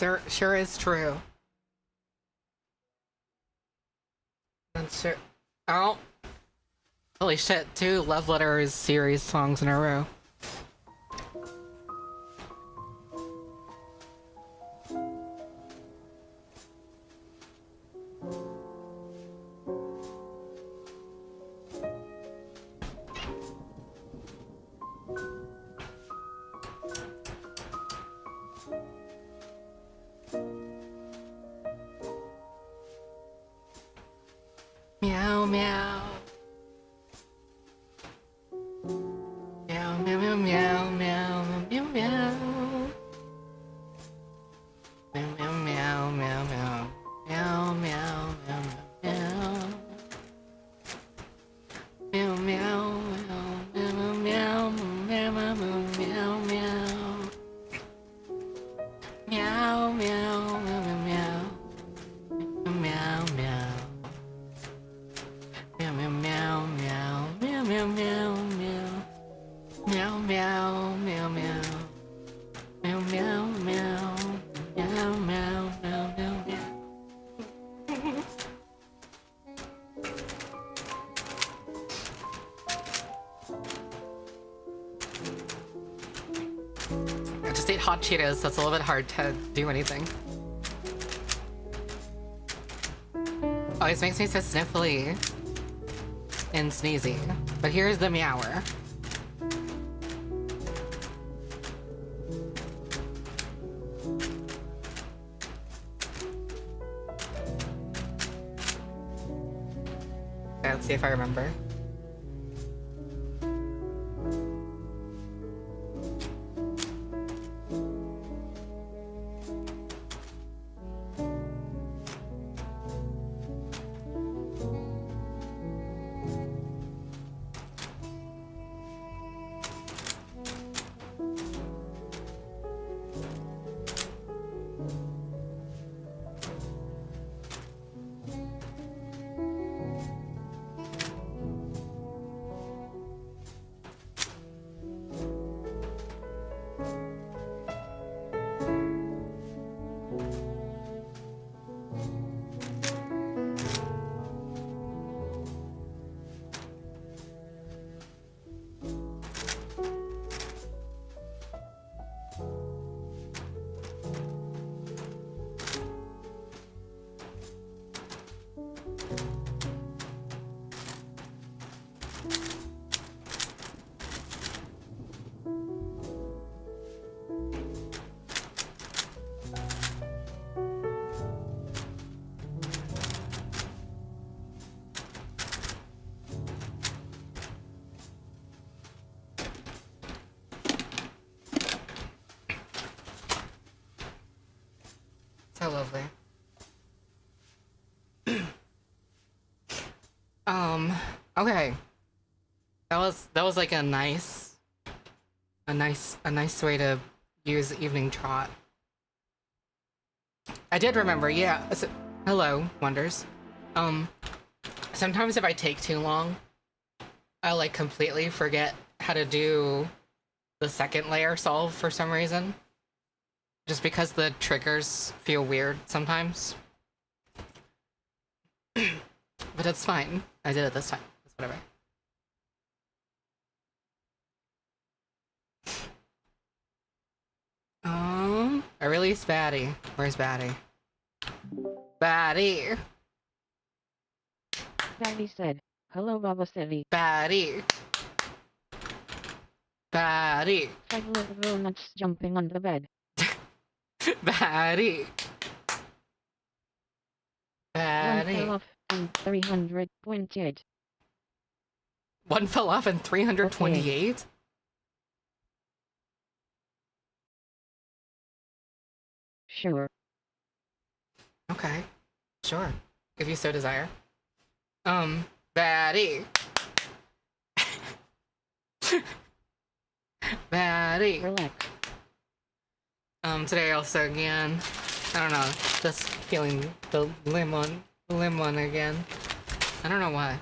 sure is true. That's sure. Oh. Holy shit, 2 Love Letters series songs in a row. Meow meow. Meow meow meow meow meow meow meow. Meow meow meow meow meow. Meow meow meow meow. Meow meow meow meow meow meow meow meow. Meow meow meow meow. Meow meow. Meow meow meow meow meow meow meow meow. Meow meow meow meow. Meow meow meow. Meow meow meow meow meow. I just ate hot Cheetos, so it's a little bit hard to do anything. Always makes me so sniffly and sneezy. But here's the meower. Okay, let's see if I remember. So lovely. Okay. That was like a nice way to use evening trot. I did remember, yeah. So, hello, Wonders. Sometimes if I take too long, I like completely forget how to do the second layer solve for some reason. Just because the triggers feel weird sometimes. But it's fine. I did it this time. It's whatever. I released Batty. Where's Batty? Batty! Batty said, "Hello, Baba City." Batty! Batty! 5 little donuts jumping on the bed. Batty! Batty! 1 fell off and 328. 1 fell off and 328? Okay. Sure. Okay. Sure. If you so desire. Batty! Batty! Relax. Today also again, I don't know, just feeling the lemon again. I don't know why.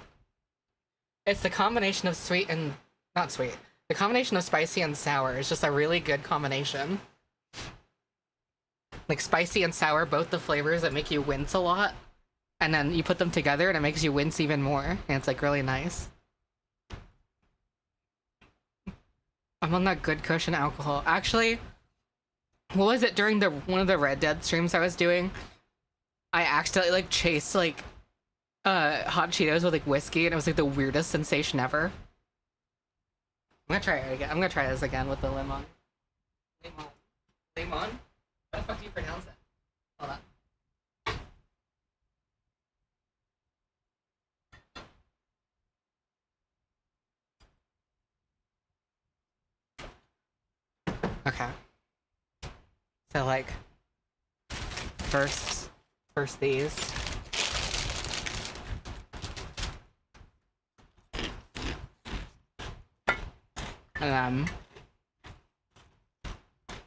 It's the combination of sweet and, not sweet, the combination of spicy and sour is just a really good combination. Like spicy and sour, both the flavors that make you wince a lot. And then you put them together and it makes you wince even more. And it's like really nice. I'm on that good cushion alcohol. Actually, what was it during one of the Red Dead streams I was doing? I accidentally like chased like hot Cheetos with like whiskey, and it was like the weirdest sensation ever. I'm gonna try it again. I'm gonna try this again with the lemon. Lemon? How the fuck do you pronounce it? Hold on. Okay. So like first these. And then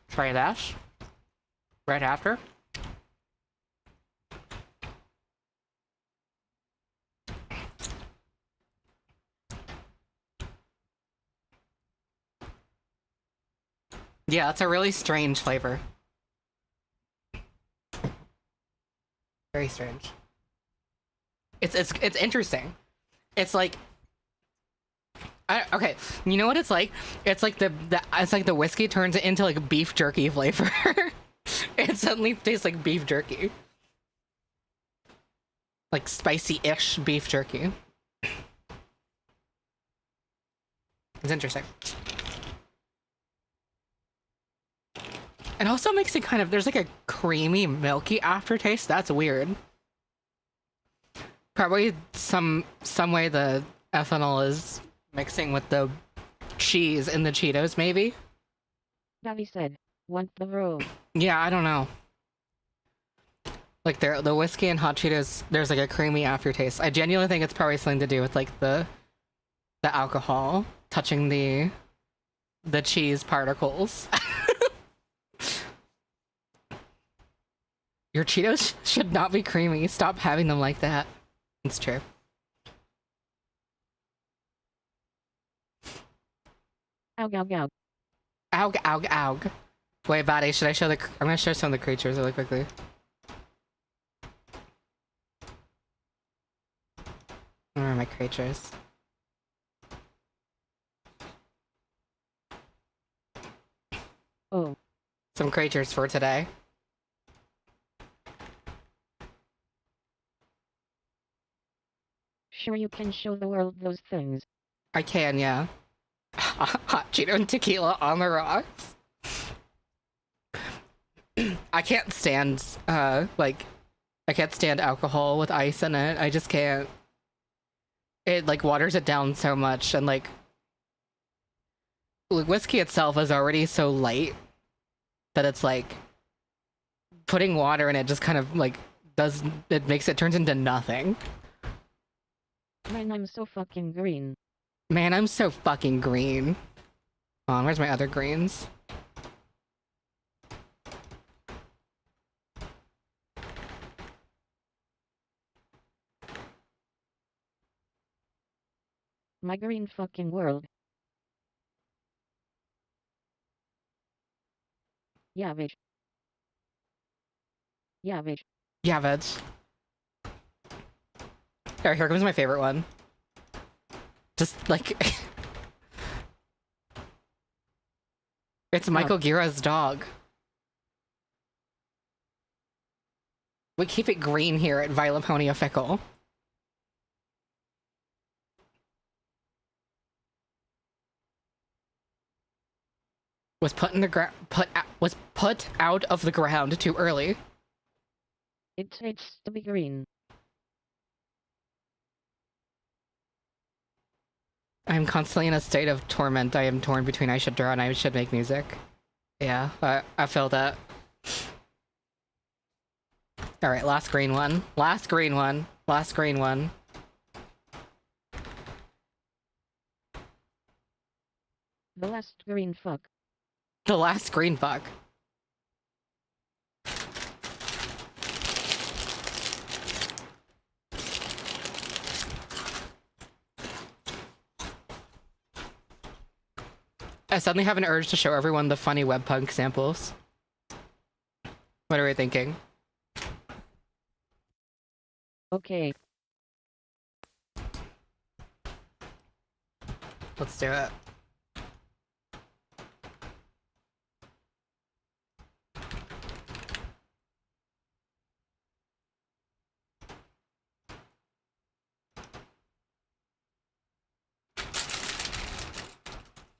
try that right after. Yeah, it's a really strange flavor. Very strange. It's interesting. It's like okay, you know what it's like? It's like it's like the whiskey turns it into like beef jerky flavor. It suddenly tastes like beef jerky. Like spicy-ish beef jerky. It's interesting. It also makes it kind of, there's like a creamy, milky aftertaste. That's weird. Probably some way the ethanol is mixing with the cheese in the Cheetos, maybe? Daddy said, want the roll. Yeah, I don't know. Like the whiskey and hot Cheetos, there's like a creamy aftertaste. I genuinely think it's probably something to do with like the alcohol touching the cheese particles. Your Cheetos should not be creamy. Stop having them like that. It's true. Ow, ow, ow. Ow, ow, ow. Wait, Buddy, should I show I'm gonna show some of the creatures really quickly. Where are my creatures? Oh. Some creatures for today. Sure, you can show the world those things. I can, yeah. Hot Cheeto and tequila on the rocks. I can't stand, like, I can't stand alcohol with ice in it. I just can't. It, like, waters it down so much, and, like, whiskey itself is already so light that it's, like, putting water in it just kind of, like, turns into nothing. Man, I'm so fucking green. Man, I'm so fucking green. Oh, where's my other greens? My green fucking world. Yeah, bitch. Yeah, bitch. Yeah, veg. Here comes my favorite one. Just, like... It's Michael Gira's dog. We keep it green here at Vylet Pony Fickle. Was put in the was put out of the ground too early. It takes to be green. I am constantly in a state of torment. I am torn between I should draw and I should make music. Yeah, I feel that. Alright, last green one. Last green one. Last green one. The last green fuck. The last green fuck. I suddenly have an urge to show everyone the funny webpunk samples. What are we thinking? Okay. Let's do it.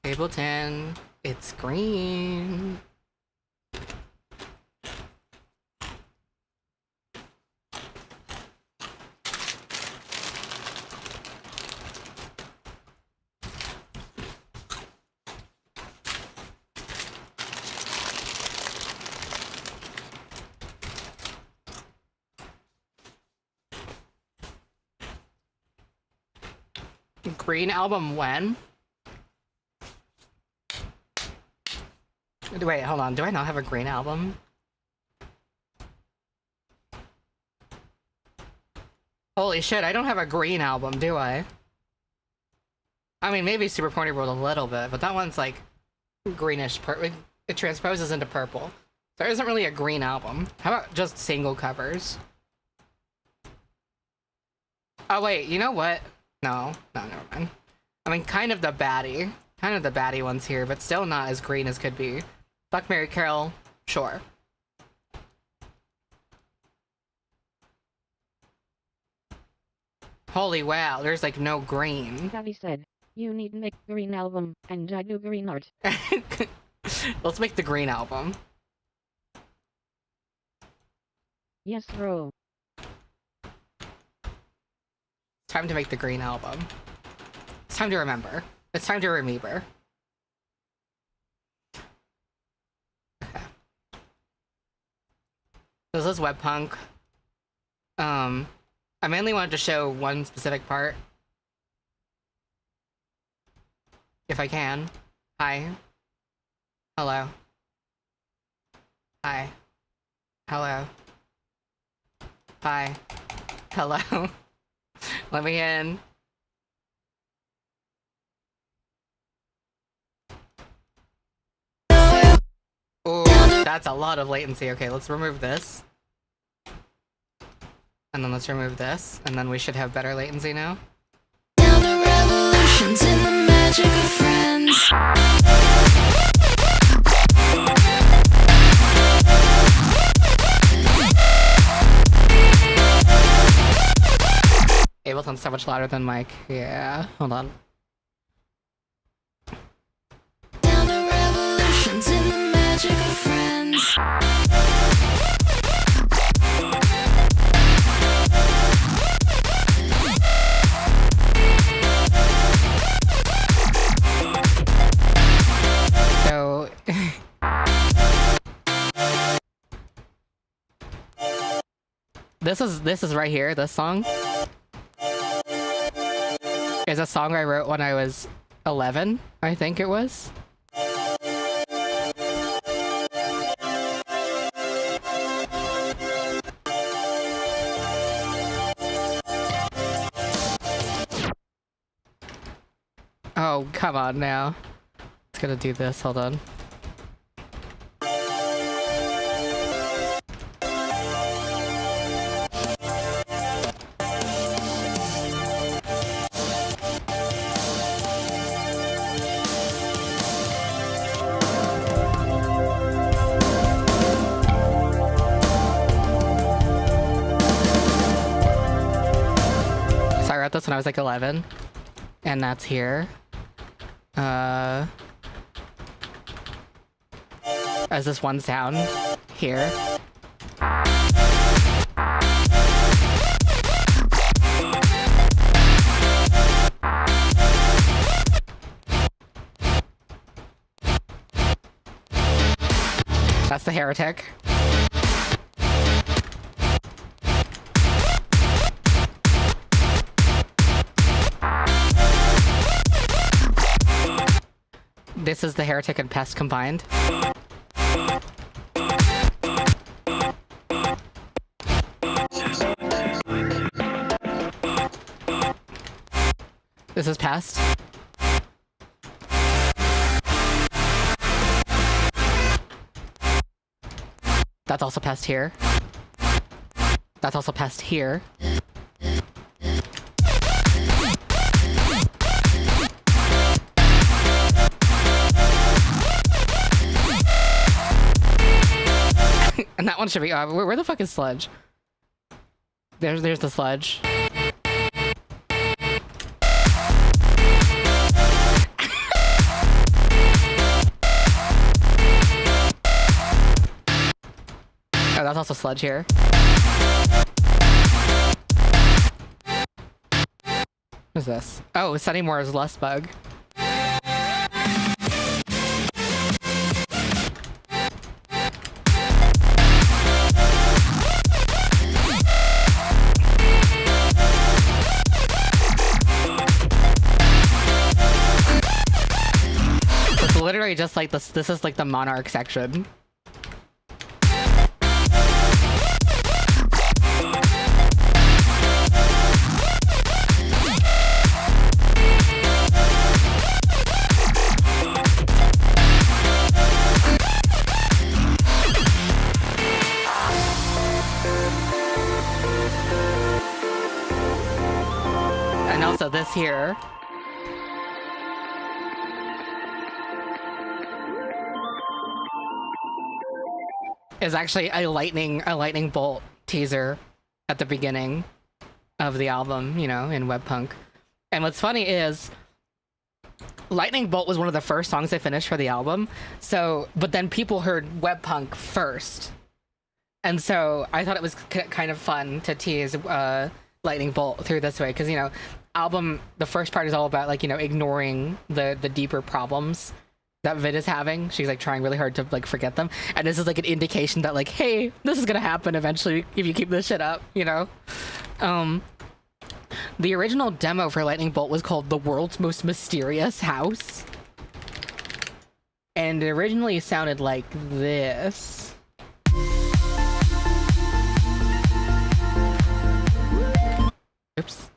Ableton, it's green. Green album when? Wait, hold on. Do I not have a green album? Holy shit, I don't have a green album, do I? I mean, maybe Super Pony World a little bit, but that one's like greenish. It transposes into purple. There isn't really a green album. How about just single covers? Oh wait, you know what? No, never mind. I mean, kind of the baddie ones here, but still not as green as could be. Fuck, Mary Carol, sure. Holy wow, there's like no green. Gavi said, you need make green album, and I do green art. Let's make the green album. Yes, bro. Time to make the green album. It's time to remember. It's time to remember. Okay. This is webpunk. I mainly wanted to show one specific part. If I can. Hi. Hello. Hi. Hello. Hi. Hello. Let me in. Ooh, that's a lot of latency. Okay, let's remove this. And then let's remove this. And then we should have better latency now. Now the revolution's in the magic of friends. Ableton's so much louder than Mike. Yeah, hold on. Now the revolution's in the magic of friends. So this is right here, this song is a song I wrote when I was 11, I think it was. Oh, come on now. It's gonna do this, hold on. So I wrote this when I was like 11, and that's here. As this one sound here. That's the heretic. This is the heretic and pest combined. This is pest. That's also past here. That's also past here. And that one should be... where the fuck is sludge? There's the sludge. Oh, that's also sludge here. What is this? Oh, Sunnymore's Lust Bug. It's literally just like this. This is like the Monarch section. And also this here. Is actually a lightning bolt teaser at the beginning of the album, you know, in Webpunk. And what's funny is Lightning Bolt was one of the first songs I finished for the album. So, but then people heard Webpunk first. And so I thought it was kind of fun to tease Lightning Bolt through this way, because, you know, the first part is all about, like, you know, ignoring the deeper problems that Vid is having. She's like trying really hard to like forget them, and this is like an indication that like, hey, this is gonna happen eventually if you keep this shit up, you know. The original demo for Lightning Bolt was called The World's Most Mysterious House, and it originally sounded like this. Oops.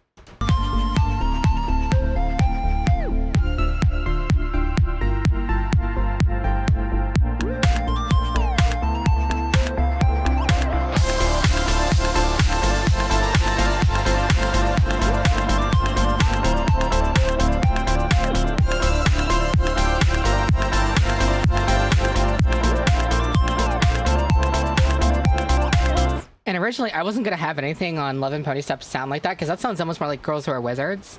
And originally, I wasn't gonna have anything on Love and Pony Steps sound like that, because that sounds almost more like Girls Who Are Wizards.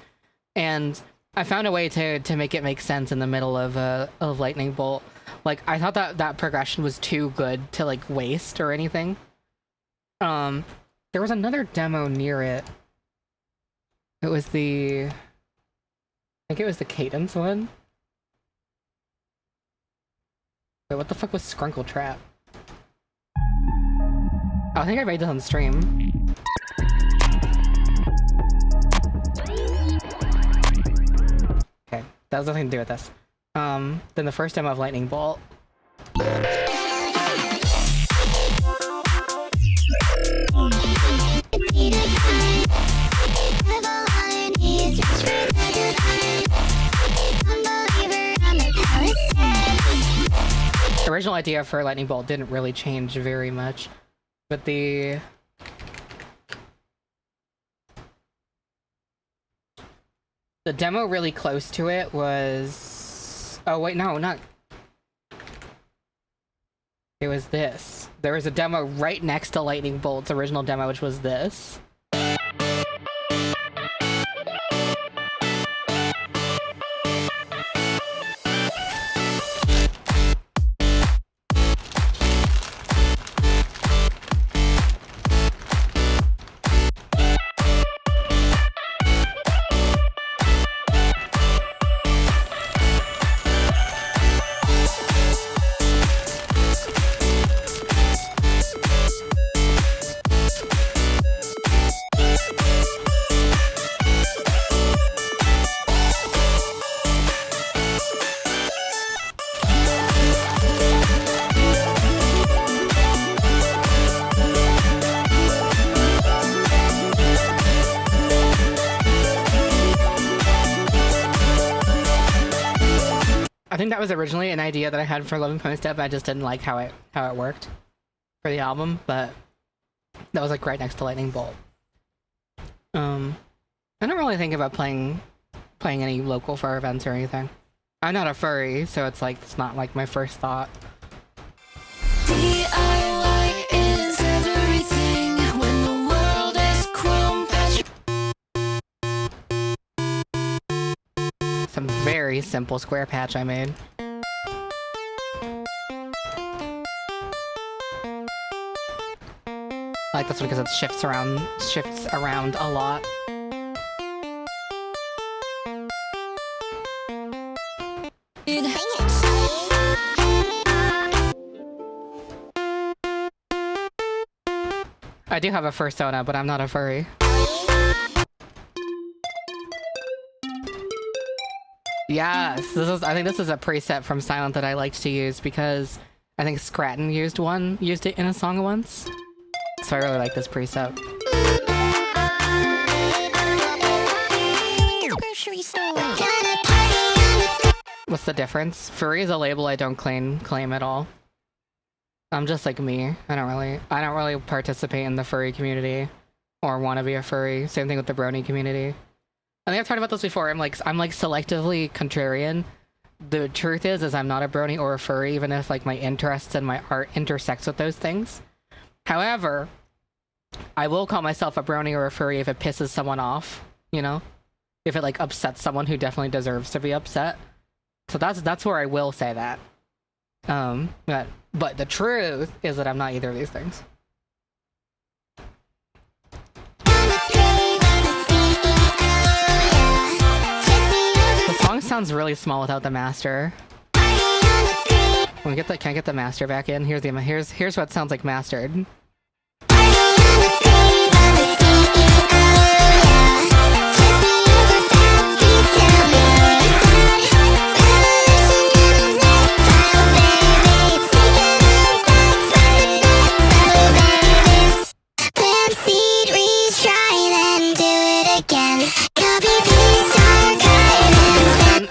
And I found a way to make it make sense in the middle of Lightning Bolt. Like, I thought that progression was too good to like waste or anything. There was another demo near it. It was I think it was the Cadence one. Wait, what the fuck was Skrunkle Trap? Oh, I think I made this on stream. Okay, that has nothing to do with this. Then the first demo of Lightning Bolt. The original idea for Lightning Bolt didn't really change very much. But the demo really close to it was... Oh, wait, no, not... It was this. There was a demo right next to Lightning Bolt's original demo, which was this. I think that was originally an idea that I had for Love and Pony Step, I just didn't like how it worked. for the album, but that was like right next to Lightning Bolt. I don't really think about playing any local fur events or anything. I'm not a furry, so it's like it's not like my first thought. DIY is everything when the world is chrome patch. Some very simple square patch I made. I like this one because it shifts around a lot. I do have a fursona, but I'm not a furry. Yes, I think this is a preset from Silent that I liked to use because I think Scratton used it in a song once. So I really like this preset. What's the difference? Furry is a label I don't claim at all. I'm just like me. I don't really participate in the furry community or want to be a furry. Same thing with the brony community. I think I've talked about this before. I'm like selectively contrarian. The truth is I'm not a brony or a furry, even if like my interests and my art intersects with those things. However, I will call myself a brony or a furry if it pisses someone off, you know? If it like upsets someone who definitely deserves to be upset. So that's where I will say that. But the truth is that I'm not either of these things. The song sounds really small without the master. Can I get the master back in? Here's what it sounds like mastered.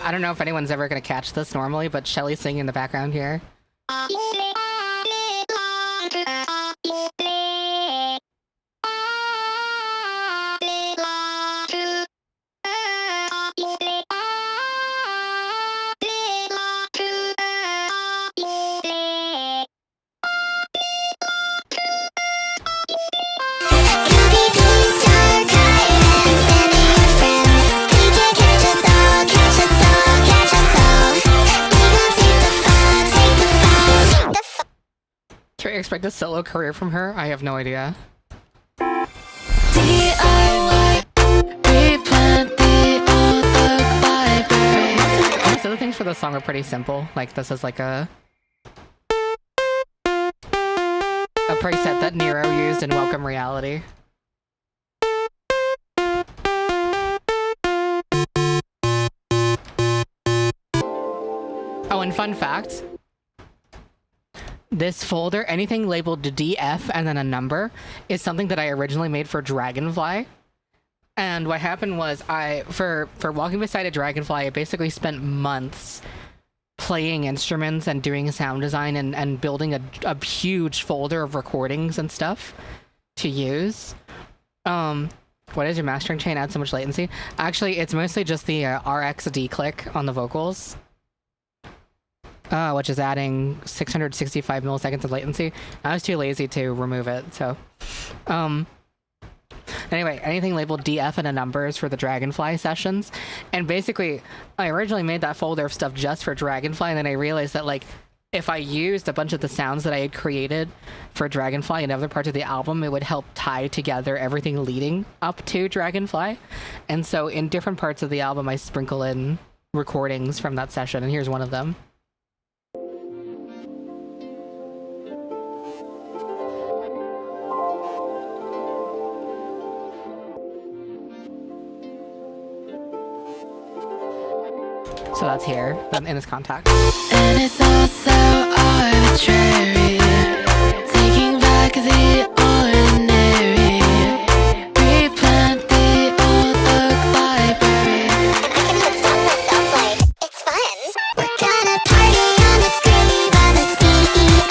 I don't know if anyone's ever gonna catch this normally, but Shelly's singing in the background here. Can we expect a solo career from her? I have no idea. Most of the things for the song are pretty simple. Like this is like a preset that Nero used in Welcome Reality. Oh, and fun fact. This folder, anything labeled DF and then a number, is something that I originally made for Dragonfly. And what happened was for Walking Beside a Dragonfly, I basically spent months playing instruments and doing sound design and building a huge folder of recordings and stuff to use. What is your mastering chain? Add so much latency? Actually, it's mostly just the RXD click on the vocals. Which is adding 665 milliseconds of latency. I was too lazy to remove it, so... Anyway, anything labeled DF and a number is for the Dragonfly sessions. And basically, I originally made that folder of stuff just for Dragonfly, and then I realized that, like, if I used a bunch of the sounds that I had created for Dragonfly and other parts of the album, it would help tie together everything leading up to Dragonfly. And so in different parts of the album, I sprinkle in recordings from that session, and here's one of them. So that's here, in this context. And it's all so arbitrary, taking back the ordinary, replant the old oak library. And I can even song myself, like, it's fun. We're gonna party on the grave of the CEO,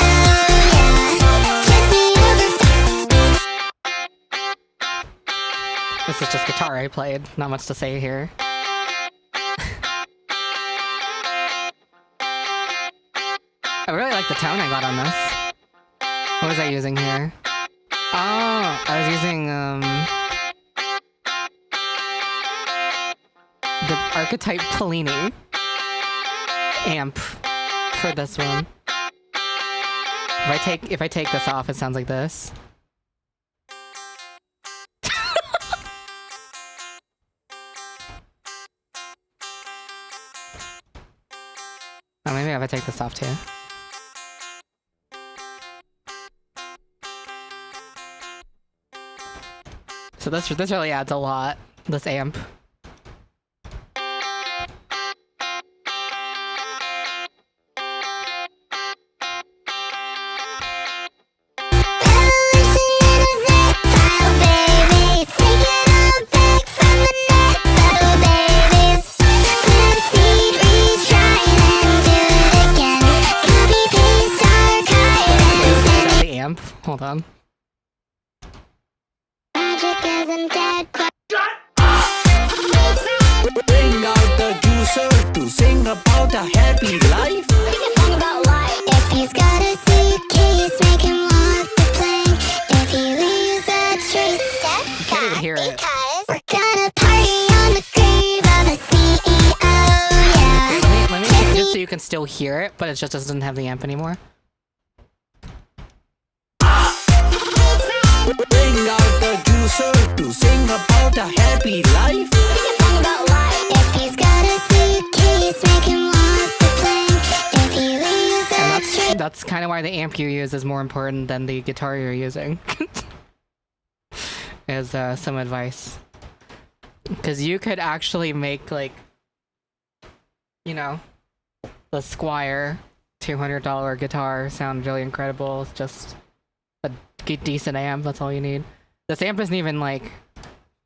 yeah. Jesse already played. Not much to say here. I really like the tone I got on this. What was I using here? Oh, I was using, the Archetype Polini amp for this one. If I take this off, it sounds like this. Oh, maybe if I take this off too. So this really adds a lot, this amp. The amp, hold on. Bring out the juicer to sing about a happy life. If he's got a suitcase, make him walk the plank. If he leaves a trace, step You can't even hear it. because we're gonna party on the grave of a CEO, yeah. Let me change it so you can still hear it, but it just doesn't have the amp anymore. Bring out the juicer to sing about a happy life. If he's got a suitcase, make him walk the plank. If he leaves a trace. That's kind of why the amp you use is more important than the guitar you're using. Is some advice. Because you could actually make, like, you know, the Squire $200 guitar sound really incredible. It's just a decent amp, that's all you need. This amp isn't even, like,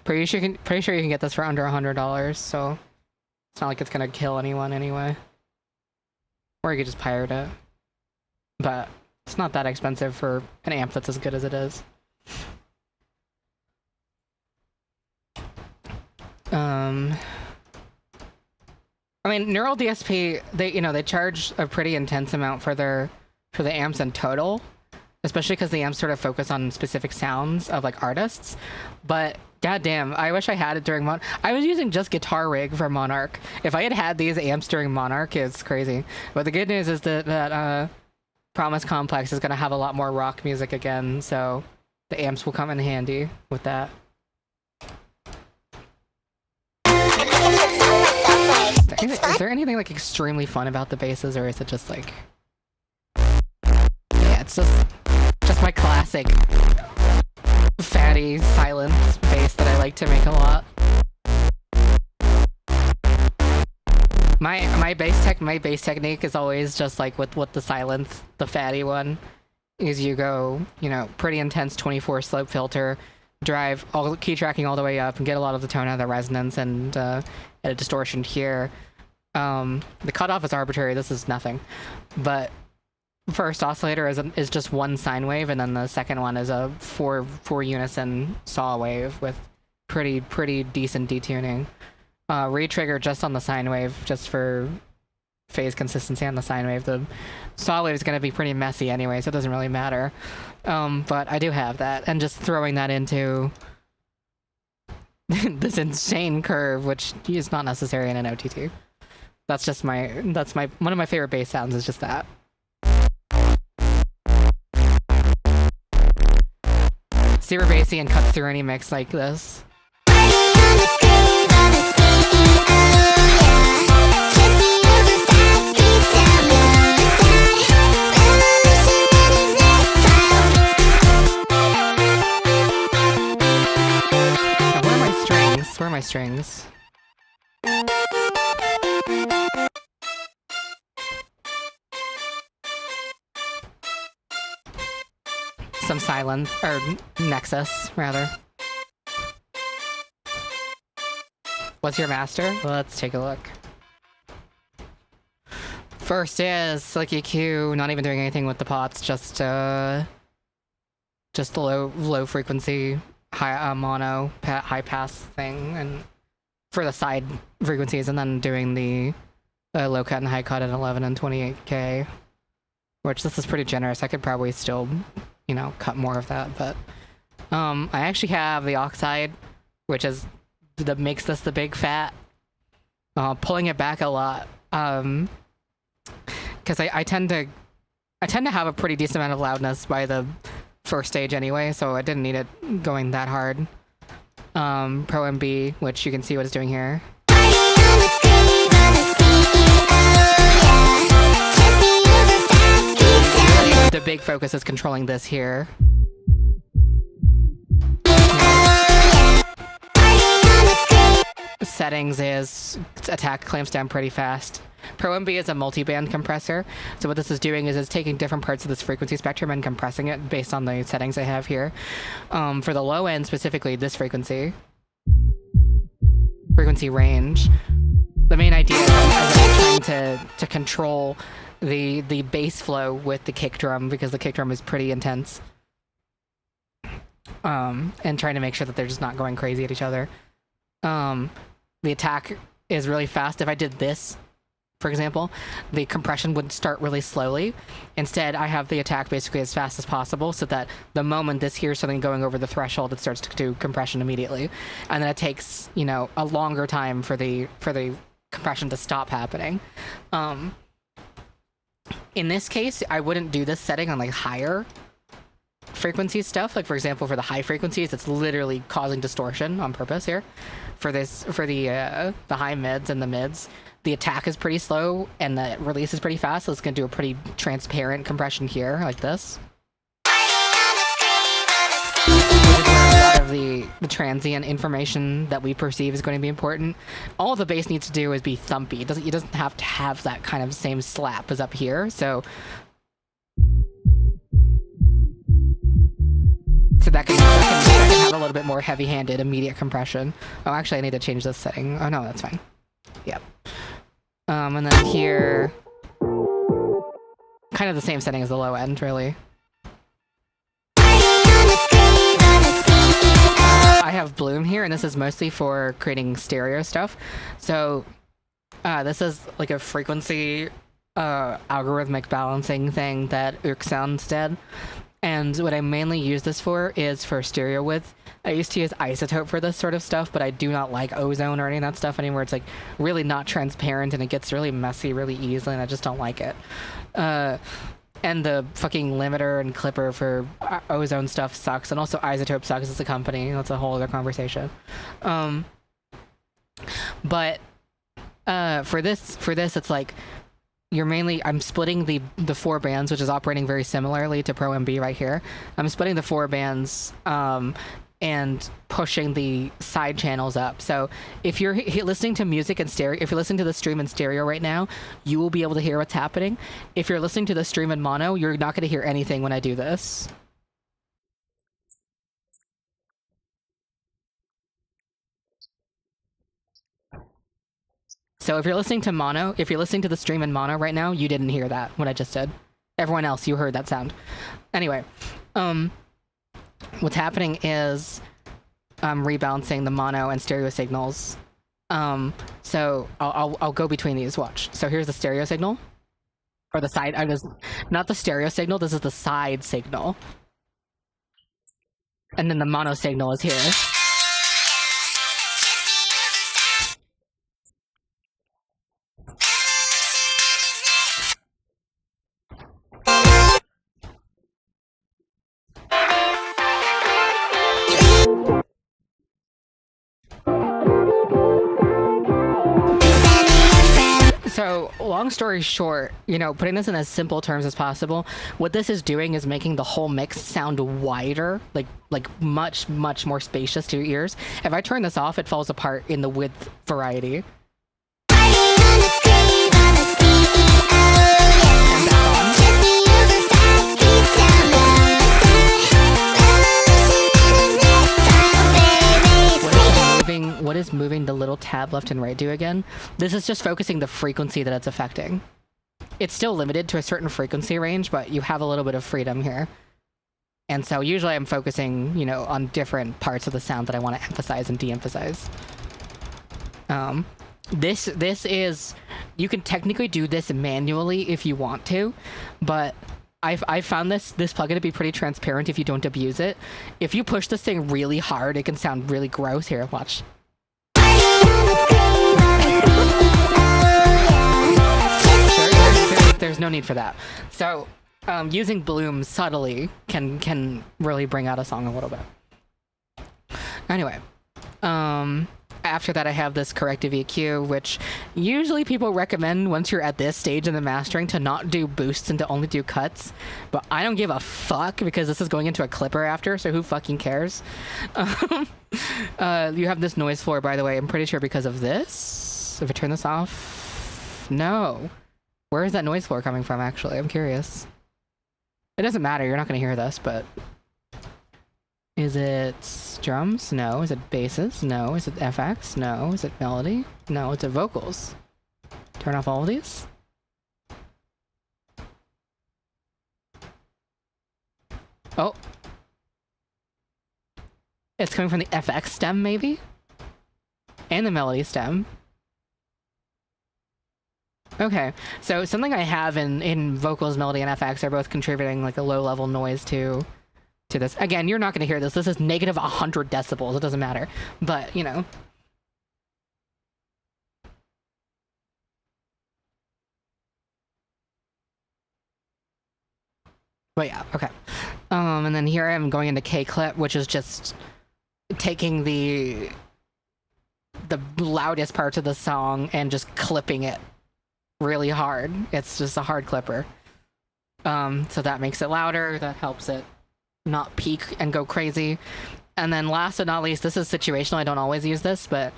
pretty sure you can get this for under $100, so it's not like it's gonna kill anyone anyway. Or you could just pirate it. But it's not that expensive for an amp that's as good as it is. I mean, Neural DSP, they charge a pretty intense amount for the amps in total, especially because the amps sort of focus on specific sounds of like artists. But goddamn, I wish I had it during I was using just Guitar Rig for Monarch. If I had had these amps during Monarch, it's crazy. But the good news is that Promise Complex is gonna have a lot more rock music again, so the amps will come in handy with that. Is there anything like extremely fun about the basses, or is it just like, yeah, it's just my classic fatty silent bass that I like to make a lot. My bass technique is always just like with the silent, the fatty one, is you go, pretty intense 24 slope filter, drive key tracking all the way up and get a lot of the tone out of the resonance and at a distortion here. The cutoff is arbitrary, this is nothing. But first oscillator is just one sine wave, and then the second one is a four unison saw wave with pretty decent detuning. Retrigger just on the sine wave, just for phase consistency on the sine wave. The saw wave is going to be pretty messy anyway, so it doesn't really matter. But I do have that, and just throwing that into this insane curve, which is not necessary in an OTT. That's just one of my favorite bass sounds is just that. Super bassy and cuts through any mix like this. Where are my strings? Some silence, or Nexus, rather. What's your master? Let's take a look. First is Slick EQ, not even doing anything with the pots, just low frequency high high pass thing, and for the side frequencies, and then doing the low cut and high cut at 11 and 28K, which this is pretty generous. I could probably still, you know, cut more of that, but I actually have the oxide, which is that makes this the big fat, pulling it back a lot, because I tend to have a pretty decent amount of loudness by the first stage anyway, so I didn't need it going that hard. Pro MB, which you can see what it's doing here. The big focus is controlling this here. Settings is attack clamps down pretty fast. Pro MB is a multi-band compressor, so what this is doing is it's taking different parts of this frequency spectrum and compressing it based on the settings I have here. For the low end, specifically this frequency range, the main idea is I'm trying to control the bass flow with the kick drum, because the kick drum is pretty intense, and trying to make sure that they're just not going crazy at each other. The attack is really fast. If I did this, for example, the compression would start really slowly. Instead, I have the attack basically as fast as possible, so that the moment this hears something going over the threshold, it starts to do compression immediately, and then it takes, you know, a longer time for the compression to stop happening. In this case, I wouldn't do this setting on like higher frequency stuff. Like, for example, for the high frequencies, it's literally causing distortion on purpose here. For the high mids and the mids, the attack is pretty slow and the release is pretty fast, so it's going to do a pretty transparent compression here, like this. A lot of the transient information that we perceive is going to be important. All the bass needs to do is be thumpy. It doesn't have to have that kind of same slap as up here, so that can have a little bit more heavy-handed immediate compression. Oh, actually, I need to change this setting. Oh no, that's fine. Yep. And then here, kind of the same setting as the low end, really. I have Bloom here, and this is mostly for creating stereo stuff. So this is like a frequency algorithmic balancing thing that Sounds did. And what I mainly use this for is for stereo width. I used to use Isotope for this sort of stuff, but I do not like Ozone or any of that stuff anymore. It's like really not transparent, and it gets really messy really easily, and I just don't like it. And the fucking limiter and clipper for Ozone stuff sucks, and also Isotope sucks as a company. That's a whole other conversation. But for this, it's like, I'm splitting the 4 bands, which is operating very similarly to Pro MB right here. I'm splitting the 4 bands and pushing the side channels up. So if you're listening to music in stereo, if you're listening to the stream in stereo right now, you will be able to hear what's happening. If you're listening to the stream in mono, you're not going to hear anything when I do this. So if you're listening to the stream in mono right now, you didn't hear that, what I just did. Everyone else, you heard that sound. Anyway, what's happening is I'm rebalancing the mono and stereo signals. So I'll go between these, watch. So here's the stereo signal. Or the side, not the stereo signal, this is the side signal. And then the mono signal is here. So, long story short, you know, putting this in as simple terms as possible, what this is doing is making the whole mix sound wider, like much, much more spacious to your ears. If I turn this off, it falls apart in the width variety. What is moving the little tab left and right do again? This is just focusing the frequency that it's affecting. It's still limited to a certain frequency range, but you have a little bit of freedom here. And so usually I'm focusing, you know, on different parts of the sound that I want to emphasize and de-emphasize. This is, you can technically do this manually if you want to, but I found this plugin to be pretty transparent if you don't abuse it. If you push this thing really hard, it can sound really gross. Here, watch. There's no need for that. So using bloom subtly can really bring out a song a little bit. Anyway, after that I have this corrective EQ, which usually people recommend once you're at this stage in the mastering to not do boosts and to only do cuts, but I don't give a fuck because this is going into a clipper after, so who fucking cares? You have this noise floor, by the way, I'm pretty sure because of this. If I turn this off, no. Where is that noise floor coming from, actually? I'm curious. It doesn't matter, you're not gonna hear this, but... Is it drums? No. Is it basses? No. Is it FX? No. Is it melody? No. Is it vocals? Turn off all of these? Oh. It's coming from the FX stem, maybe? And the melody stem. Okay, so something I have in vocals, melody, and FX are both contributing like a low-level noise to this. Again, you're not going to hear this. This is negative 100 decibels. It doesn't matter. But, you know. But yeah, okay. And then here I am going into K-clip, which is just taking the loudest parts of the song and just clipping it really hard. It's just a hard clipper. So that makes it louder. That helps it not peak and go crazy. And then last but not least, this is situational. I don't always use this, but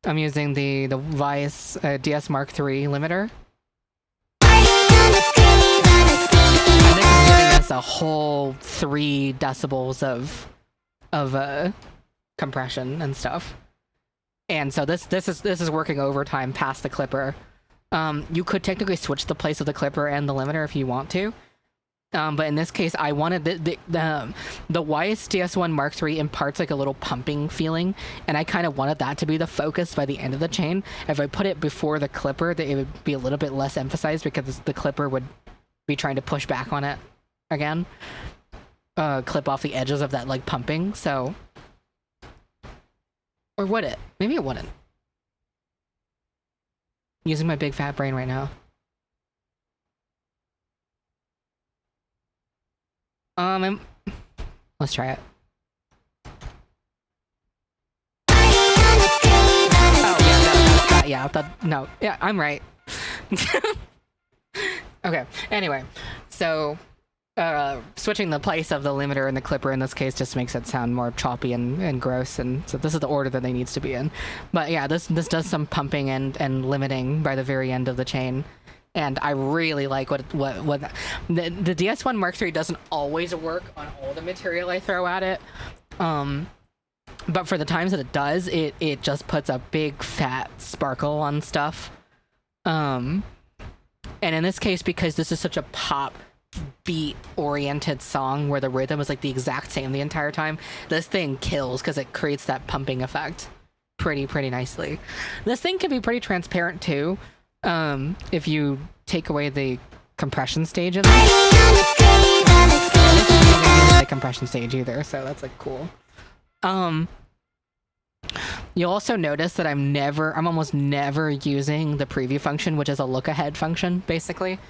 I'm using the Vice DS Mark III limiter. And this is giving us a whole 3 decibels of compression and stuff. And so this is working overtime past the clipper. You could technically switch the place of the clipper and the limiter if you want to. But in this case, I wanted the Wyse DS1 Mark III imparts like a little pumping feeling, and I kind of wanted that to be the focus by the end of the chain. If I put it before the clipper, it would be a little bit less emphasized because the clipper would be trying to push back on it again, clip off the edges of that like pumping. So, or would it? Maybe it wouldn't. Using my big fat brain right now. Let's try it. Oh, yeah, I'm right. Okay, anyway, so, switching the place of the limiter and the clipper in this case just makes it sound more choppy and gross, and so this is the order that they needs to be in. But yeah, this does some pumping and limiting by the very end of the chain. And I really like what the DS1 Mark III doesn't always work on all the material I throw at it. But for the times that it does, it just puts a big fat sparkle on stuff. And in this case, because this is such a pop beat oriented song where the rhythm is like the exact same the entire time, this thing kills because it creates that pumping effect pretty nicely. This thing can be pretty transparent too. If you take away the compression stage of it. The compression stage either, so that's like cool. You'll also notice that I'm almost never using the preview function, which is a look ahead function, basically.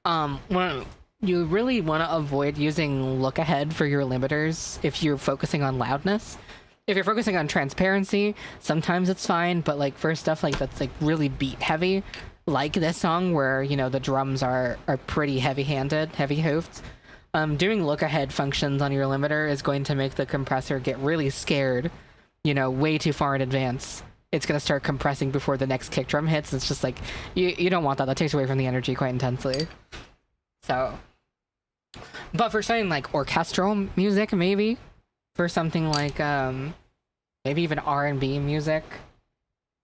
You really want to avoid using look ahead for your limiters if you're focusing on loudness. If you're focusing on transparency, sometimes it's fine, but like for stuff like that's like really beat heavy, like this song where, you know, the drums are pretty heavy-handed, heavy-hoofed, doing look-ahead functions on your limiter is going to make the compressor get really scared, you know, way too far in advance. It's going to start compressing before the next kick drum hits. It's just like, you don't want that. That takes away from the energy quite intensely. So, but for something like orchestral music, maybe, for something like, maybe even R&B music,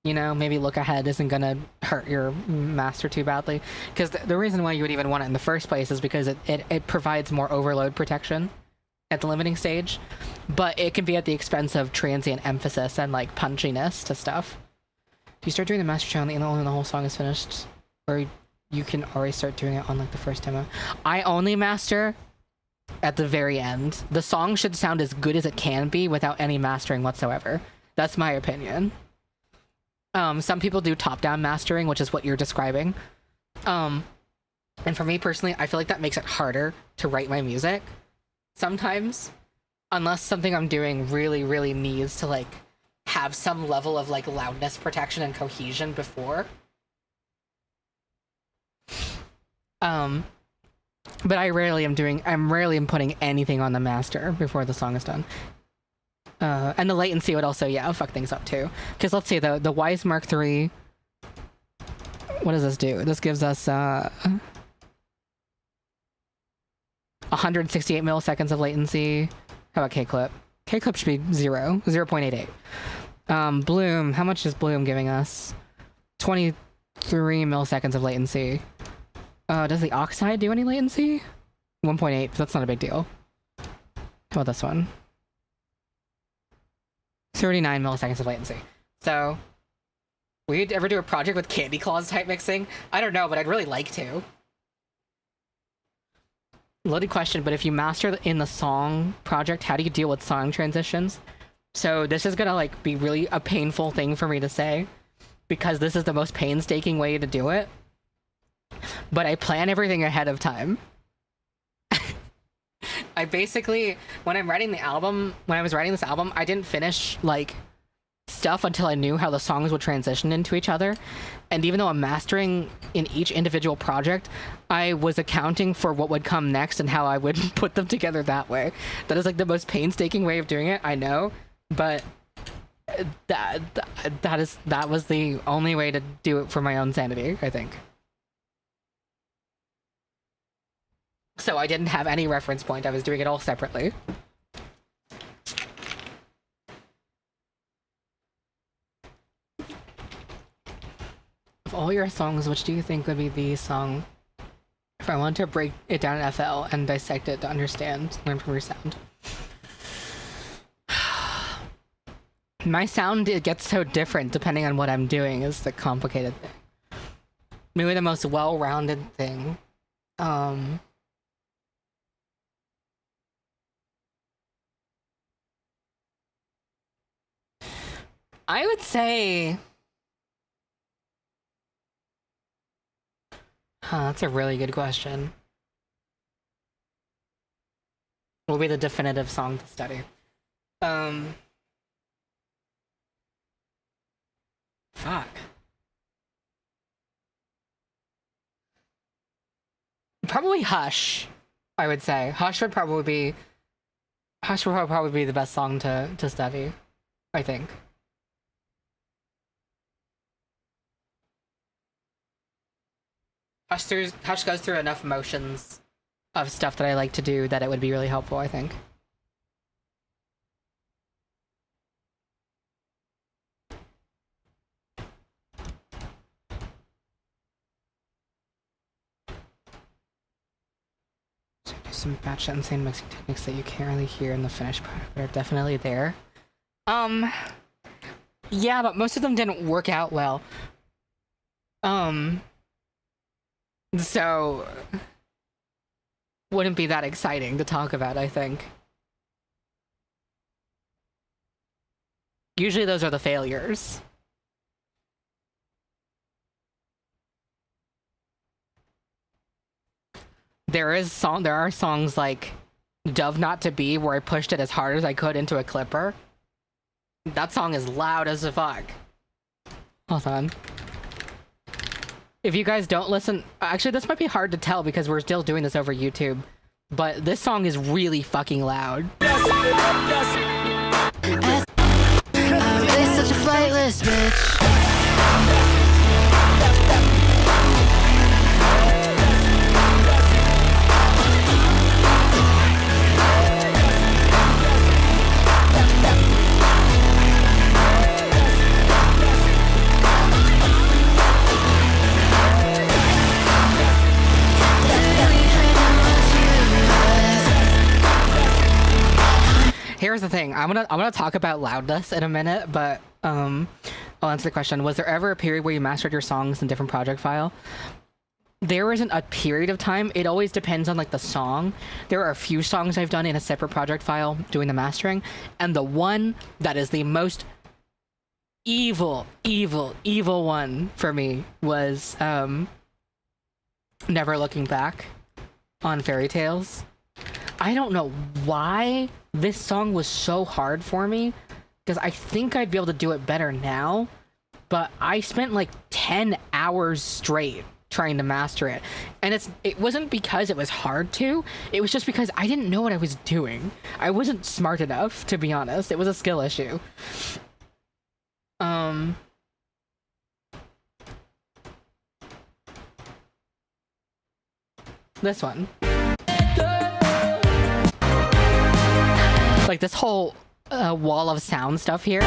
you know, maybe look ahead isn't gonna hurt your master too badly. Because the reason why you would even want it in the first place is because it provides more overload protection at the limiting stage, but it can be at the expense of transient emphasis and like punchiness to stuff. If you start doing the master channel and the whole song is finished, or you can already start doing it on like the first demo. I only master at the very end. The song should sound as good as it can be without any mastering whatsoever. That's my opinion. Some people do top-down mastering, which is what you're describing. And for me personally, I feel like that makes it harder to write my music sometimes, unless something I'm doing really, really needs to like have some level of like loudness protection and cohesion before. But I'm rarely am putting anything on the master before the song is done. And the latency would also, fuck things up too. Because let's see, the Wise Mark III, what does this do? This gives us 168 milliseconds of latency. How about K-Clip? K-Clip should be 0.88. Bloom, how much is Bloom giving us? 23 milliseconds of latency. Does the Oxide do any latency? 1.8, that's not a big deal. How about this one? 39 milliseconds of latency. So, we'd ever do a project with Candy Claus type mixing? I don't know, but I'd really like to. Loaded question, but if you master in the song project, how do you deal with song transitions? So this is gonna like be really a painful thing for me to say, because this is the most painstaking way to do it. But I plan everything ahead of time. I basically, when I was writing this album, I didn't finish like stuff until I knew how the songs would transition into each other. And even though I'm mastering in each individual project, I was accounting for what would come next and how I would put them together that way. That is like the most painstaking way of doing it, I know, but that was the only way to do it for my own sanity, I think. So I didn't have any reference point. I was doing it all separately. Of all your songs, which do you think would be the song if I wanted to break it down in FL and dissect it to understand, learn from your sound? My sound, it gets so different depending on what I'm doing, is the complicated thing. Maybe the most well-rounded thing. I would say... that's a really good question. What will be the definitive song to study? Fuck. Probably Hush, I would say. Hush would probably be the best song to study, I think. Hush goes through enough motions of stuff that I like to do that it would be really helpful, I think. So do some batch insane mixing techniques that you can't really hear in the finished product, but are definitely there. Yeah, but most of them didn't work out well. So, wouldn't be that exciting to talk about, I think. Usually those are the failures. There are songs like Dove Not To Be where I pushed it as hard as I could into a clipper. That song is loud as fuck. Hold on. If you guys don't listen... Actually, this might be hard to tell because we're still doing this over YouTube. But this song is really fucking loud. I'm really such a flightless bitch. the thing. I'm gonna talk about loudness in a minute, but I'll answer the question. Was there ever a period where you mastered your songs in different project file? There isn't a period of time. It always depends on like the song. There are a few songs I've done in a separate project file doing the mastering, and the one that is the most evil one for me was Never Looking Back on Fairy Tales. I don't know why this song was so hard for me, because I think I'd be able to do it better now, but I spent like 10 hours straight trying to master it. And it wasn't because it was hard to, it was just because I didn't know what I was doing. I wasn't smart enough, to be honest. It was a skill issue. This one. Like this whole wall of sound stuff here.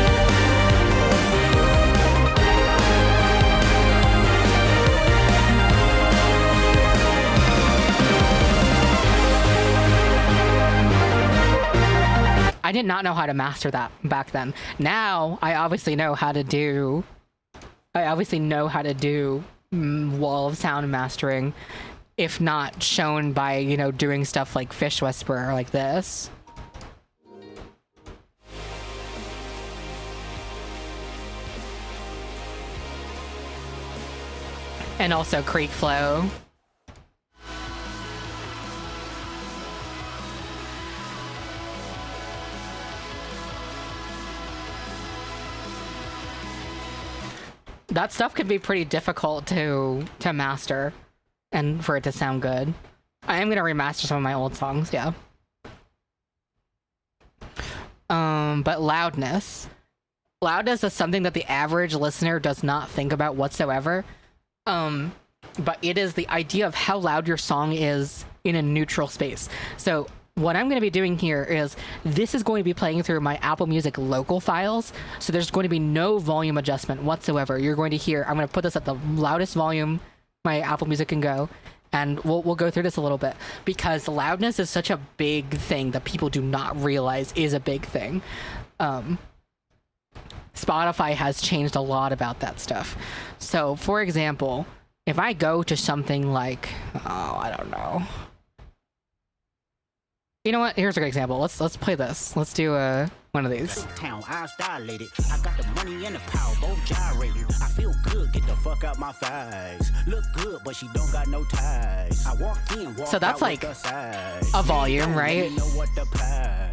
I did not know how to master that back then. Now I obviously know how to do wall of sound mastering, if not shown by, you know, doing stuff like Fish Whisperer like this. And also Creek Flow. That stuff can be pretty difficult to master and for it to sound good. I am gonna remaster some of my old songs, yeah. But loudness. Loudness is something that the average listener does not think about whatsoever. But it is the idea of how loud your song is in a neutral space. So what I'm going to be doing here is this is going to be playing through my Apple Music local files. So there's going to be no volume adjustment whatsoever. You're going to hear, I'm going to put this at the loudest volume my Apple Music can go. And we'll go through this a little bit, because loudness is such a big thing that people do not realize is a big thing. Spotify has changed a lot about that stuff. So for example, if I go to something like, oh, I don't know. You know what? Here's a good example. Let's play this. Let's do one of these. Town, eyes dilated. I got the money and the power, both gyrating. I feel good, get the fuck out my face. Look good, but she don't got no ties. I walk in, walk So that's out like with the a volume, right? Know what the pay.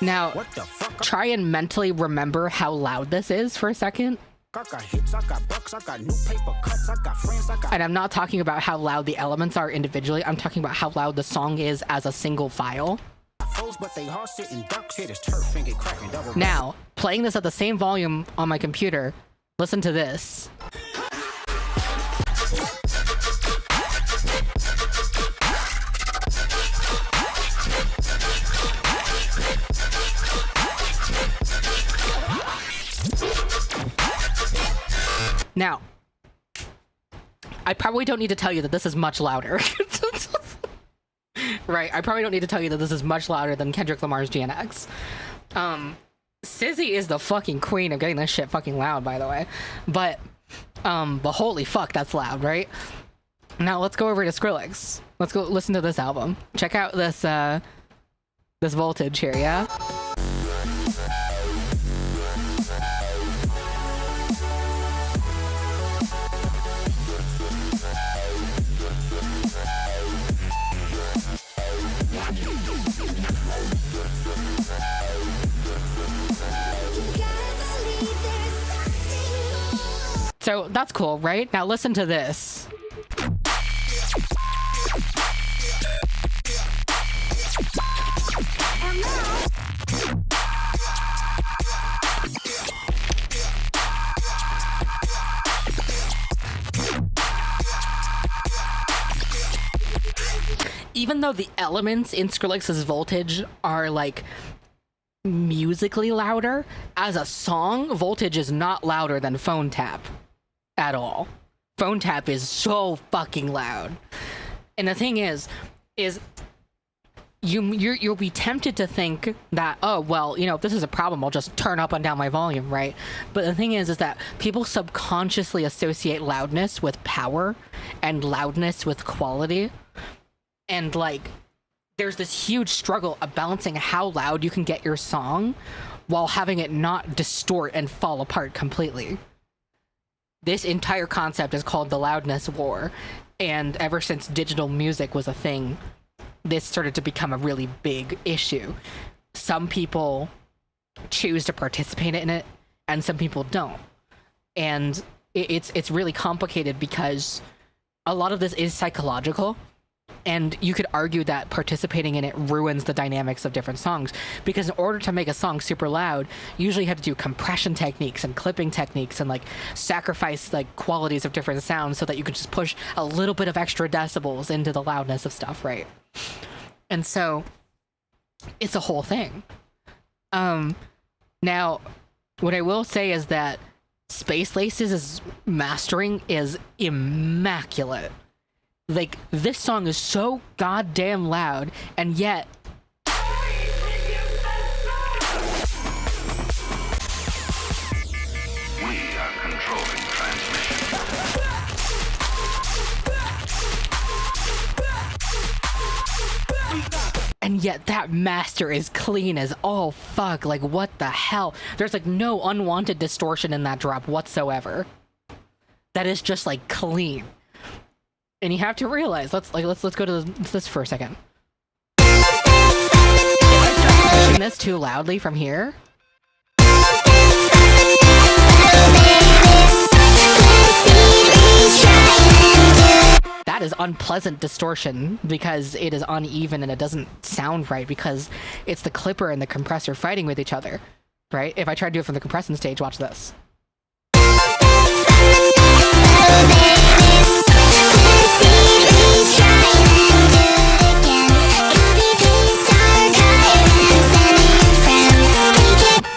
Now, What the fuck? try and mentally remember how loud this is for a second. I got hits, I got bucks, I got new paper cuts, I got friends, I got. And I'm not talking about how loud the elements are individually. I'm talking about how loud the song is as a single file. Foes, but they hard sitting ducks, hit his turf and get cracking double. Now, playing this at the same volume on my computer, listen to this. Now, I probably don't need to tell you that this is much louder. Right, I probably don't need to tell you that this is much louder than Kendrick Lamar's GNX. SZA is the fucking queen of getting this shit fucking loud, by the way. But holy fuck, that's loud, right? Now let's go over to Skrillex. Let's go listen to this album. Check out this this voltage here, yeah? So that's cool, right? Now listen to this. Even though the elements in Skrillex's Voltage are like musically louder, as a song, Voltage is not louder than Phone Tap at all. Phone Tap is so fucking loud. And the thing is you'll be tempted to think that, oh well, you know, if this is a problem, I'll just turn up and down my volume, right? But the thing is that people subconsciously associate loudness with power and loudness with quality, and like there's this huge struggle of balancing how loud you can get your song while having it not distort and fall apart completely. This entire concept is called the loudness war, and ever since digital music was a thing, this started to become a really big issue. Some people choose to participate in it, and some people don't. And it's really complicated because a lot of this is psychological, and you could argue that participating in it ruins the dynamics of different songs, because in order to make a song super loud, you usually have to do compression techniques and clipping techniques and like sacrifice like qualities of different sounds so that you can just push a little bit of extra decibels into the loudness of stuff, right? And so it's a whole thing. Now what I will say is that Space Laces' mastering is immaculate. Like, this song is so goddamn loud, and yet We are controlling transmission. and yet that master is clean as all fuck. Like, what the hell? There's like no unwanted distortion in that drop whatsoever. That is just like clean. And you have to realize, let's go to this for a second. If I start pushing this too loudly from here, that is unpleasant distortion because it is uneven and it doesn't sound right because it's the clipper and the compressor fighting with each other, right? If I try to do it from the compression stage, watch this.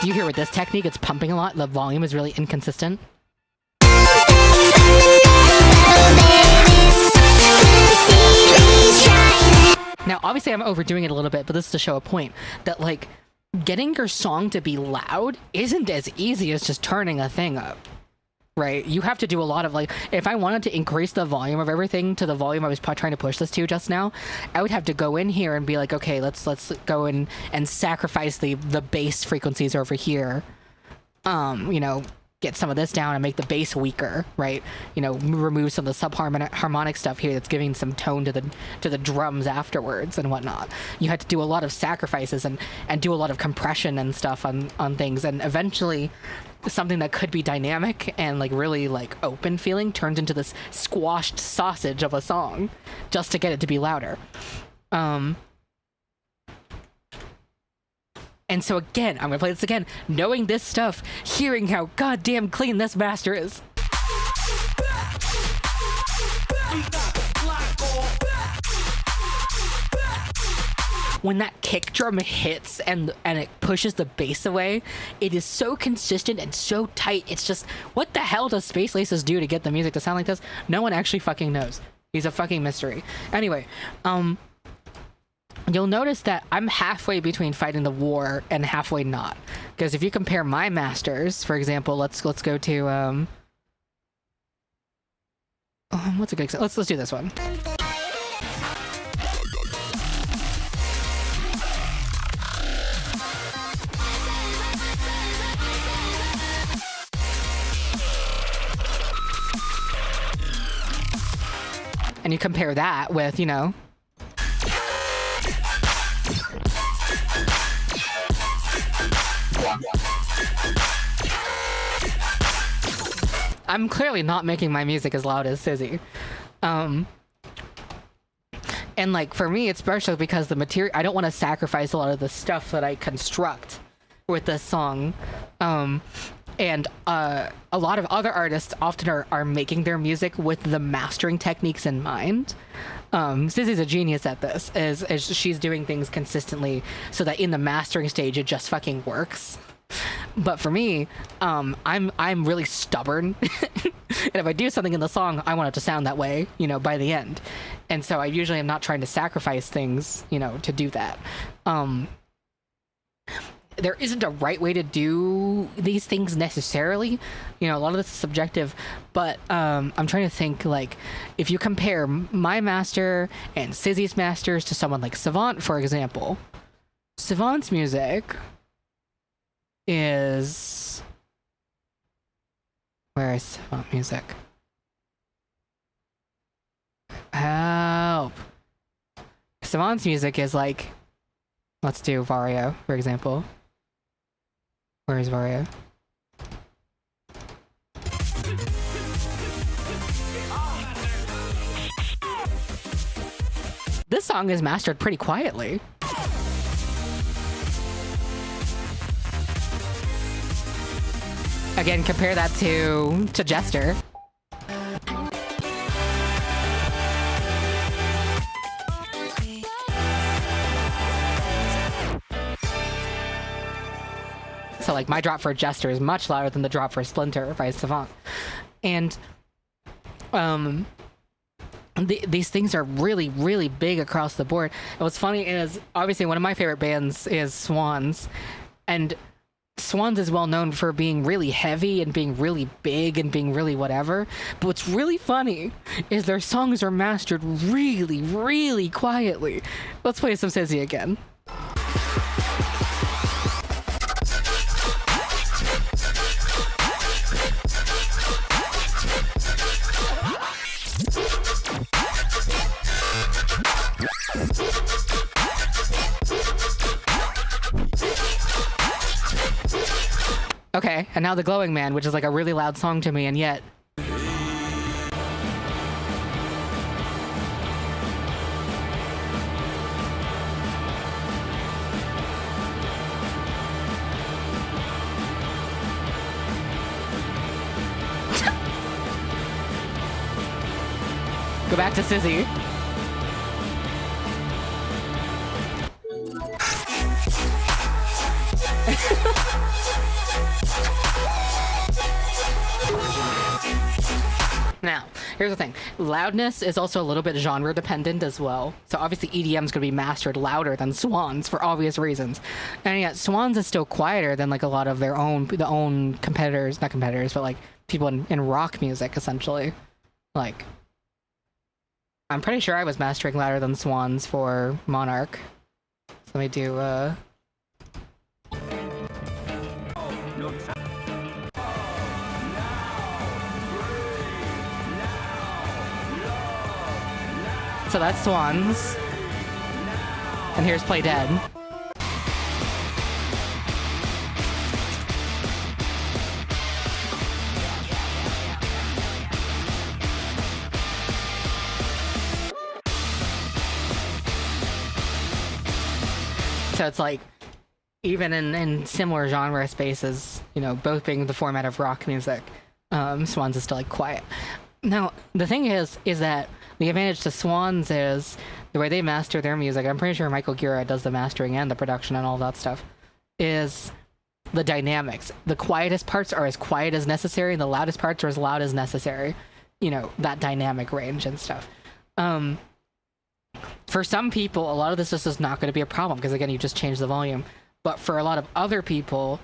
Do you hear with this technique, it's pumping a lot, the volume is really inconsistent? Now, obviously I'm overdoing it a little bit, but this is to show a point that, like, getting your song to be loud isn't as easy as just turning a thing up, right? You have to do a lot of, like, if I wanted to increase the volume of everything to the volume I was trying to push this to just now, I would have to go in here and be like, okay, let's go in and sacrifice the bass frequencies over here. You know, get some of this down and make the bass weaker, right? You know, remove some of the subharmonic stuff here that's giving some tone to the drums afterwards and whatnot. You had to do a lot of sacrifices and do a lot of compression and stuff on things, and eventually something that could be dynamic and like really like open feeling turns into this squashed sausage of a song just to get it to be louder. And so again, I'm gonna play this again, knowing this stuff, hearing how goddamn clean this master is. When that kick drum hits and it pushes the bass away, it is so consistent and so tight. It's just, what the hell does Space Laces do to get the music to sound like this? No one actually fucking knows. He's a fucking mystery. Anyway, you'll notice that I'm halfway between fighting the war and halfway not. Because if you compare my masters, for example, let's go to what's a good example? Let's do this one. And you compare that with, you know, I'm clearly not making my music as loud as Sizzy. And like for me, it's special because the material, I don't want to sacrifice a lot of the stuff that I construct with this song. And a lot of other artists often are making their music with the mastering techniques in mind. Sizzy's a genius at this, as she's doing things consistently so that in the mastering stage it just fucking works. But for me, I'm really stubborn, and if I do something in the song, I want it to sound that way, you know, by the end. And so I usually am not trying to sacrifice things, you know, to do that. There isn't a right way to do these things necessarily. You know, a lot of this is subjective, but I'm trying to think, like, if you compare my master and Sizzy's masters to someone like Savant, for example, Savant's music is... Where is Savant music? Help! Savant's music is like... Let's do Vario, for example. Where is Vario? This song is mastered pretty quietly. Again, compare that to Jester. So, like, my drop for Jester is much louder than the drop for Splinter by Savant. And, these things are really, really big across the board. And what's funny is, obviously, one of my favorite bands is Swans. And Swans is well known for being really heavy and being really big and being really whatever. But what's really funny is their songs are mastered really, really quietly. Let's play some Sizzy again. Okay, and now The Glowing Man, which is like a really loud song to me, and yet... Go back to Sizzy. Now, here's the thing. Loudness is also a little bit genre dependent as well. So obviously EDM is going to be mastered louder than Swans for obvious reasons. And yet Swans is still quieter than like a lot of the own competitors, not competitors, but like people in rock music essentially. Like, I'm pretty sure I was mastering louder than Swans for Monarch. So let me do So that's Swans. And here's Play Dead. So it's like, even in similar genre spaces, you know, both being the format of rock music, Swans is still like quiet. Now, the thing is that the advantage to Swans is the way they master their music. I'm pretty sure Michael Gira does the mastering and the production and all that stuff. Is the dynamics. The quietest parts are as quiet as necessary, and the loudest parts are as loud as necessary. You know, that dynamic range and stuff. For some people, a lot of this just is not going to be a problem because, again, you just change the volume. But for a lot of other people,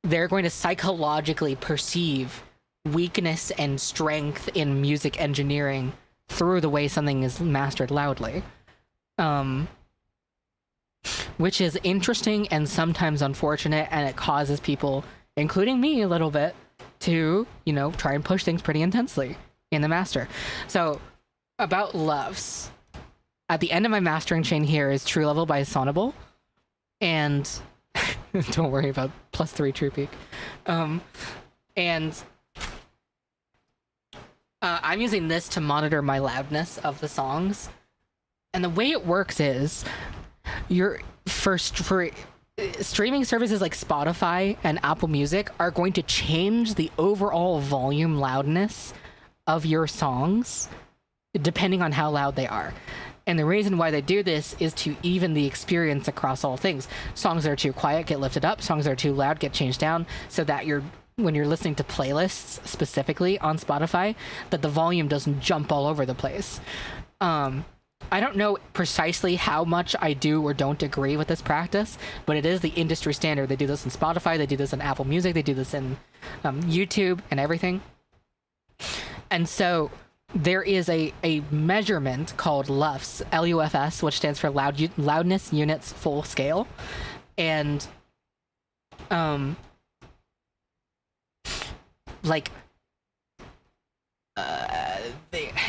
they're going to psychologically perceive weakness and strength in music engineering through the way something is mastered loudly. Which is interesting and sometimes unfortunate, and it causes people, including me a little bit, to, you know, try and push things pretty intensely in the master. So, about loves. At the end of my mastering chain here is True Level by Sonable. And don't worry about +3 True Peak. I'm using this to monitor my loudness of the songs. And the way it works is, for streaming services like Spotify and Apple Music are going to change the overall volume loudness of your songs depending on how loud they are. And the reason why they do this is to even the experience across all things. Songs that are too quiet get lifted up, songs that are too loud get changed down, so that when you're listening to playlists specifically on Spotify, that the volume doesn't jump all over the place. I don't know precisely how much I do or don't agree with this practice, but it is the industry standard. They do this in Spotify, they do this in Apple Music, they do this in YouTube and everything. And so there is a measurement called LUFS, LUFS, which stands for loudness units full scale. And how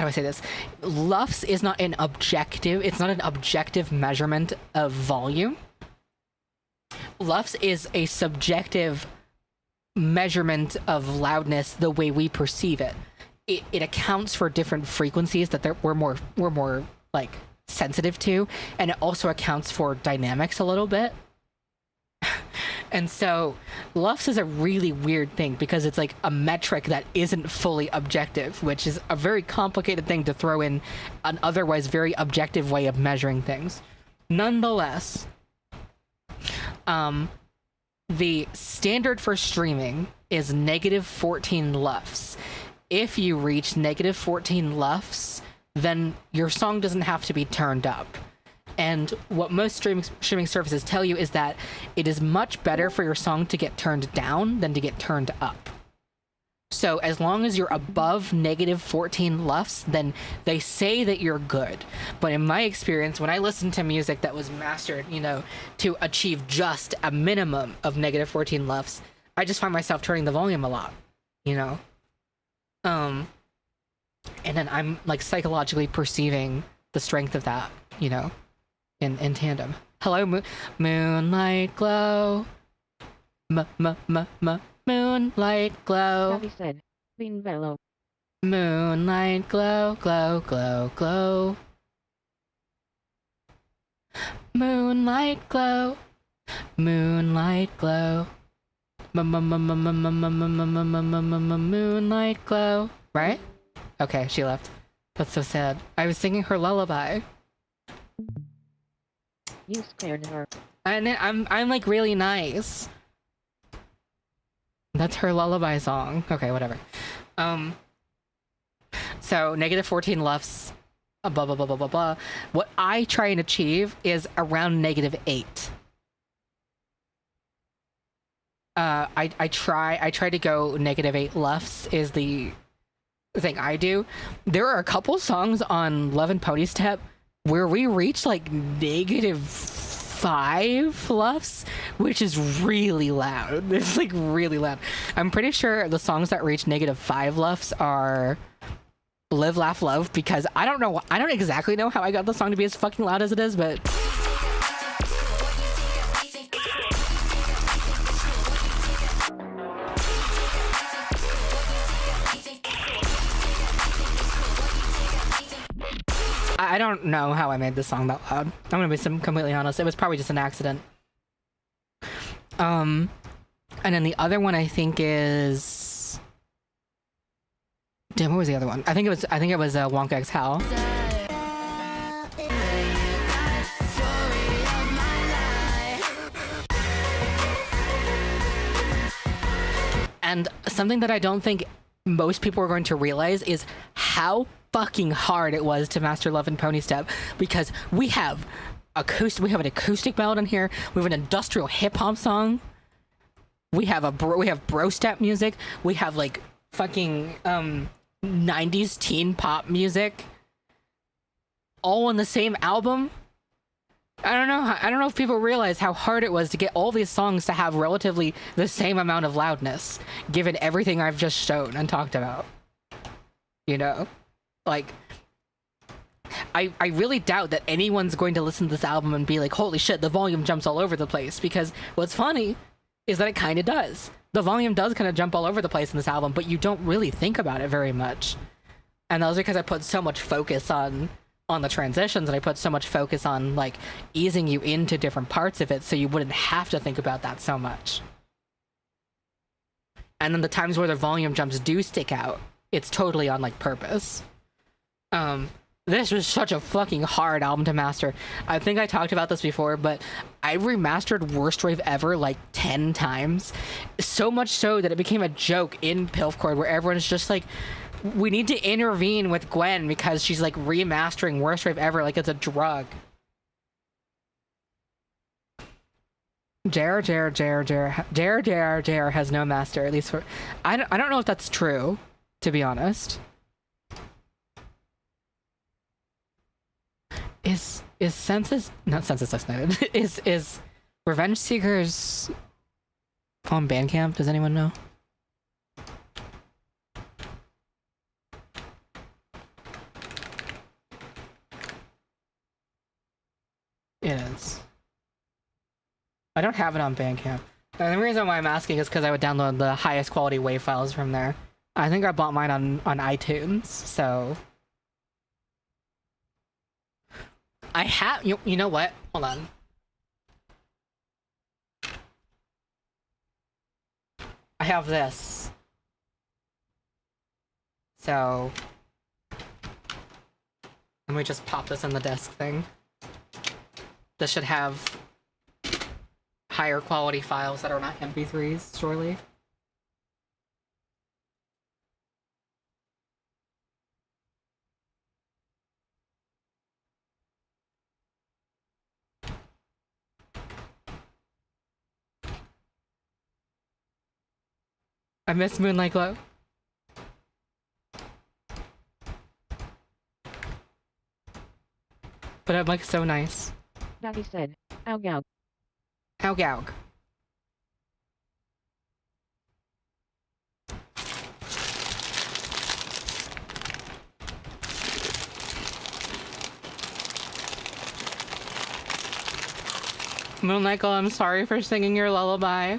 do I say this? LUFS is not an objective. It's not an objective measurement of volume. LUFS is a subjective measurement of loudness the way we perceive it. It accounts for different frequencies that we're more like sensitive to, and it also accounts for dynamics a little bit. And so LUFS is a really weird thing because it's like a metric that isn't fully objective, which is a very complicated thing to throw in an otherwise very objective way of measuring things. Nonetheless, the standard for streaming is -14 LUFS. If you reach -14 LUFS, then your song doesn't have to be turned up. And what most streaming services tell you is that it is much better for your song to get turned down than to get turned up. So as long as you're above -14 LUFS, then they say that you're good. But in my experience, when I listen to music that was mastered, to achieve just a minimum of -14 LUFS, I just find myself turning the volume a lot, And then I'm like psychologically perceiving the strength of that, in tandem. Hello, moonlight glow. Moonlight glow. Ravi said, Bean Bello. Moonlight glow, glow, glow, glow. Moonlight glow. Moonlight glow. Moonlight glow. Right? Okay, she left. That's so sad. I was singing her lullaby. You scared her. And I'm like really nice. That's her lullaby song. Okay, whatever. So -14 LUFS, blah blah blah blah blah blah. What I try and achieve is around -8. I try to go -8 LUFS is the thing I do. There are a couple songs on Love and Pony Step where we reach like -5 LUFS, which is really loud. It's like really loud. I'm pretty sure the songs that reach -5 LUFS are Live, Laugh, Love, because I don't exactly know how I got the song to be as fucking loud as it is, but I don't know how I made this song that loud. I'm gonna be completely honest. It was probably just an accident. And then the other one I think is... Damn, what was the other one? I think it was Wonka X Hal. And something that I don't think most people are going to realize is how fucking hard it was to master Love and Pony Step, because we have an acoustic ballad in here, we have an industrial hip hop song, we have bro step music, we have like fucking 90s teen pop music, all on the same album. I don't know if people realize how hard it was to get all these songs to have relatively the same amount of loudness, given everything I've just shown and talked about. Like, I really doubt that anyone's going to listen to this album and be like, holy shit, the volume jumps all over the place, because what's funny is that it kind of does. The volume does kind of jump all over the place in this album, but you don't really think about it very much. And that was because I put so much focus on the transitions, and I put so much focus on like easing you into different parts of it so you wouldn't have to think about that so much. And then the times where the volume jumps do stick out, it's totally on like purpose. This was such a fucking hard album to master. I think I talked about this before, but I remastered Worst Rave Ever like 10 times. So much so that it became a joke in Pilfcord where everyone's just like, We need to intervene with Gwen because she's like remastering Worst Rave Ever like it's a drug. Jer has no master, at least for... I don't know if that's true, to be honest. Is Census... Not Census Designated. is Revenge Seekers on Bandcamp? Does anyone know? It is. I don't have it on Bandcamp. And the reason why I'm asking is because I would download the highest quality WAV files from there. I think I bought mine on iTunes, so... I have... You know what? Hold on. I have this. So... Let me just pop this in the desk thing. This should have higher quality files that are not MP3s, surely. I miss Moonlight Glow. But I'm like so nice. Daddy said, ow gow. Ow goug. Moonlight Glow, I'm sorry for singing your lullaby.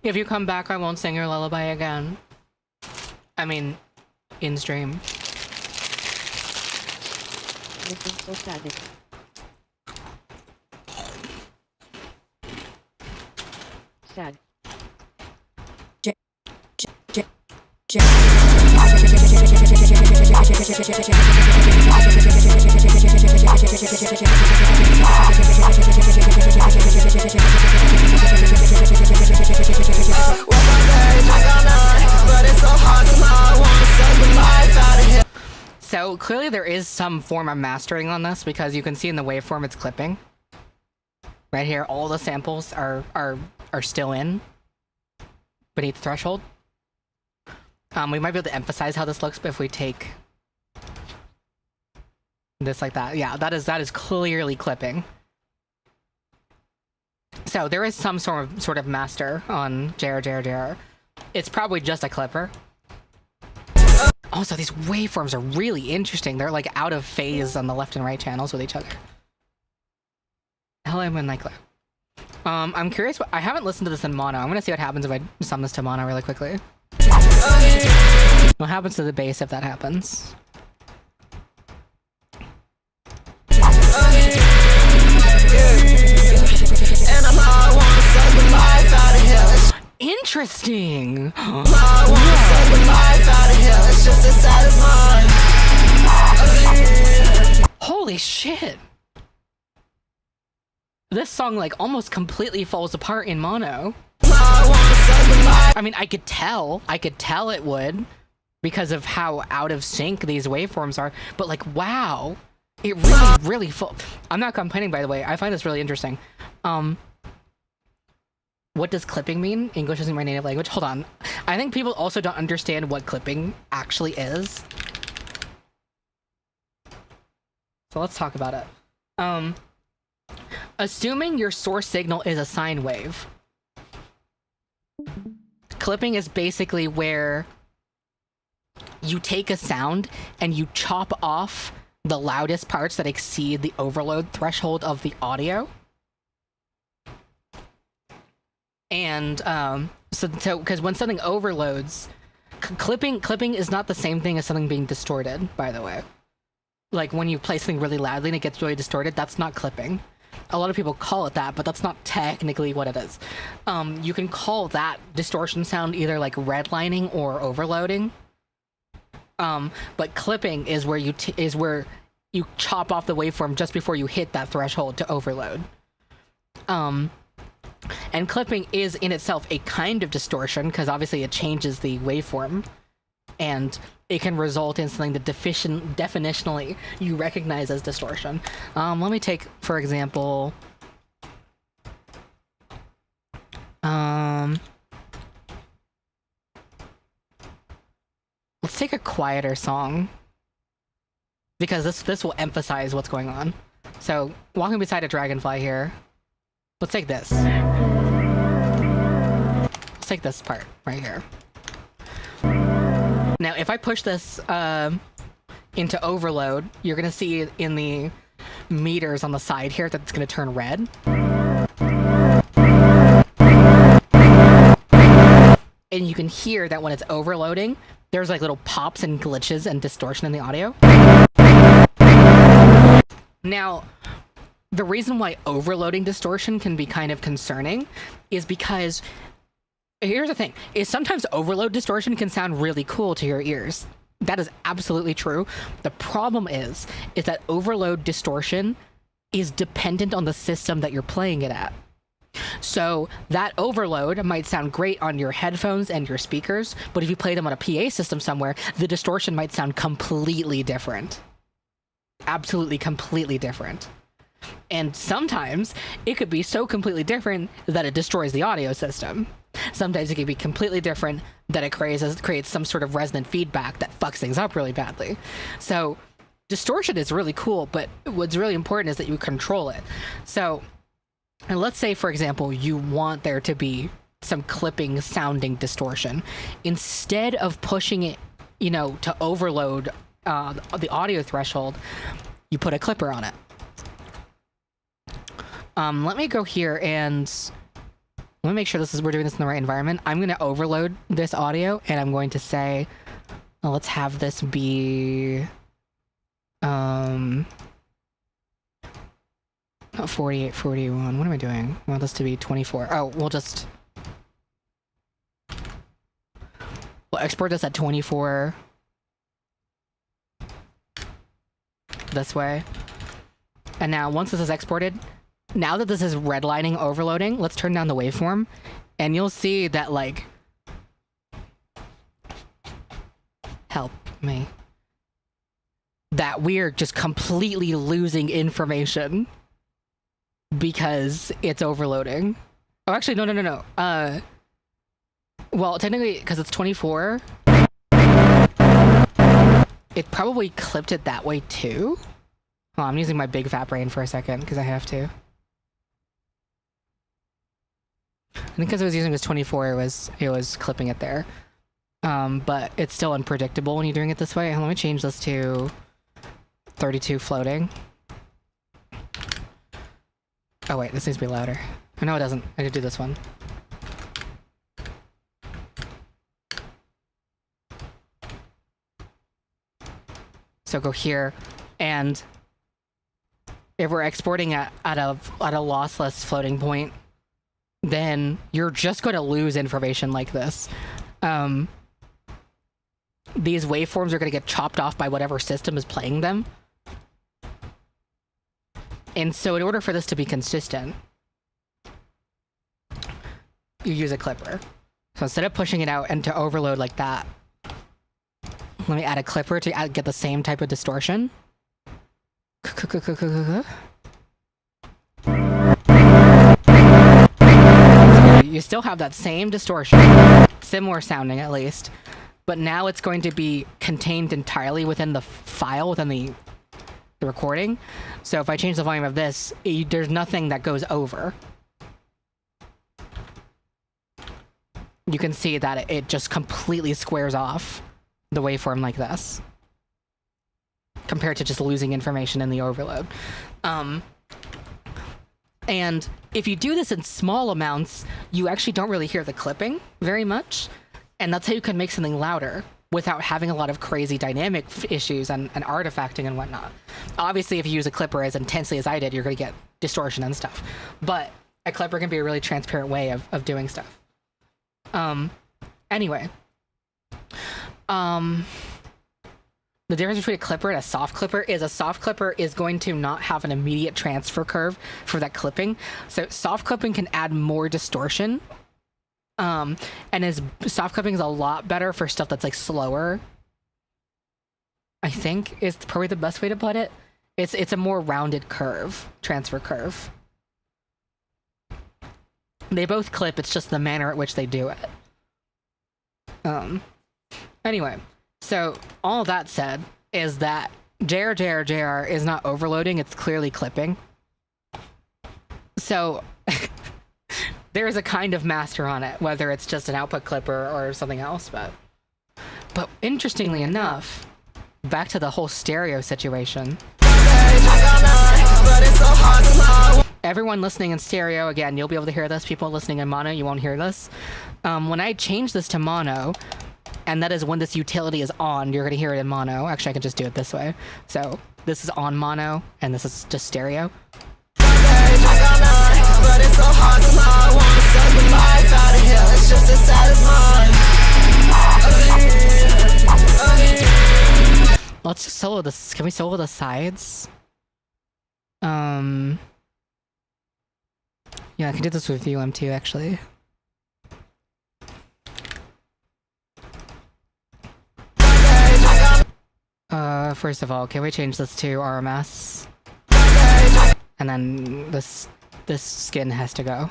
If you come back, I won't sing your lullaby again. I mean, in stream. This is so sad. Sad. So clearly there is some form of mastering on this because you can see in the waveform it's clipping. Right here, all the samples are still in beneath the threshold. We might be able to emphasize how this looks if we take this like that. Yeah, that is clearly clipping. So there is some sort of master on JR. It's probably just a clipper. Also, these waveforms are really interesting. They're like out of phase on the left and right channels with each other. Hello, Moonlight Glow. I'm curious. I haven't listened to this in mono. I'm gonna see what happens if I sum this to mono really quickly. What happens to the bass if that happens? Interesting. Holy shit. This song like almost completely falls apart in mono. I mean, I could tell it would because of how out of sync these waveforms are, but like, wow, it really I'm not complaining, by the way. I find this really interesting. What does clipping mean? English isn't my native language. Hold on. I think people also don't understand what clipping actually is. So let's talk about it. Assuming your source signal is a sine wave, clipping is basically where you take a sound and you chop off the loudest parts that exceed the overload threshold of the audio. And so because when something overloads, clipping is not the same thing as something being distorted, by the way. Like when you play something really loudly and it gets really distorted, that's not clipping. A lot of people call it that, but that's not technically what it is. You can call that distortion sound either like redlining or overloading. But clipping is where you chop off the waveform just before you hit that threshold to overload. And clipping is in itself a kind of distortion because obviously it changes the waveform, and it can result in something that definitionally you recognize as distortion. Let me take, for example, let's take a quieter song because this will emphasize what's going on. So, walking beside a dragonfly here. Let's take this. Let's take this part right here. Now, if I push this into overload, you're going to see in the meters on the side here that it's going to turn red. And you can hear that when it's overloading, there's like little pops and glitches and distortion in the audio. Now, the reason why overloading distortion can be kind of concerning is because, here's the thing, is sometimes overload distortion can sound really cool to your ears. That is absolutely true. The problem is that overload distortion is dependent on the system that you're playing it at. So that overload might sound great on your headphones and your speakers, but if you play them on a PA system somewhere, the distortion might sound completely different. Absolutely completely different. And sometimes it could be so completely different that it destroys the audio system. Sometimes it can be completely different that it creates some sort of resonant feedback that fucks things up really badly. So distortion is really cool, but what's really important is that you control it. So, and let's say, for example, you want there to be some clipping sounding distortion. Instead of pushing it, to overload the audio threshold, you put a clipper on it. Let me go here and let me make sure we're doing this in the right environment. I'm going to overload this audio and I'm going to say, let's have this be, 48, 41. What am I doing? I want this to be 24. Oh, we'll export this at 24 this way. And now once this is exported, now that this is redlining overloading, let's turn down the waveform, and you'll see that, like, help me, that we're just completely losing information because it's overloading. Oh, actually, no. Well, technically, because it's 24, it probably clipped it that way too. Oh, I'm using my big fat brain for a second because I have to. I think because I was using this 24, it was clipping it there. But it's still unpredictable when you're doing it this way. Let me change this to 32 floating. Oh wait, this needs to be louder. Oh, no, it doesn't. I could do this one. So go here, and if we're exporting at a lossless floating point, then you're just going to lose information like this. These waveforms are going to get chopped off by whatever system is playing them. And so in order for this to be consistent, you use a clipper. So instead of pushing it out and to overload like that, let me add a clipper to get the same type of distortion. You still have that same distortion, similar sounding at least, but now it's going to be contained entirely within the file, within the recording. So if I change the volume of this, there's nothing that goes over. You can see that it just completely squares off the waveform like this, compared to just losing information in the overload. And if you do this in small amounts, you actually don't really hear the clipping very much, and that's how you can make something louder without having a lot of crazy dynamic issues and artifacting and whatnot. Obviously, if you use a clipper as intensely as I did, you're going to get distortion and stuff. But a clipper can be a really transparent way of doing stuff. Anyway. the difference between a clipper and a soft clipper is going to not have an immediate transfer curve for that clipping. So soft clipping can add more distortion. And soft clipping is a lot better for stuff that's like slower. I think is probably the best way to put it. It's a more rounded curve, transfer curve. They both clip, it's just the manner at which they do it. Anyway, so all that said is that JR is not overloading, it's clearly clipping. So there is a kind of master on it, whether it's just an output clipper or something else, but interestingly enough, back to the whole stereo situation. Everyone listening in stereo, again, you'll be able to hear this. People listening in mono, you won't hear this. When I change this to mono, and that is when this utility is on, you're going to hear it in mono. Actually, I can just do it this way. So this is on mono, and this is just stereo. Let's just solo this. Can we solo the sides? Yeah, I can do this with UM2 actually. First of all, can we change this to RMS? And then this skin has to go.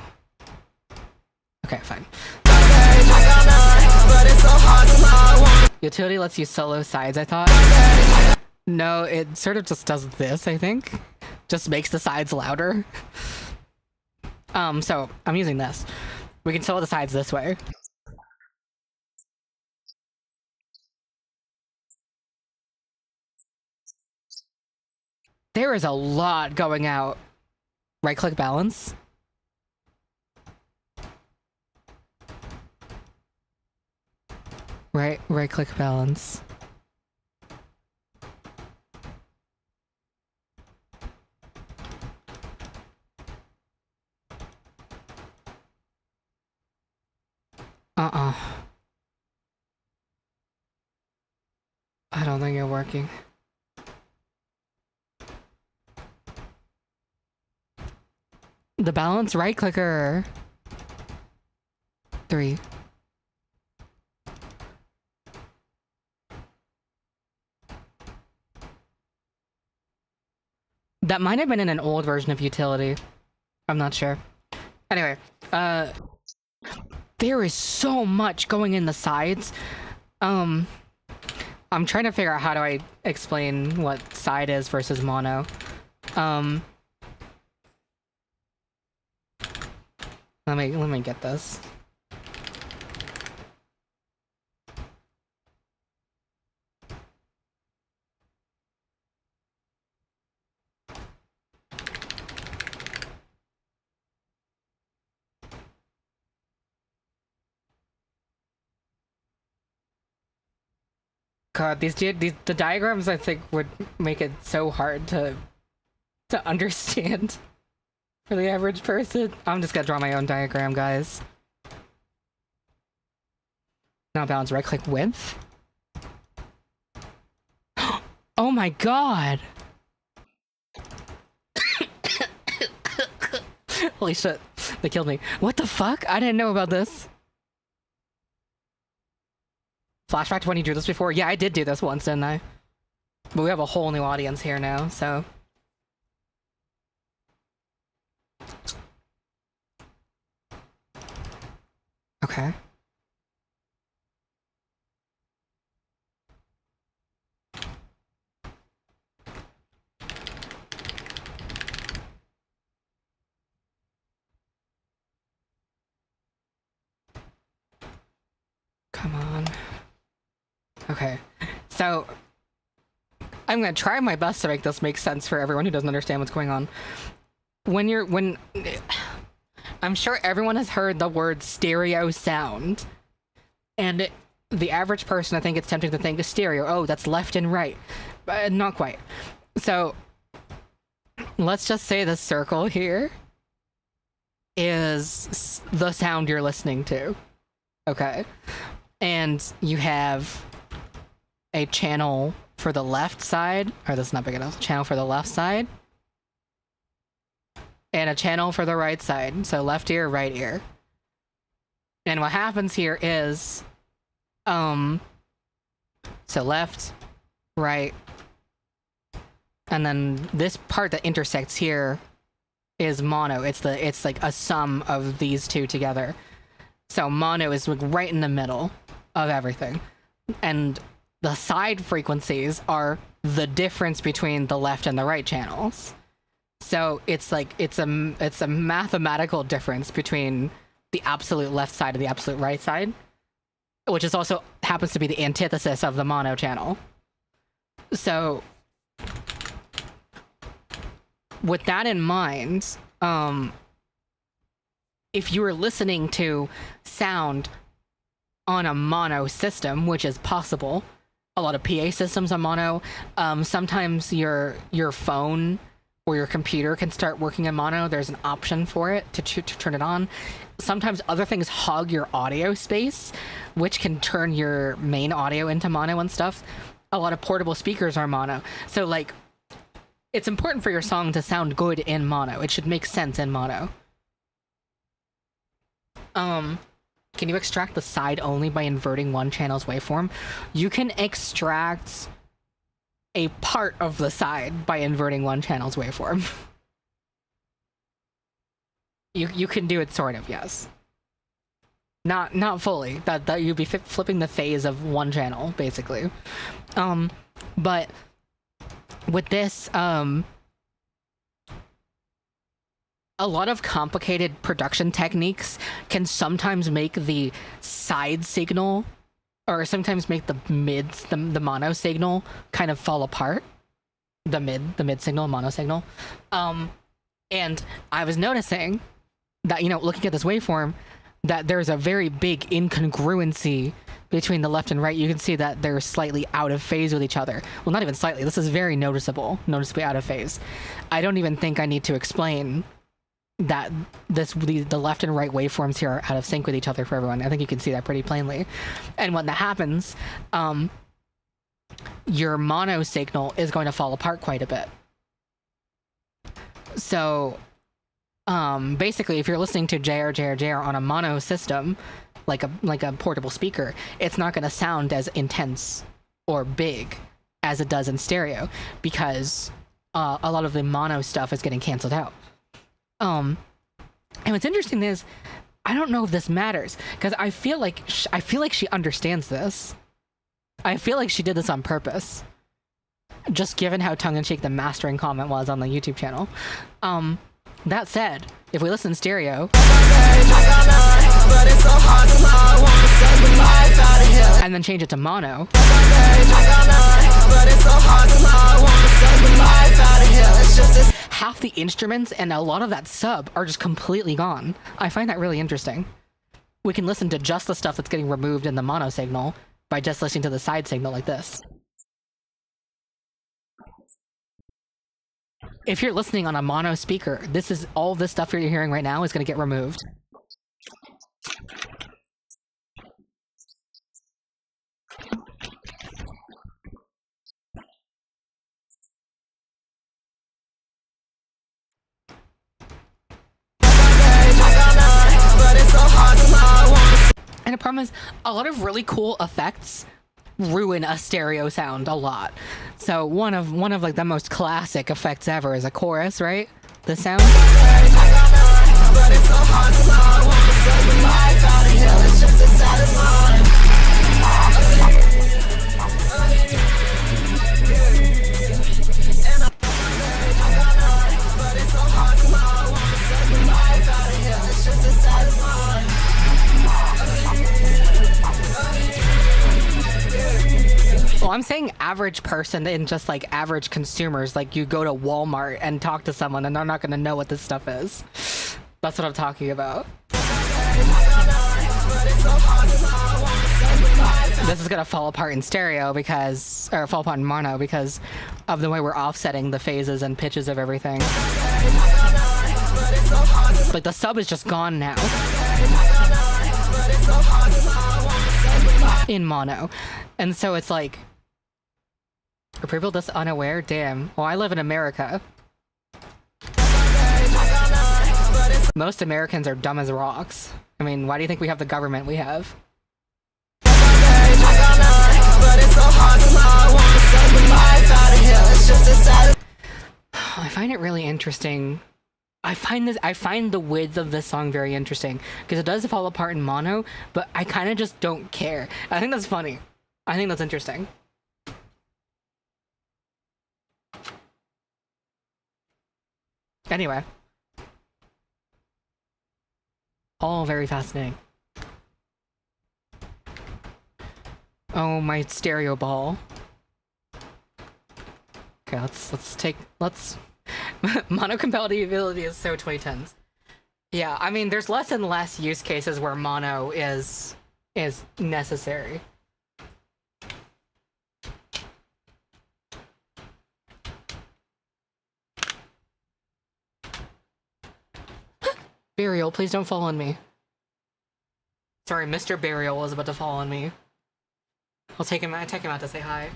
Okay, fine. Utility lets you solo sides, I thought. No, it sort of just does this, I think. Just makes the sides louder. So I'm using this. We can solo the sides this way. There is a lot going out. Right click balance. Right click balance. I don't think it's working. The balance right clicker. 3. That might have been in an old version of utility. I'm not sure. Anyway, there is so much going in the sides. I'm trying to figure out how do I explain what side is versus mono. Let me get this. God, the diagrams I think would make it so hard to understand for the average person. I'm just gonna draw my own diagram, guys. Now balance right click width. Oh my god! Holy shit, they killed me. What the fuck? I didn't know about this. Flashback to when you drew this before? Yeah, I did do this once, didn't I? But we have a whole new audience here now, so... Okay. Come on. Okay, so I'm gonna try my best to make this make sense for everyone who doesn't understand what's going on. I'm sure everyone has heard the word stereo sound, and the average person, I think it's tempting to think of stereo. Oh, that's left and right, but not quite. So let's just say the circle here is the sound you're listening to. Okay, and you have a channel for the left side, or that's not big enough, channel for the left side, and a channel for the right side. So left ear, right ear. And what happens here is, so left, right, and then this part that intersects here is mono. It's like a sum of these two together. So mono is like right in the middle of everything. And the side frequencies are the difference between the left and the right channels. So it's like it's a mathematical difference between the absolute left side and the absolute right side, which is also happens to be the antithesis of the mono channel. So with that in mind, if you were listening to sound on a mono system, which is possible, a lot of PA systems are mono. Sometimes your phone or your computer can start working in mono. There's an option for it to turn it on. Sometimes other things hog your audio space, which can turn your main audio into mono and stuff. A lot of portable speakers are mono. So like, it's important for your song to sound good in mono. It should make sense in mono. Can you extract the side only by inverting one channel's waveform? You can extract a part of the side by inverting one channel's waveform. You can do it sort of, yes. Not fully. That you'd be flipping the phase of one channel, basically. But with this, a lot of complicated production techniques can sometimes make the side signal, or sometimes make the mids, the mono signal, kind of fall apart. The mid signal, mono signal. And I was noticing that, you know, looking at this waveform, that there's a very big incongruency between the left and right. You can see that they're slightly out of phase with each other. Well, not even slightly. This is very noticeably out of phase. I don't even think I need to explain that the left and right waveforms here are out of sync with each other for everyone. I think you can see that pretty plainly. And when that happens, your mono signal is going to fall apart quite a bit. So basically, if you're listening to JR on a mono system, like a portable speaker, it's not going to sound as intense or big as it does in stereo, because a lot of the mono stuff is getting canceled out. And what's interesting is, I don't know if this matters, because I feel like she understands this. I feel like she did this on purpose, just given how tongue-in-cheek the mastering comment was on the YouTube channel. That said, if we listen in stereo, and then change it to mono, half the instruments and a lot of that sub are just completely gone. I find that really interesting. We can listen to just the stuff that's getting removed in the mono signal by just listening to the side signal like this. If you're listening on a mono speaker, all this stuff you're hearing right now is going to get removed. And the problem is, a lot of really cool effects ruin a stereo sound a lot. So one of like the most classic effects ever is a chorus, right? The sound. Well, I'm saying average person and just like average consumers. Like, you go to Walmart and talk to someone and they're not going to know what this stuff is. That's what I'm talking about. This is going to fall apart in stereo or fall apart in mono because of the way we're offsetting the phases and pitches of everything. Like, the sub is just gone now in mono. And so it's like, Are people this unaware? Damn. Well, I live in America. Most Americans are dumb as rocks. I mean, why do you think we have the government we have? I find it really interesting. I find the width of this song very interesting because it does fall apart in mono, but I kind of just don't care. I think that's funny. I think that's interesting. Anyway. All very fascinating. Oh, my stereo ball. Okay, let's mono compatibility is so 2010s. Yeah, I mean there's less and less use cases where mono is necessary. Burial, please don't fall on me. Sorry, Mr. Burial was about to fall on me. I take him out to say hi.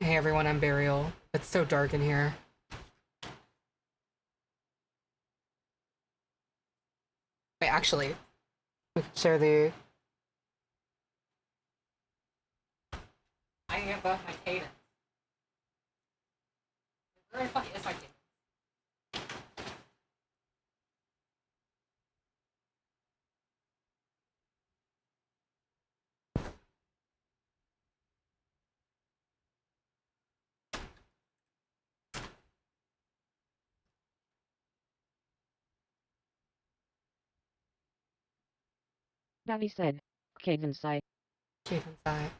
Hey everyone, I'm Burial. It's so dark in here. Wait, actually, we can share the... I can get both my cadence. Where the fuck is my cadence? Davi said. Cadence I. Cadence I.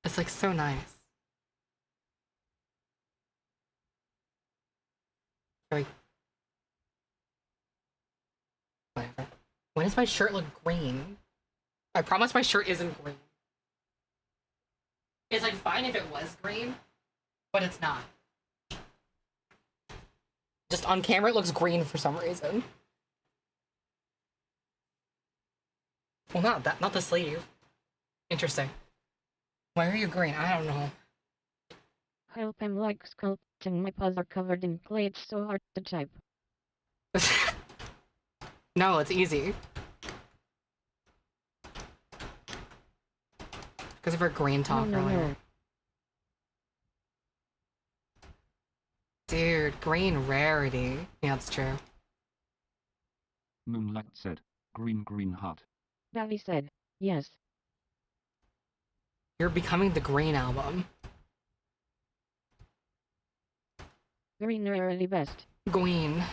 It's like so nice. Like, whatever. When does my shirt look green? I promise my shirt isn't green. It's like fine if it was green, but it's not. Just on camera it looks green for some reason. Well, not the sleeve. Interesting. Why are you green? I don't know. Help, I'm like sculpting. My paws are covered in clay. It's so hard to type. No, it's easy. Because of her green talk earlier. No. Dude, green rarity. Yeah, that's true. Moonlight said, green green hot. Davi said. Yes. You're becoming the Green album. Green are really best. Green.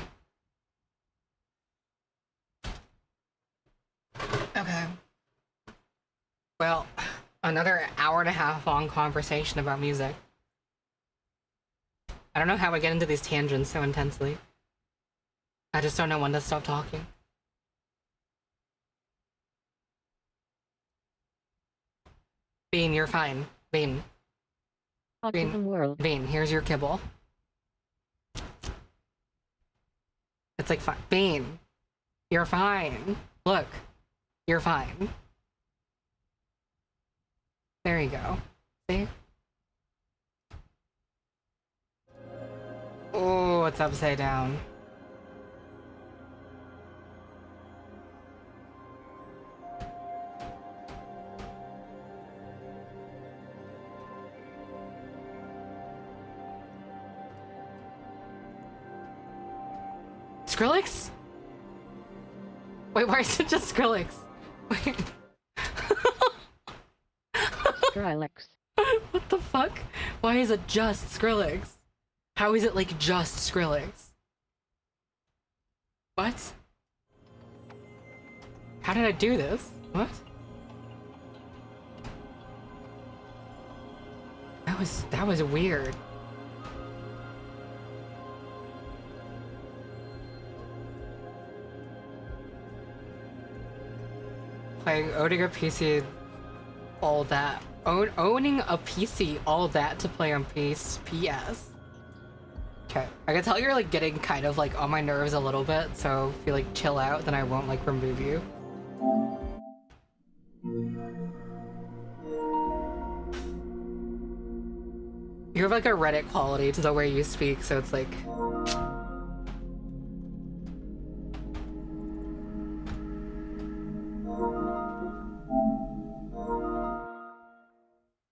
Okay. Well, another hour and a half long conversation about music. I don't know how I get into these tangents so intensely. I just don't know when to stop talking. Bean, you're fine. Bean. Autism world. Bean, here's your kibble. It's like fine. Bean, you're fine. Look, you're fine. There you go. See? Oh, it's upside down. Skrillex? Wait, why is it just Skrillex? Wait. Skrillex. What the fuck? Why is it just Skrillex? How is it like just Skrillex? What? How did I do this? What? That was weird. Playing owning a PC, all that. Owning a PC, all that to play on PS. Okay. I can tell you're like getting kind of like on my nerves a little bit, so if you like chill out, then I won't like remove you. You have like a Reddit quality to the way you speak, so it's like...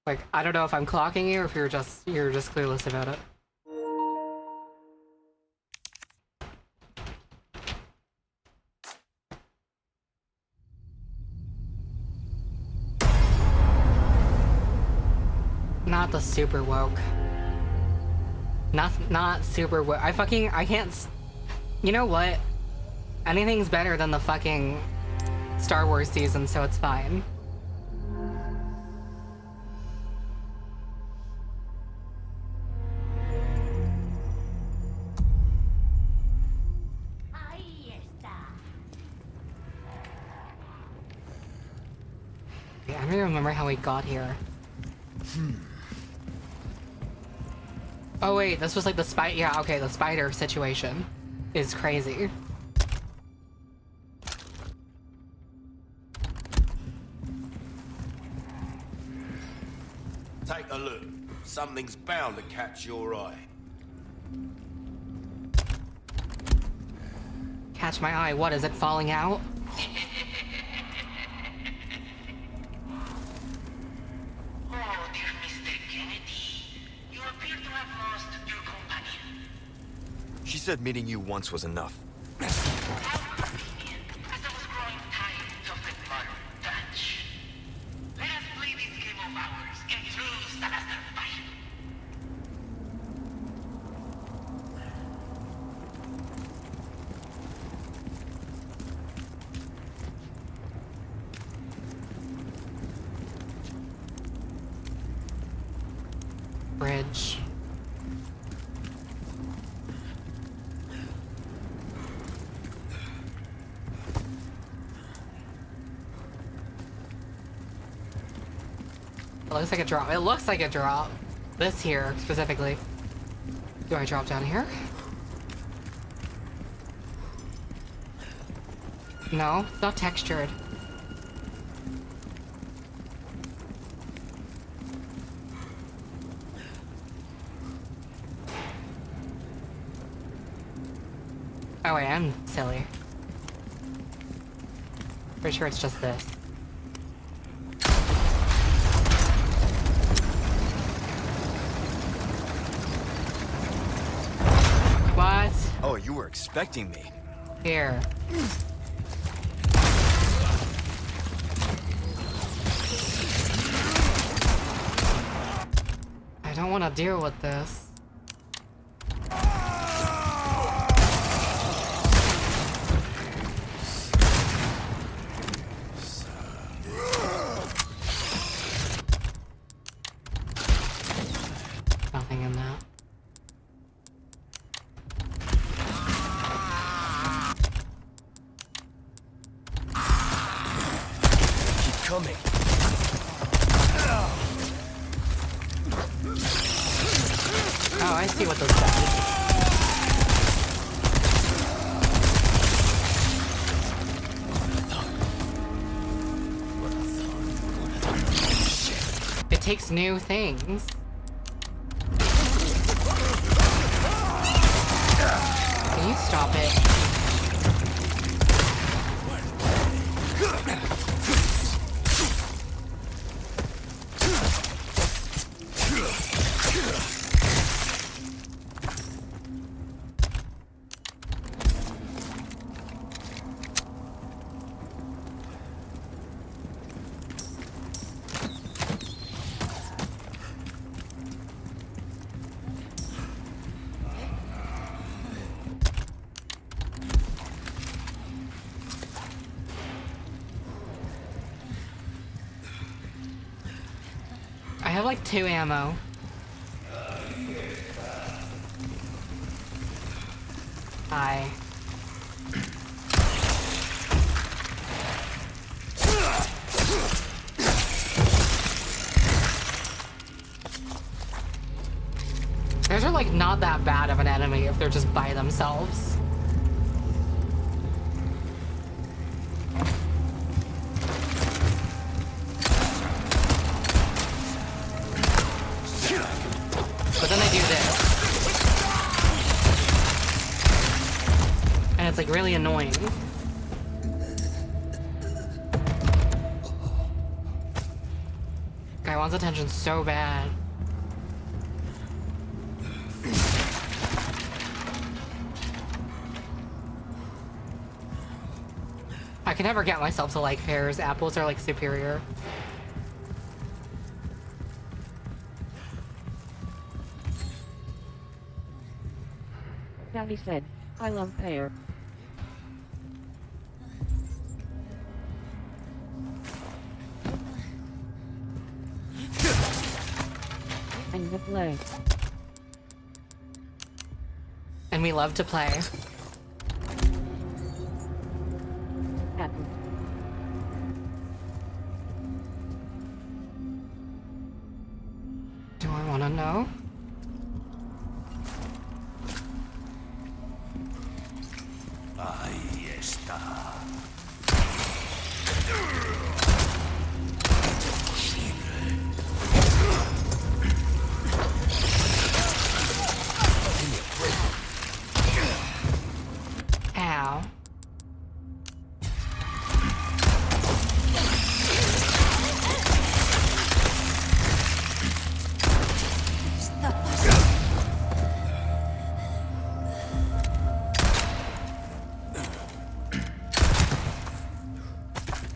Like, I don't know if I'm clocking you or if you're just clueless about it. Not the super woke. Not super woke. I can't you know what? Anything's better than the fucking Star Wars season, so it's fine. Okay, I don't even remember how we got here. Oh wait, this was like the spider. Yeah, okay, the spider situation is crazy. Take a look. Something's bound to catch your eye. Catch my eye. What, is it falling out? She said meeting you once was enough. Bridge. It looks like a drop. It looks like a drop. This here, specifically. Do I drop down here? No, it's not textured. Oh wait, I'm silly. Pretty sure it's just this. What? Oh, you were expecting me. Here. I don't want to deal with this. Nothing in that. Keep coming. Oh, I see what this does. It takes new things. Can you stop it? I have like 2 ammo. Hi. Those are like not that bad of an enemy if they're just by themselves. But then they do this. And it's like really annoying. Guy wants attention so bad. I can never get myself to like pears. Apples are like superior. Daddy said, I love pear. And the play. And we love to play. Apple. Do I want to know? Ahí está. Ow.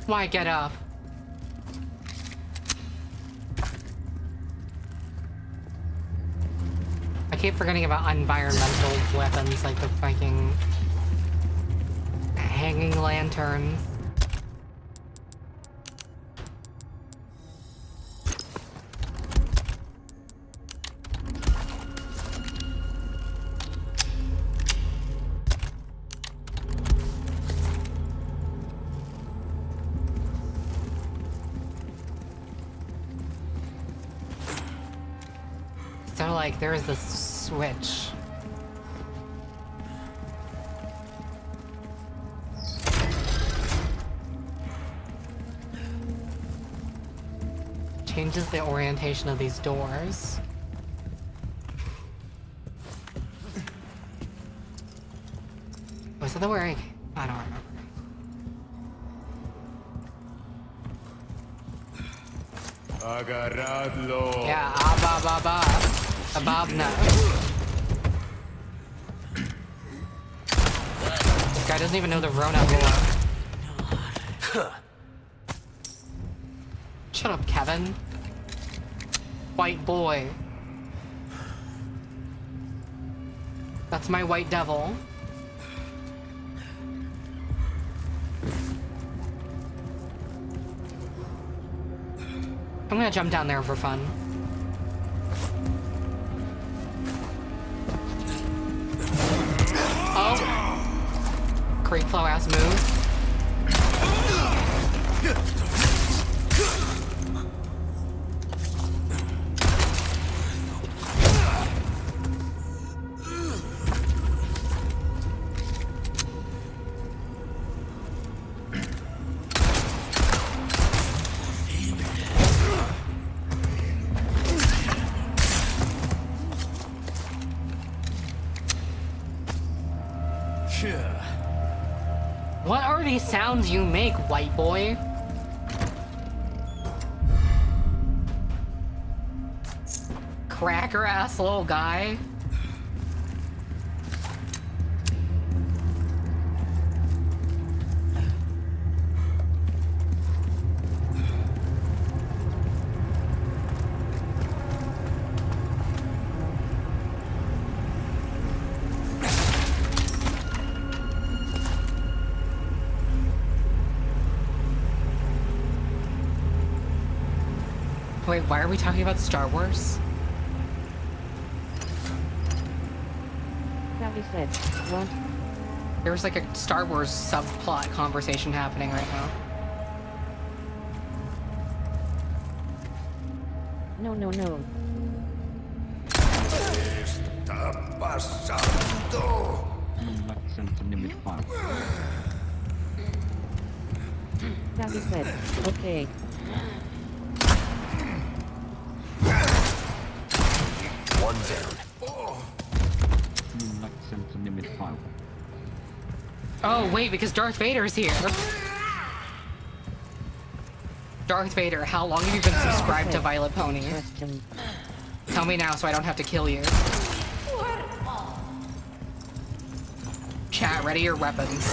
Why get up? I keep forgetting about environmental weapons like the fucking hanging lanterns. So like there is this switch. Changes the orientation of these doors. Was that the where I don't remember. Agarradlo. Yeah, ababna. This guy doesn't even know the Rona lore. Shut up, Kevin. White boy. That's my white devil. I'm gonna jump down there for fun. Oh! Creep flow ass move. What are these sounds you make, white boy? Cracker ass little guy. Wait, why are we talking about Star Wars? Daddy said, what? There's like a Star Wars subplot conversation happening right now. No. Santo! Moonlight Center Limit 5. Daddy said, okay. One down. Moonlight Center Limit 5. Oh, wait, because Darth Vader's here. Darth Vader, how long have you been subscribed to Vylet Pony? Trust him. Tell me now so I don't have to kill you. Chat, ready your weapons.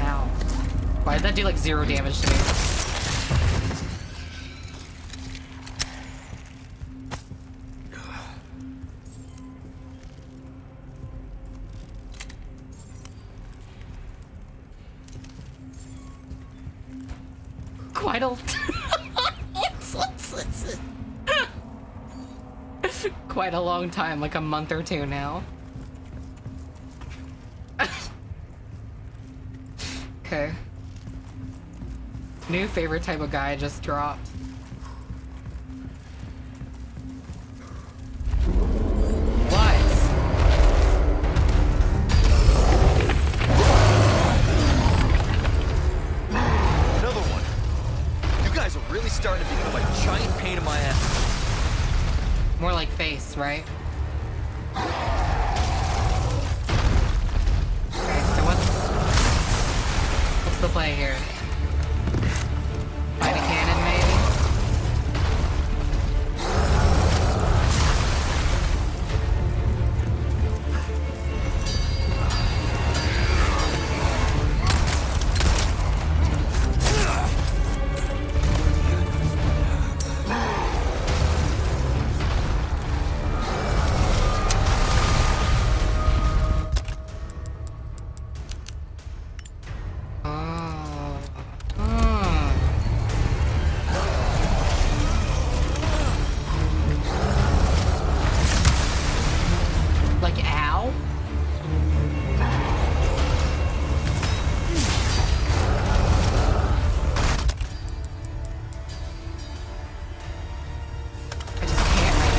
Ow. Why did that do like 0 damage to me? Quite a... Quite a long time, like a month or 2 now. Okay. New favorite type of guy just dropped. What? Another one. You guys are really starting to become a giant pain in my ass. More like face, right? Okay, so what's the play here? Fight a cannon, maybe? Like, ow? I just can't right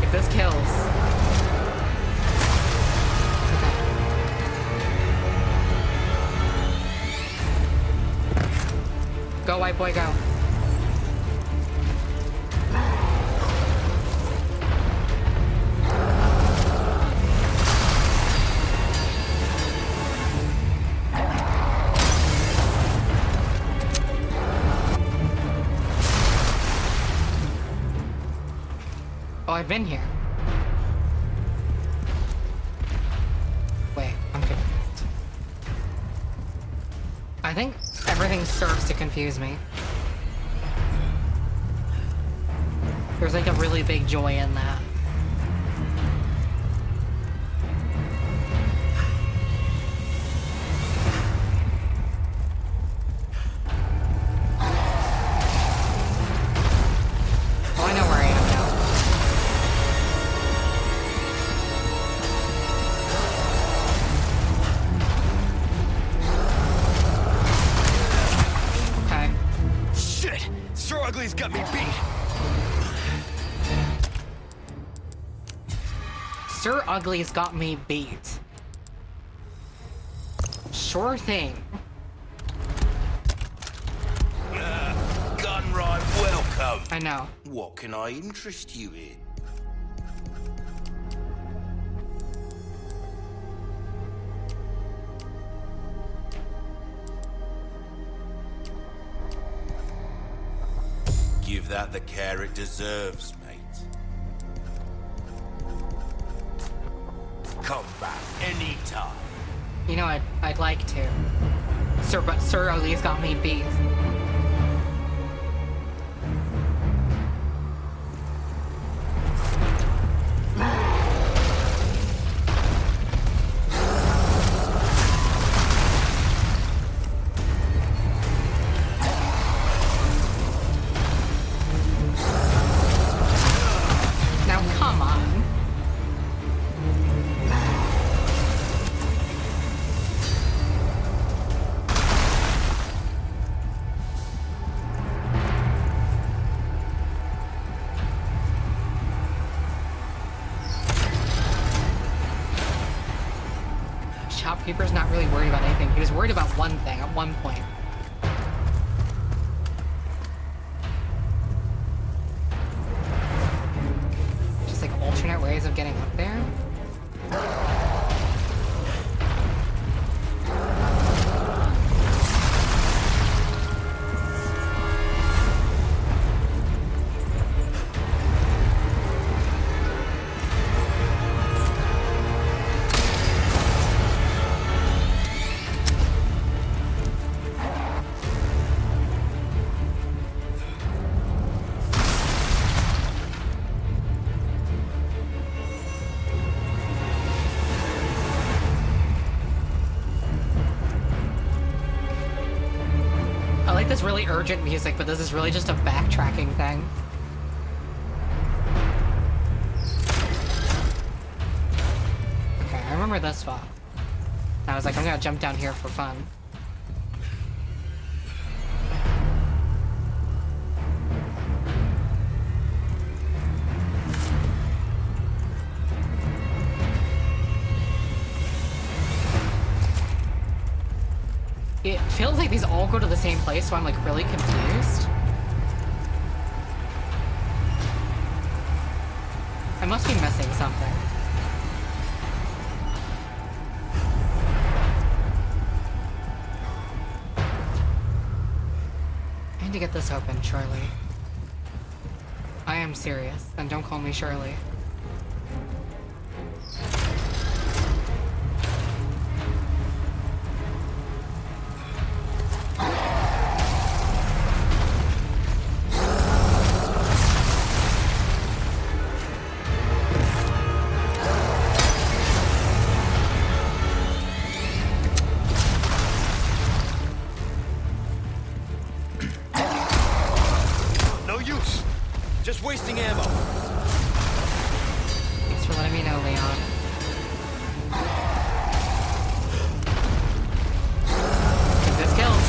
If this kills. Go, white boy, go. Oh, I've been here. Wait, I'm confused. I think everything serves to confuse me. There's like a really big joy in that. Oh, I know where I am now. Okay. Shit! Sir Ugly's got me beat. Sir Ugly's got me beat. Sure thing. Gun right, welcome. I know. What can I interest you in? give that the care it deserves, mate. Come back anytime. You know, I'd like to. But Sir Ali's got me beat. Now, come on. Shopkeeper's not really worried about anything. He was worried about one thing at one point. Just like alternate ways of getting up there. I like this really urgent music, but this is really just a backtracking thing. Okay, I remember this spot. I was like, I'm gonna jump down here for fun. It feels like these all go to the same place, so I'm like really confused. I must be missing something. I need to get this open, Shirley. I am serious, and don't call me Shirley. No use. Just wasting ammo. Thanks for letting me know, Leon. Think this kills.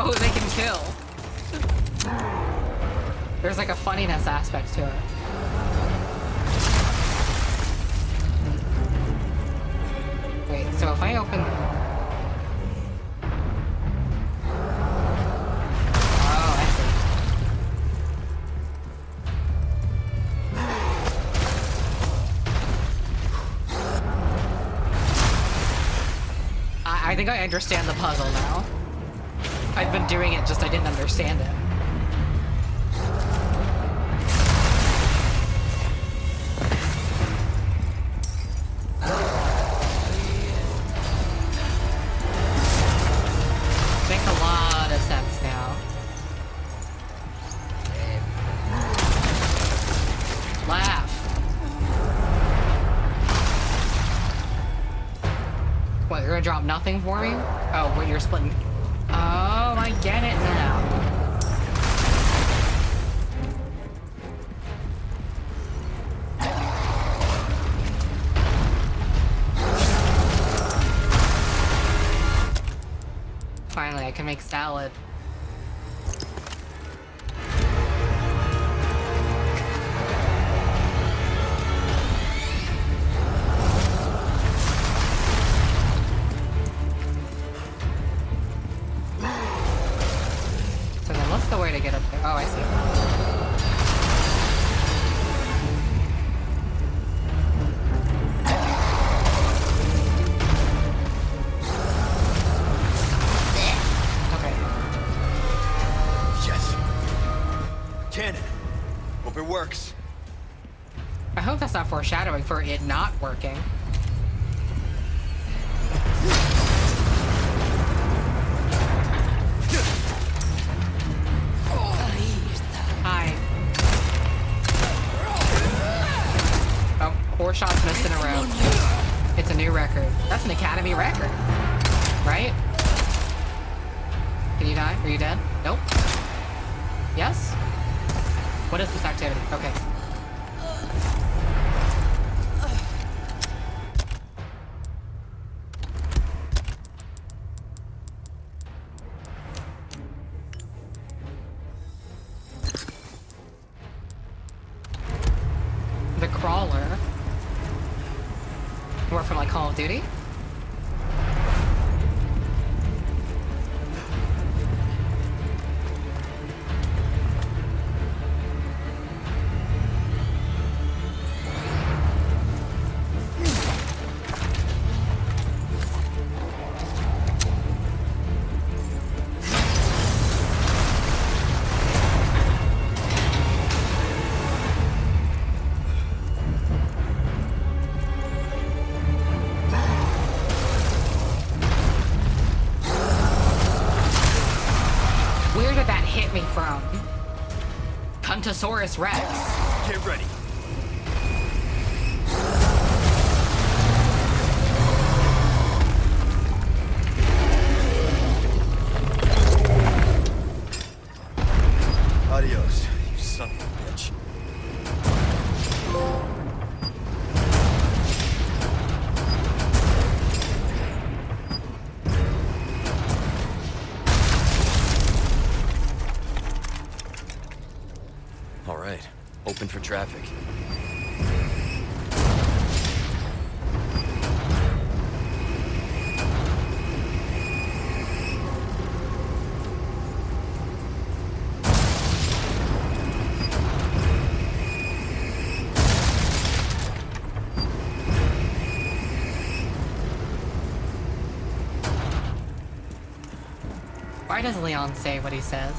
Oh, they can kill. There's like a funniness aspect to it. Wait, so if I open... Oh, I see. I think I understand the puzzle now. I've been doing it, just I didn't understand it. Makes a lot of sense now. Laugh. What, you're gonna drop nothing for me? Oh, what, you're splitting... Oh, I get it now. Finally, I can make salad. So then what's the way to get up there? Oh, I see. Okay. Yes. Cannon. Hope it works. I hope that's not foreshadowing for it not working. Hi. Oh, 4 shots missed in a row. It's a new record. That's an Academy record. Right? Can you die? Are you dead? Nope. Yes? What is this activity? Okay. The crawler. More from like Call of Duty? Where did that hit me from? Cuntosaurus Rex. Get ready. Adios, you son of a bitch. All right, open for traffic. Why does Leon say what he says?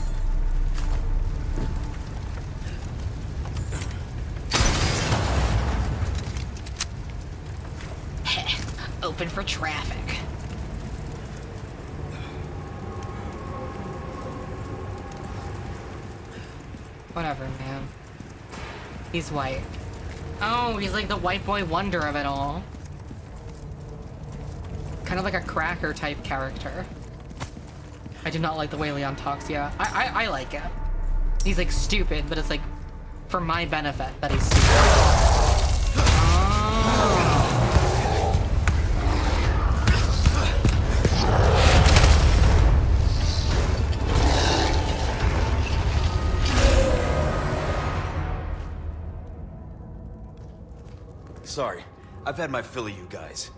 Open for traffic. Whatever, man. He's white. Oh, he's like the white boy wonder of it all. Kind of like a cracker type character. I do not like the way Leon talks, yeah. I like it. He's like stupid, but it's like for my benefit that he's stupid. Oh. Sorry, I've had my fill of you guys.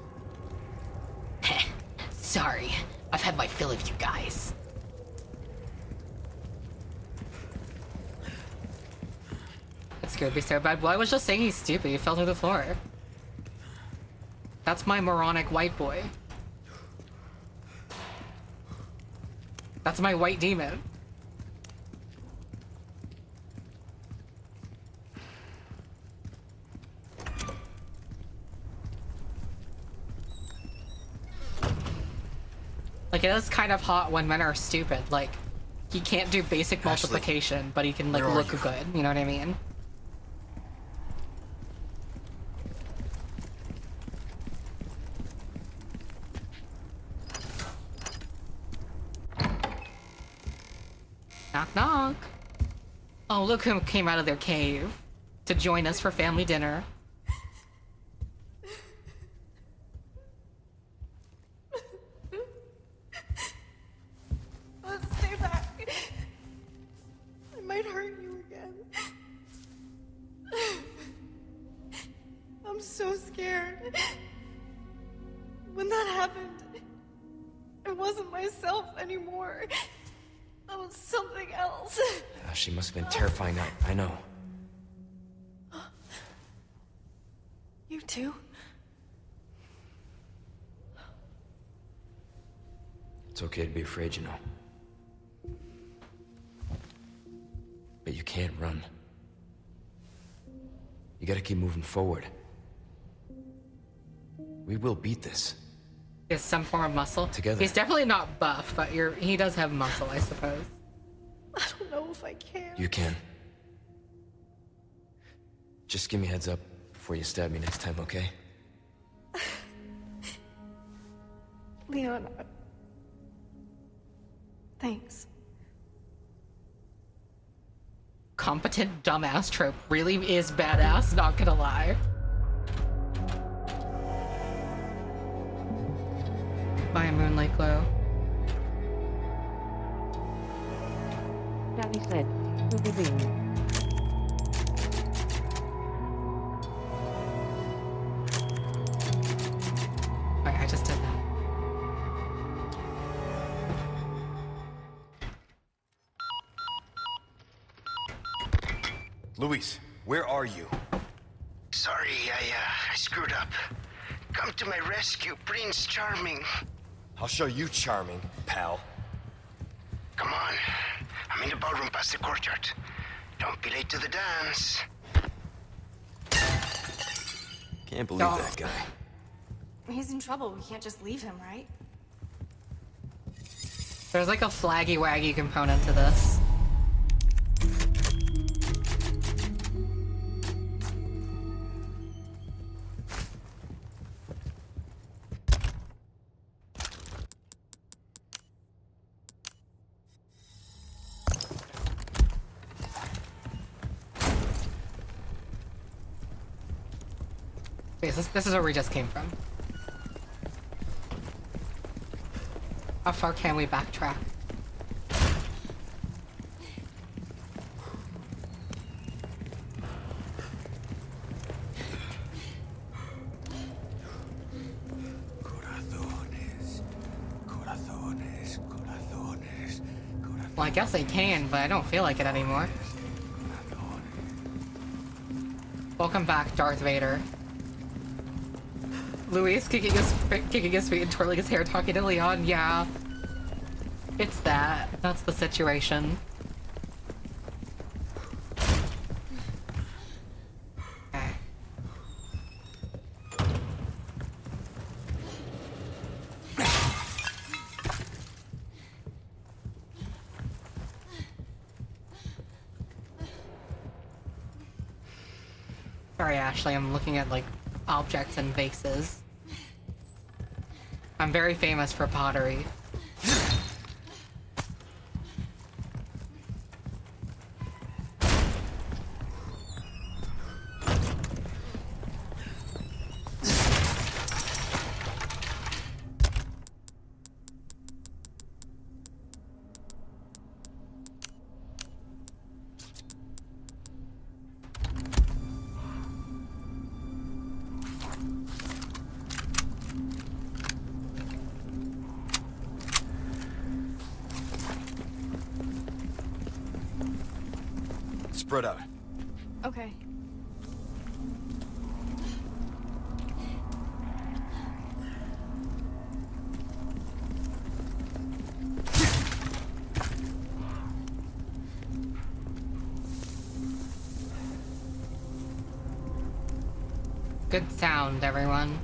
Sorry, I've had my fill of you guys. That scared me so bad. Well, I was just saying he's stupid. He fell through the floor. That's my moronic white boy. That's my white demon. Like, it is kind of hot when men are stupid. Like, he can't do basic multiplication, but he can, like, look good. You know what I mean? Knock, knock. Oh, look who came out of their cave to join us for family dinner. Stay back. I might hurt you again. I'm so scared. When that happened, I wasn't myself anymore. I was something else. She must have been terrifying. I know. You too? It's okay to be afraid, you know. But you can't run. You gotta keep moving forward. We will beat this. He has some form of muscle. Together. He's definitely not buff, but he does have muscle, I suppose. I don't know if I can. You can. Just give me a heads up before you stab me next time, okay? Leon, thanks. Competent dumbass trope really is badass, not gonna lie. By a moonlight glow. Daddy said, "Boom." Alright, I just did that. Luis, where are you? Sorry, I screwed up. Come to my rescue, Prince Charming. I'll show you charming, pal. Come on. I'm in the ballroom past the courtyard. Don't be late to the dance. Can't believe that guy. He's in trouble. We can't just leave him, right? There's like a flaggy waggy component to this. Wait, this is where we just came from. How far can we backtrack? Well, I guess I can, but I don't feel like it anymore. Welcome back, Darth Vader. Luis kicking his feet and twirling his hair, talking to Leon. Yeah. It's that. That's the situation. Okay. Sorry, Ashley, I'm looking at, like, objects and vases. I'm very famous for pottery. Spread out. Okay. Good sound, everyone.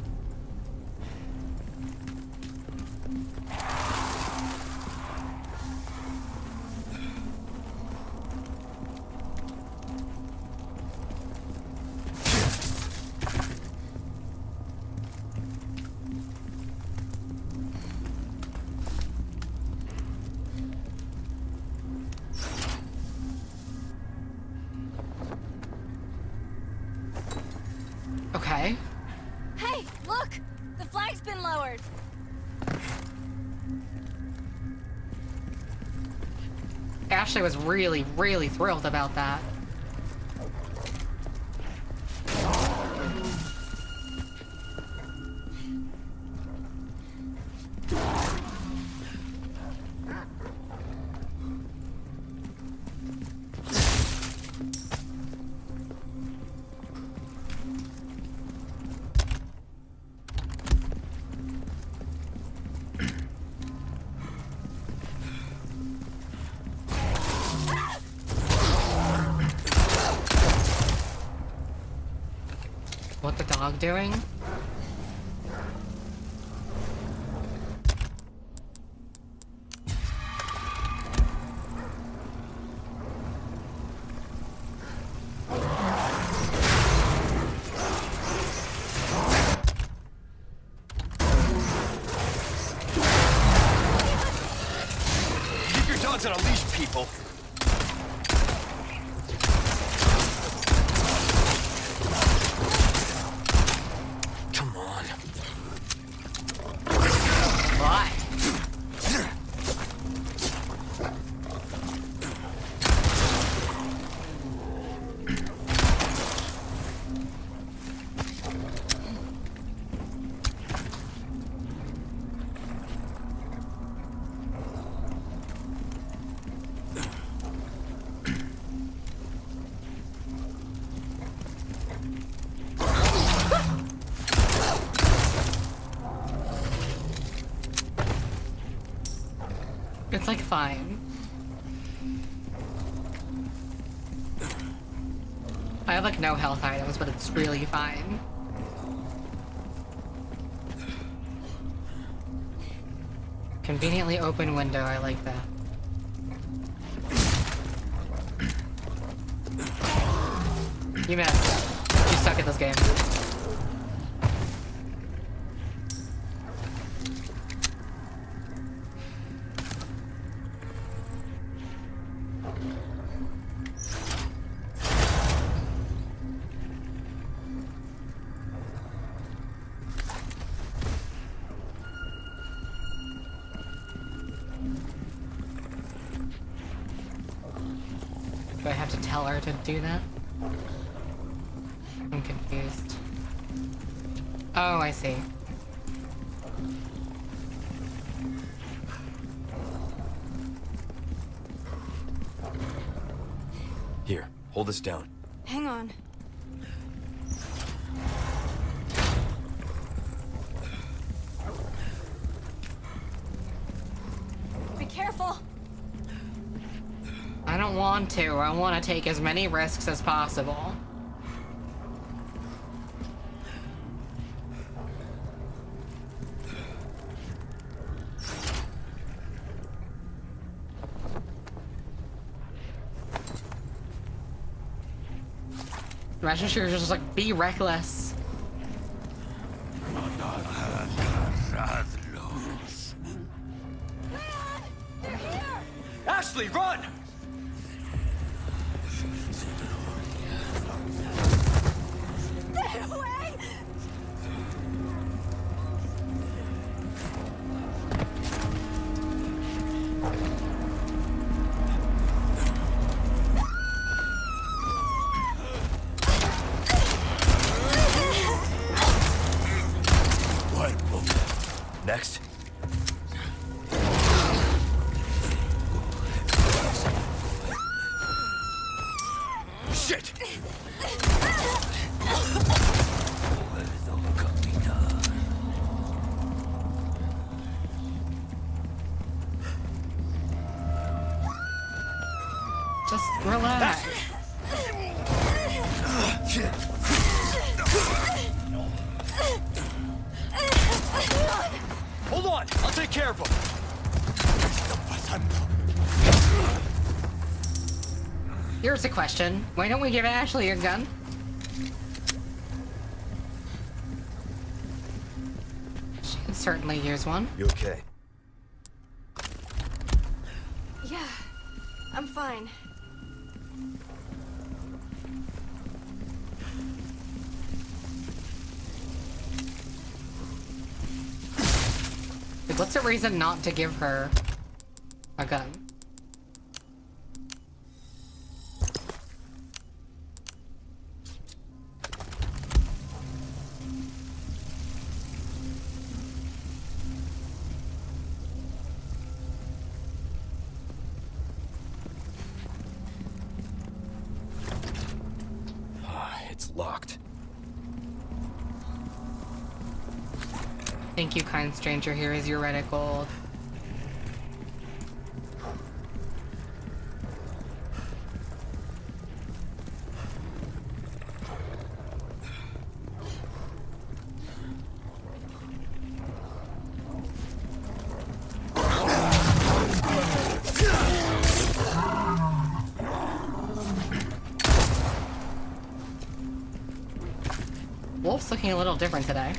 Okay. Hey, look! The flag's been lowered. Ashley was really, really thrilled about that. What the dog doing? Keep your dogs on a leash, people. Come on. Why? It's like fine. I have like no health items, but it's really fine. Conveniently open window, I like that. You missed. You suck at this game. Do I have to tell her to do that? I'm confused. Oh, I see. Here, hold this down. Hang on. Be careful! I don't want to. I want to take as many risks as possible. Imagine she was just like, be reckless. Ashley, run! Stay away! Next. Shit! Just relax. Hold on, I'll take care of him. Here's a question. Why don't we give Ashley a gun? She could certainly use one. You okay? Yeah, I'm fine. Like, what's a reason not to give her a gun? It's locked. Thank you, kind stranger. Here is your Reddit gold. Wolf's looking a little different today.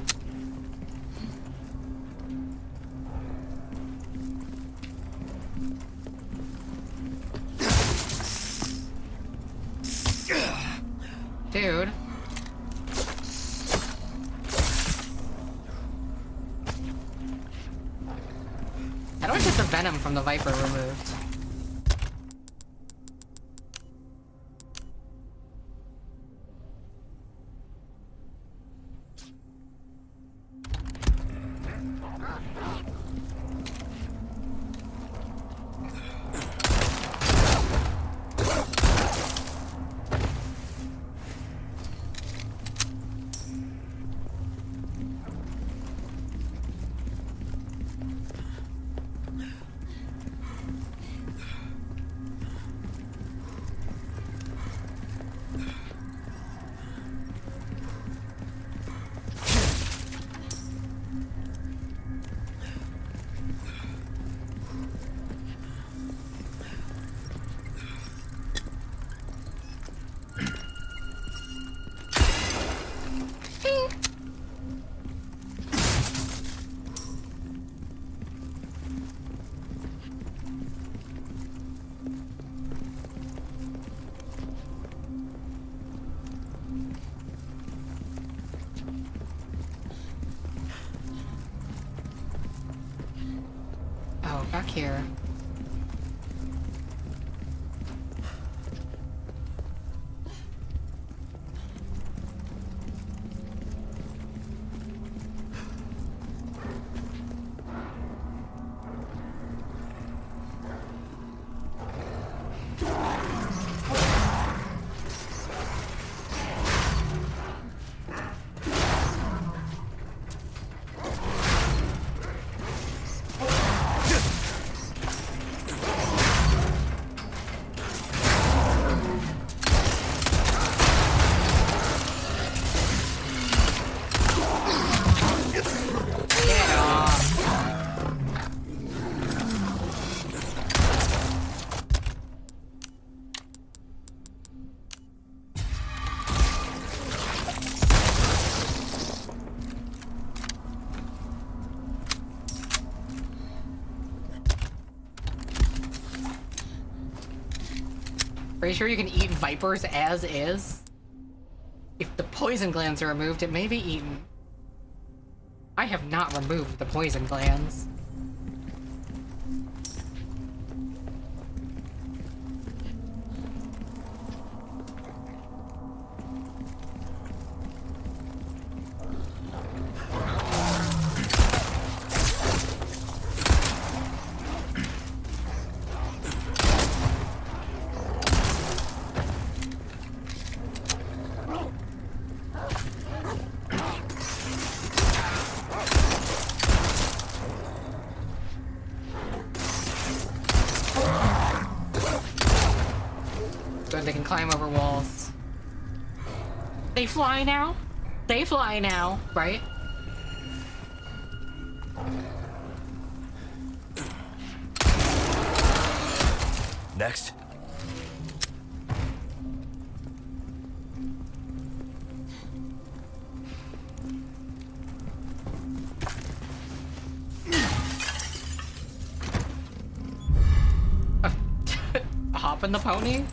Dude. How do I get the venom from the Viper removed? Oh, back here. Are you sure you can eat vipers as is? If the poison glands are removed, it may be eaten. I have not removed the poison glands. Good, they can climb over walls. They fly now? They fly now, right? Next. Hop in the pony?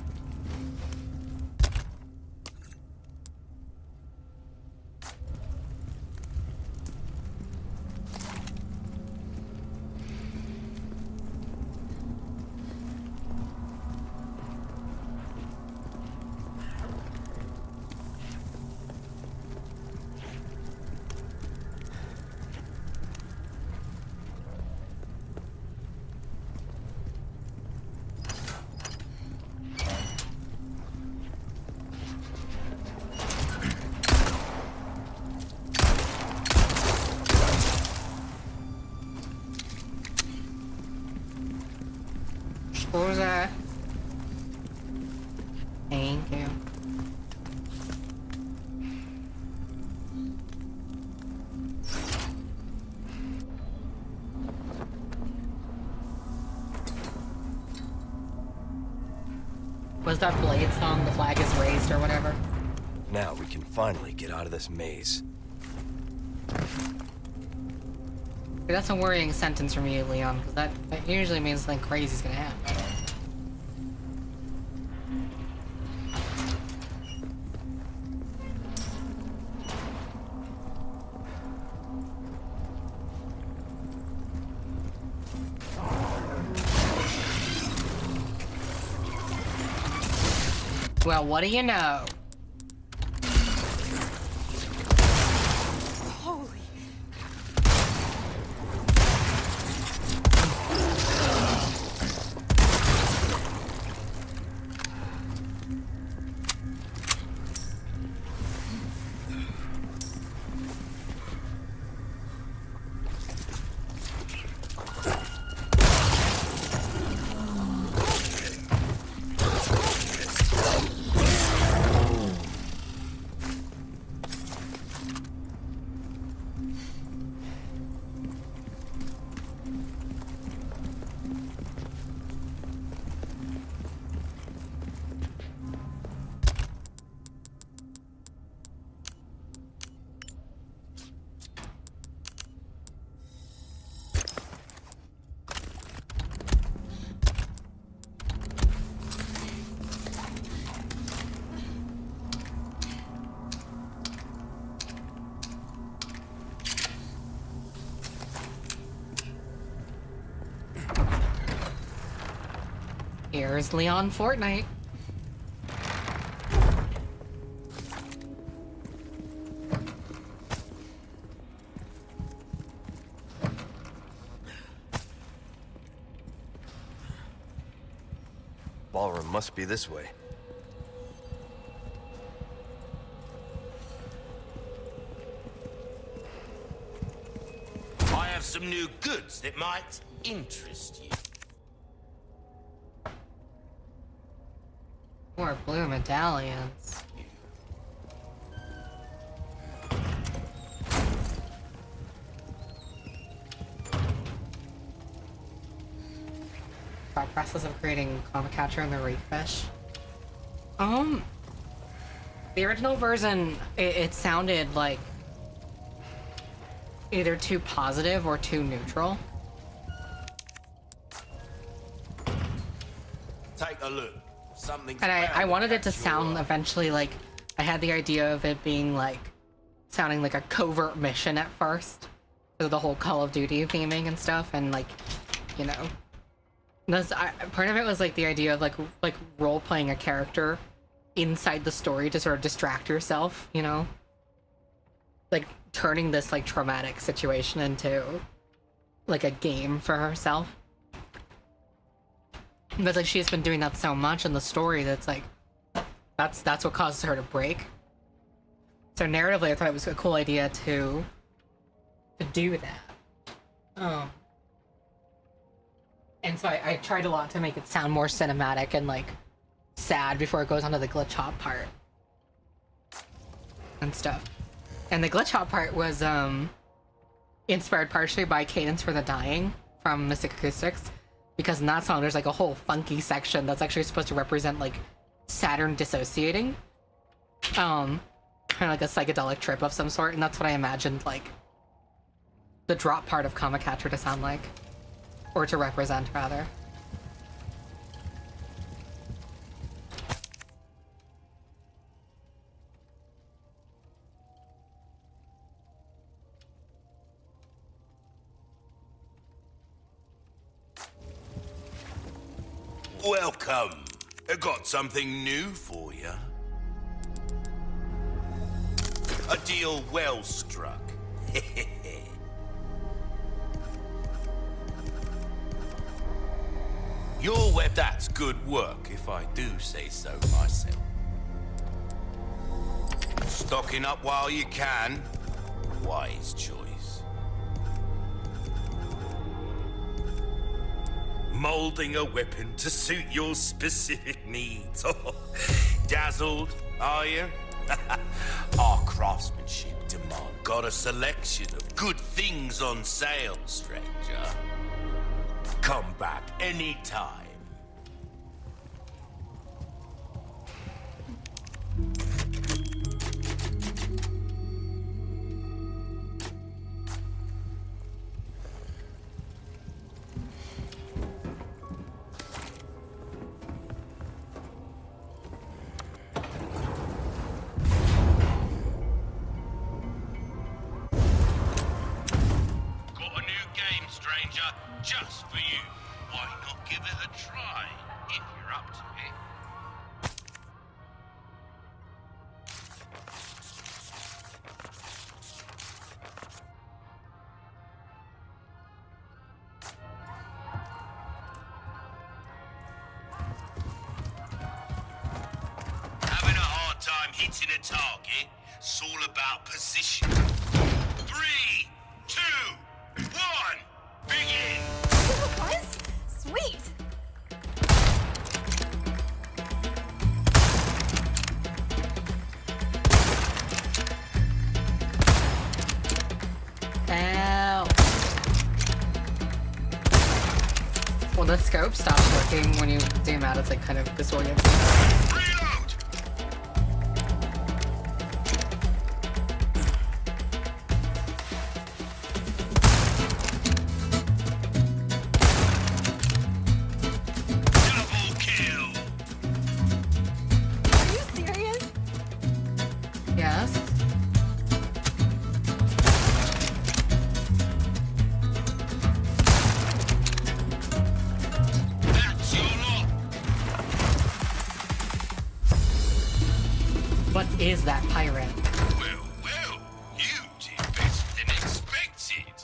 Scusa. Thank you. Was that Blade song, The Flag is Raised or whatever? Now we can finally get out of this maze. That's a worrying sentence from you, Leon, because that usually means something crazy's gonna happen. Well, what do you know? Holy. Here's Leon Fortnite. Ballroom must be this way. I have some new goods that might interest you. More blue medallions. Process of creating comic catcher and the reef fish. The original version, it sounded like either too positive or too neutral. Take a look. Something's And I bound wanted it to catch your sound eye. eventually like, I had the idea of it being like, sounding like a covert mission at first. Because of the whole Call of Duty theming and stuff, and like, you know. Part of it was like the idea of like role-playing a character inside the story to sort of distract yourself, you know? Like, turning this like traumatic situation into like a game for herself. But like she's been doing that so much in the story that's like that's what causes her to break. So narratively I thought it was a cool idea to do that. And so I tried a lot to make it sound more cinematic and like sad before it goes on to the glitch hop part and stuff. And the glitch hop part was inspired partially by Cadence for the Dying from Mystic Acoustics, because in that song there's like a whole funky section that's actually supposed to represent like Saturn dissociating, kind of like a psychedelic trip of some sort, and that's what I imagined like the drop part of Comic Catcher to sound like, or to represent rather. Welcome. I got something new for you. A deal well struck. Your web, that's good work, if I do say so myself. Stocking up while you can. Wise choice. Molding a weapon to suit your specific needs. Oh, dazzled, are you? Our craftsmanship demand. Got a selection of good things on sale, stranger. Come back anytime. Just for you. Why not give it a try, if you're up to it? Having a hard time hitting a target? It's all about position. 3, 2, 1, begin! Guys, sweet! Ow. Well, the scope stops working when you zoom out. It's like kind of disorienting. Reload! Double kill! Are you serious? Yes. That's your lot! What is that pirate? Well, you did better than expected.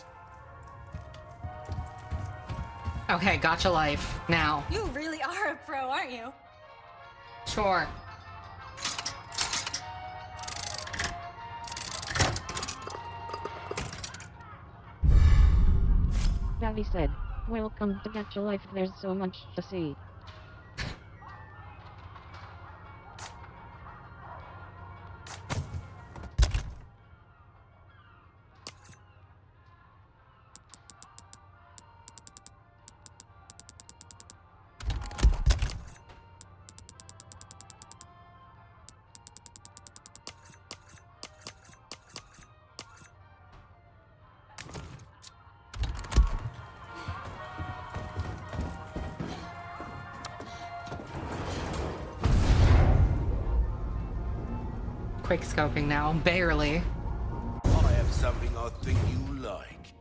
Okay, gotcha life. Now. You really are a pro, aren't you? Sure. Daddy said, welcome to Gacha Life, there's so much to see. Quick scoping now. Barely. I have something I think you like.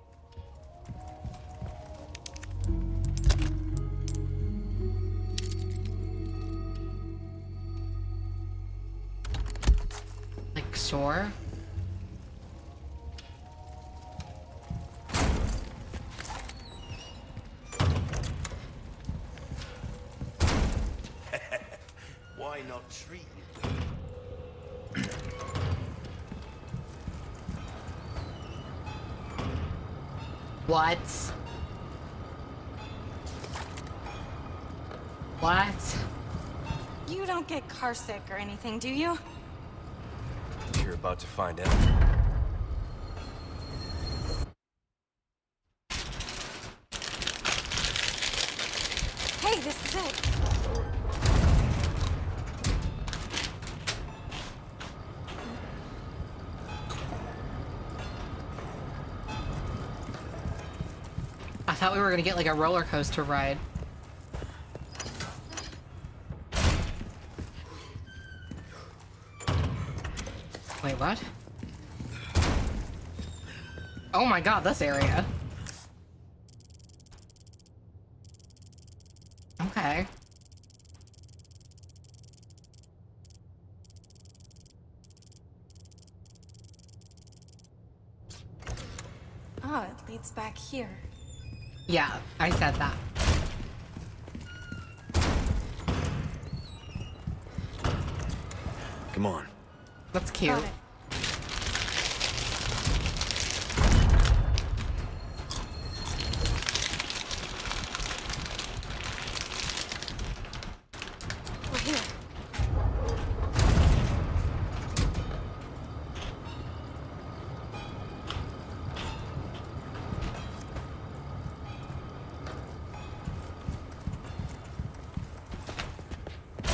Like, sure. Why not treat it? What? What? You don't get car sick or anything, do you? You're about to find out. this is it. I thought we were gonna get like a roller coaster ride. Wait, what? Oh my god, this area. Okay. Oh, it leads back here. Yeah, I said that. Come on. That's cute. Got it. We're here.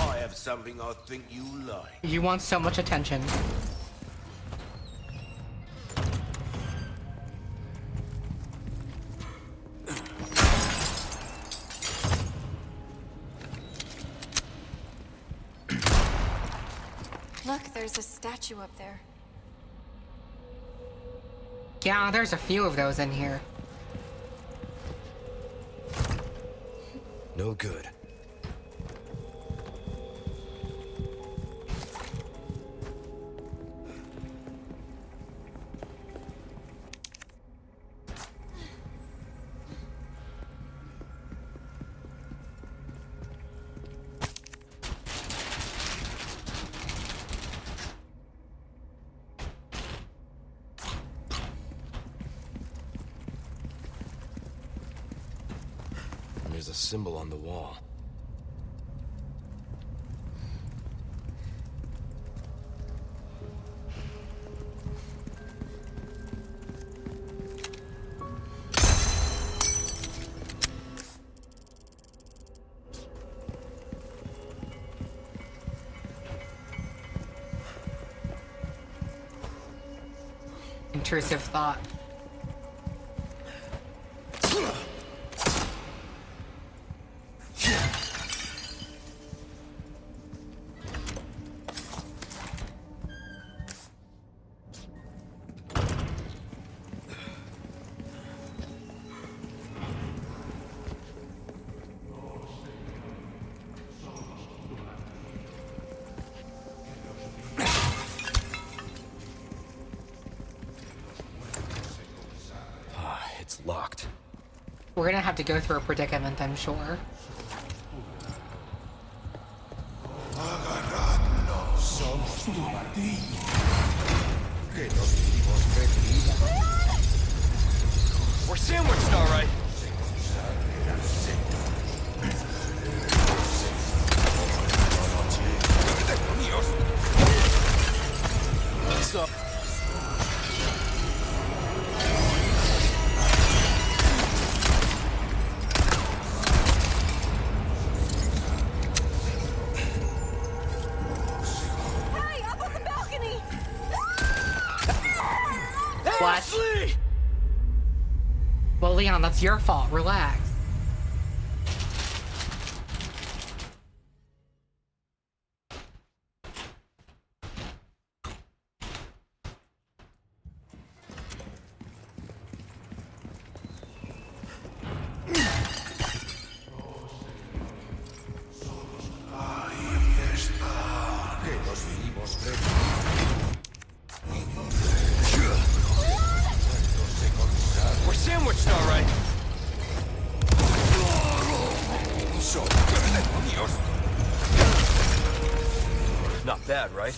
I have something I think you like. You want so much attention. Look, there's a statue up there. Yeah, there's a few of those in here. No good. There's a symbol on the wall. Intrusive thought. It's locked. We're gonna have to go through a predicament, I'm sure. We're sandwiched, all right. What's up? Hey, up on the balcony! What? Ashley! Well, Leon, that's your fault. Relax. We're sandwiched, all right. Not bad, right?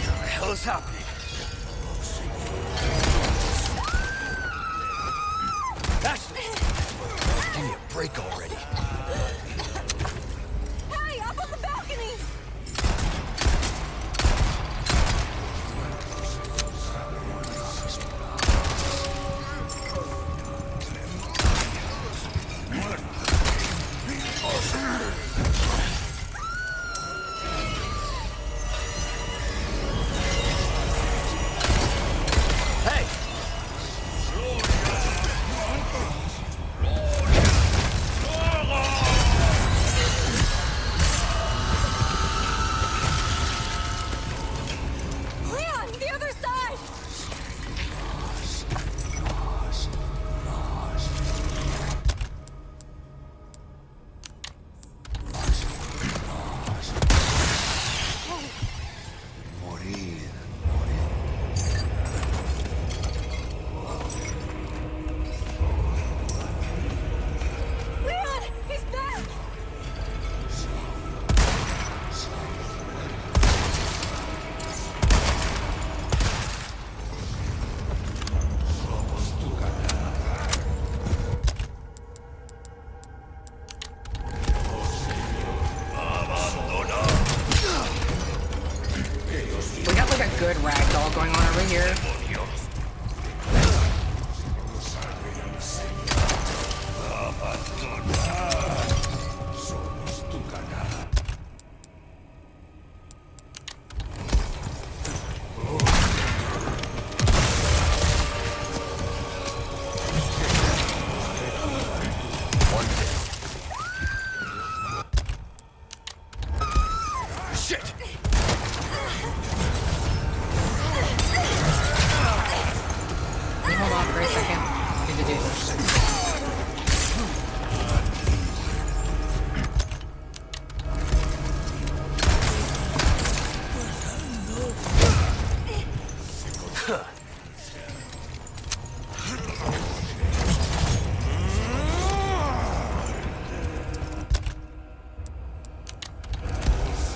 What the hell is happening? Ashley! Give me a break already. Hey, up on the balcony!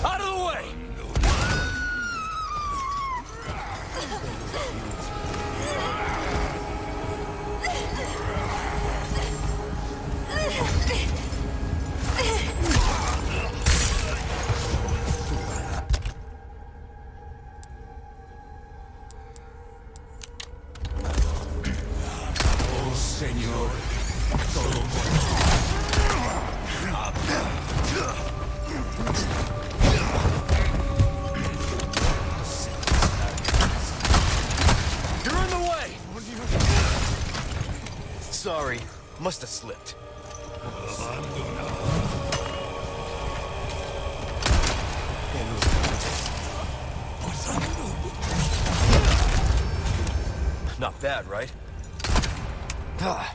Out of the way! You're in the way! Sorry, must have slipped. Not bad, right? Ah.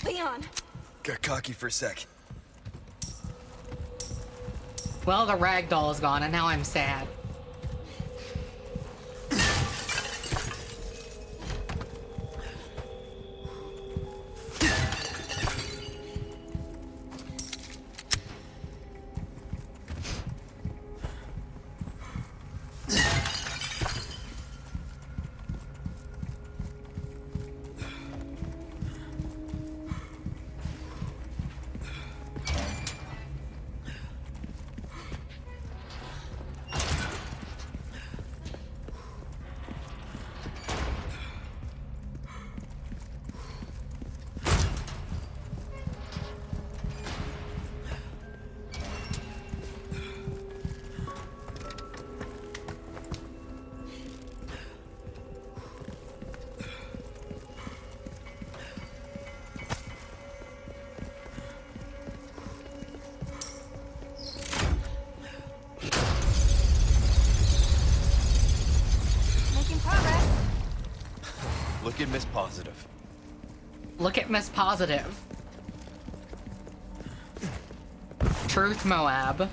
Leon! Got cocky for a sec. Well, the ragdoll is gone, and now I'm sad. Making progress. Look at Miss Positive. Look at Miss Positive. Truth Moab.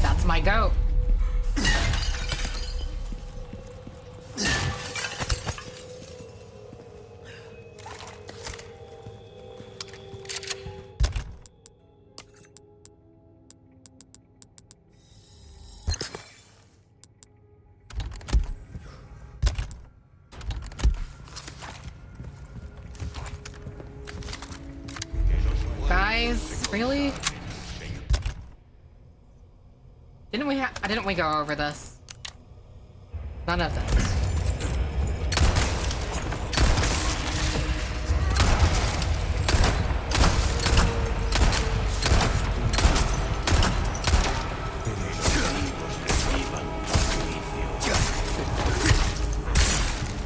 That's my goat. Guys, really? Didn't we go over this? None of this.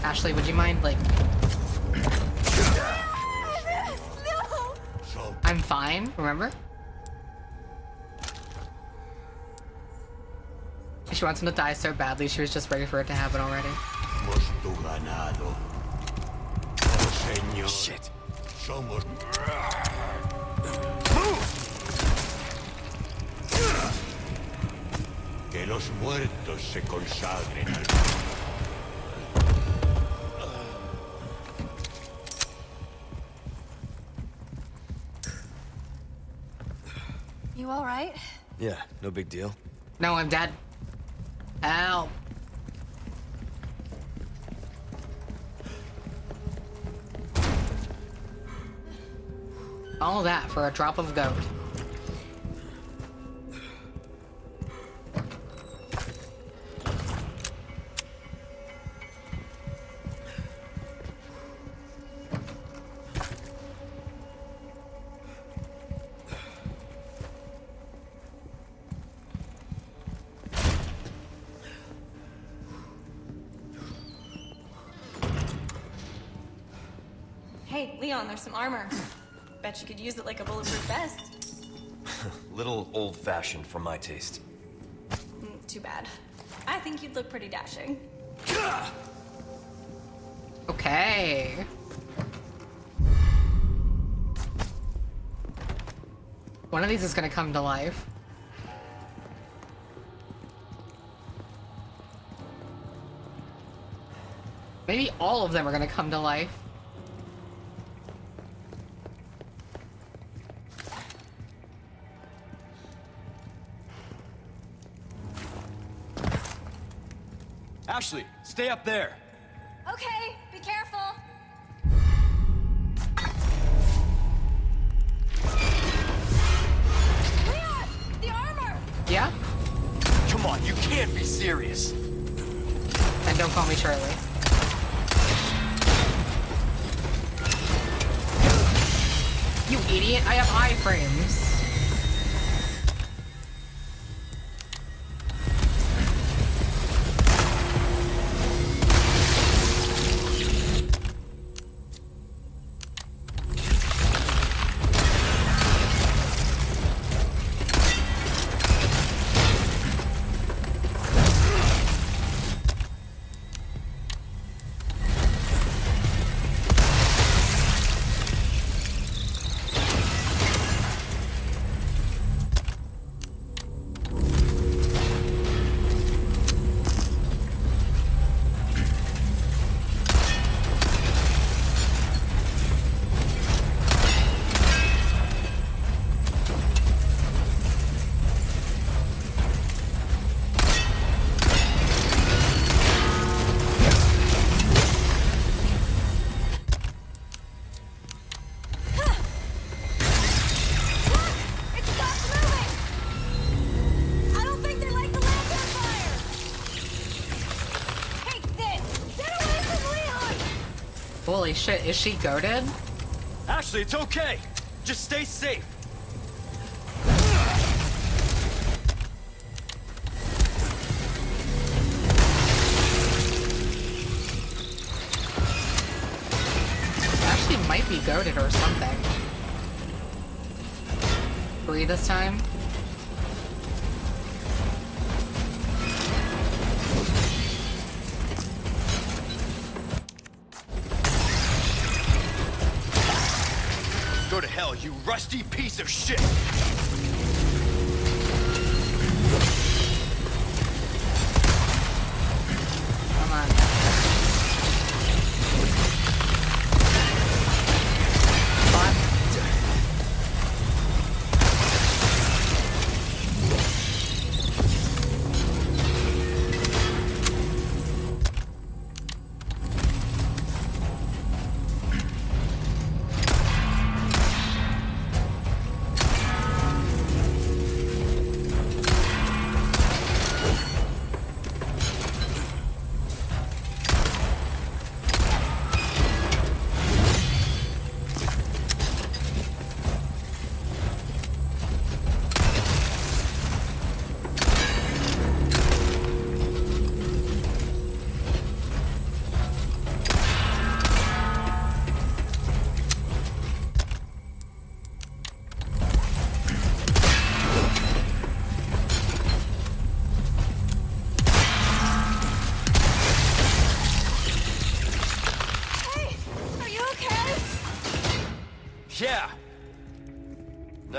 Ashley, would you mind, like... No! I'm fine, remember? She wants him to die so badly, she was just ready for it to happen already. Shit. Que los muertos se consagren al... You alright? Yeah, no big deal. No, I'm dead. Help. All that for a drop of goat. Hey, Leon, there's some armor. Bet you could use it like a bulletproof vest. Little old-fashioned for my taste. Too bad. I think you'd look pretty dashing. Okay. One of these is gonna come to life. Maybe all of them are gonna come to life. Ashley, stay up there. Okay, be careful. Leon, the armor! Yeah? Come on, you can't be serious. And don't call me Charlie. You idiot, I have iframes. Holy shit, is she goated? Ashley, it's okay. Just stay safe. Ashley might be goated or something. Breathe this time. Go to hell, you rusty piece of shit! Come on. Fun.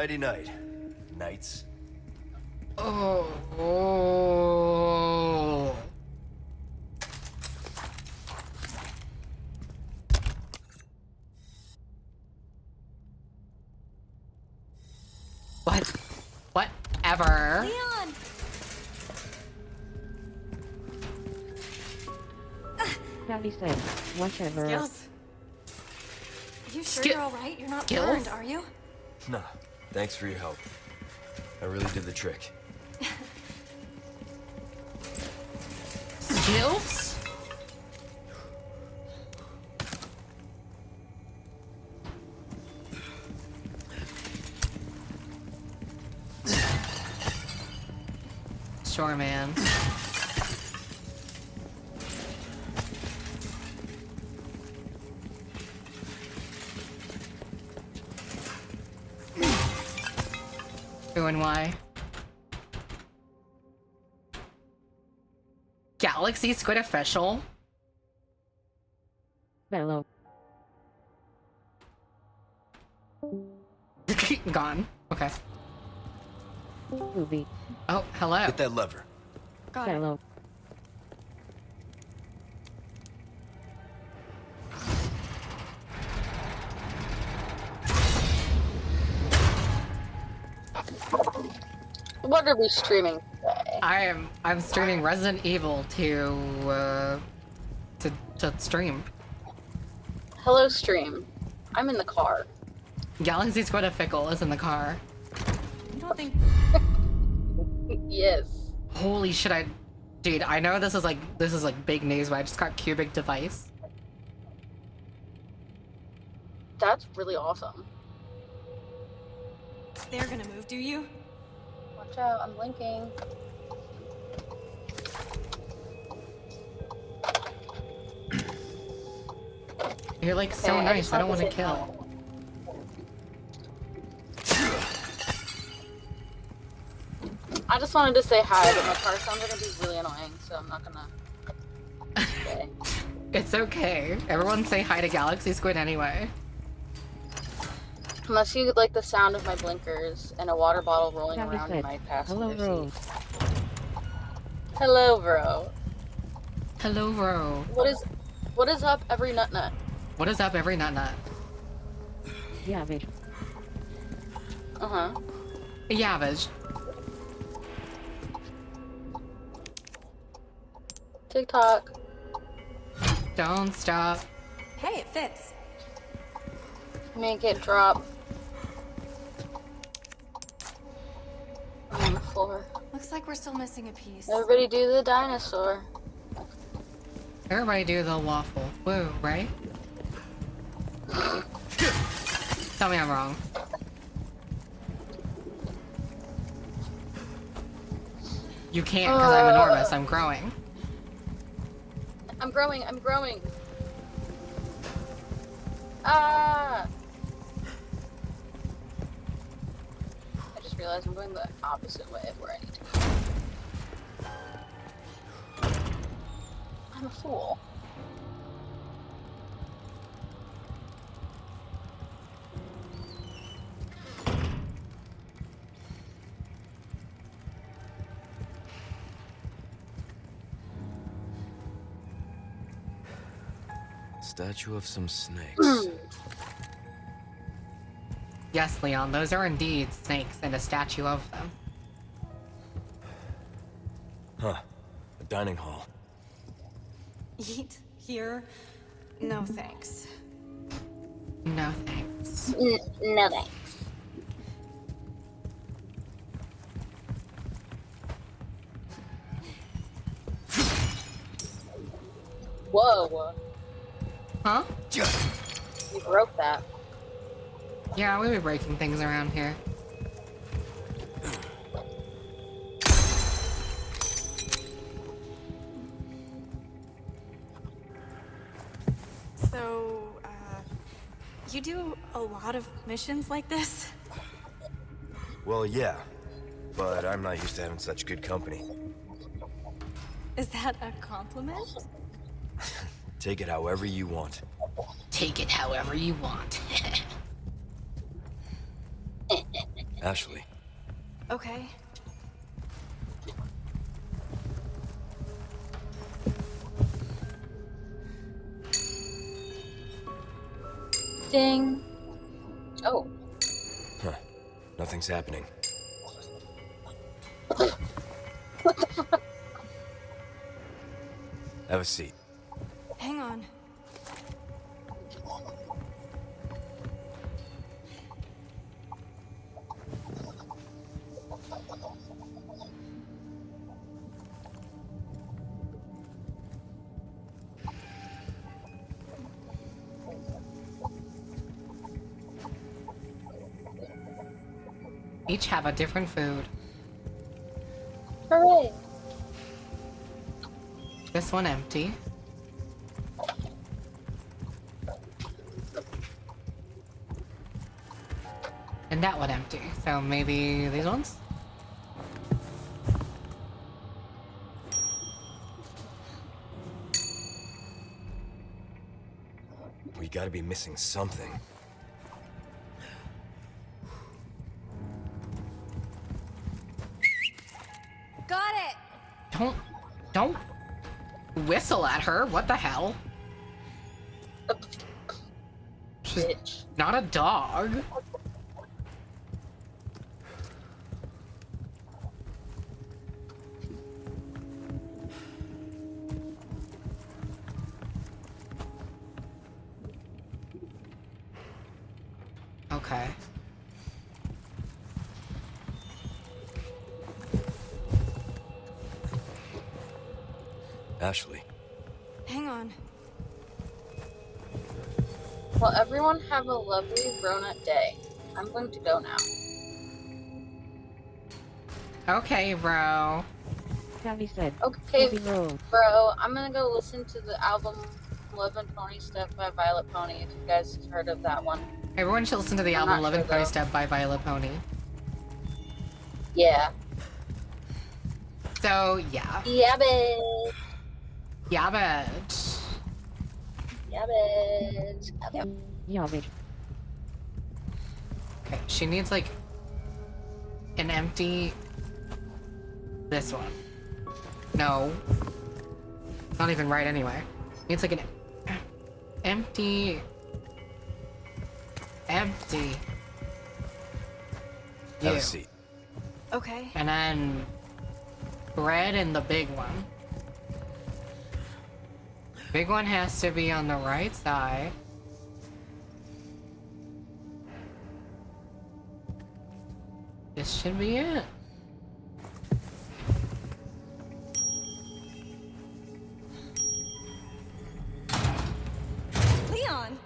Nighty-night. Knights. Oh. What? Whatever. Leon! Daddy said, whatever. Skills? You sure you're alright? You're not Skills? burned, are you? Nah, thanks for your help. I really did the trick. Skills? Sure, man. Who and why? Galaxy Squid official? Bellow. Gone. Okay. Ruby. Oh, hello. Get that lever. Got it. Bellow. What are we streaming today? I'm streaming Resident Evil to stream. Hello, stream. I'm in the car. Galaxy Squid official is in the car. You don't think... Yes. Holy shit, dude, I know this is like big news, but I just got cubic device. That's really awesome. They're gonna move, do you? Watch out, I'm blinking. You're like so Okay, nice, I don't want to say kill. I just wanted to say hi, but my car sounds gonna be really annoying, so I'm not gonna say. It's okay. Everyone say hi to Galaxy Squid anyway. Unless you like the sound of my blinkers and a water bottle rolling Daddy around said, in my passenger hello, seat. bro. Hello, bro. Hello, bro. What is up, every nut? What is up, every nut? Yeah, bitch. Uh-huh. Yavage. TikTok. Don't stop. Hey, it fits. Make it drop. On the floor. Looks like we're still missing a piece. Everybody do the dinosaur. Everybody do the waffle. Woo, right? Tell me I'm wrong. You can't because I'm enormous. I'm growing. I'm growing. Ah! I just realized I'm going the opposite way of where I need to go. I'm a fool. Statue of some snakes. Yes, Leon, those are indeed snakes and a statue of them. Huh. A dining hall. Eat here? No thanks. No thanks. No thanks. Whoa. Huh? You broke that. Yeah, we be breaking things around here. So, you do a lot of missions like this? Well, yeah. But I'm not used to having such good company. Is that a compliment? Take it however you want. Take it however you want. Ashley. Okay. Ding. Oh. Huh. Nothing's happening. What the fuck? Have a seat. Hang on. Each have a different food. Hooray. This one empty. And that one empty. So maybe these ones? We gotta be missing something. Got it! Don't whistle at her. What the hell? She's Bitch. not a dog. Okay. Ashley. Hang on. Well, everyone have a lovely Ronut day. I'm going to go now. Okay, bro. Tabby said. Okay, Tabby rolled. bro, I'm gonna go listen to the album Love and Pony Stuff by Vylet Pony, if you guys have heard of that one. Everyone should listen to the I'm album not Love sure, and Pony though. Step by Vylet Pony. Yeah. So, yeah. Yeah, bitch. Yeah, bitch. Yeah, bitch. Okay. Yeah, bitch. Okay, she needs, like, an empty... This one. No. Not even right anyway. Needs, like, an... Empty... Empty. Have You. a seat. Okay. And then... Bread and the big one. Big one has to be on the right side. This should be it. Leon!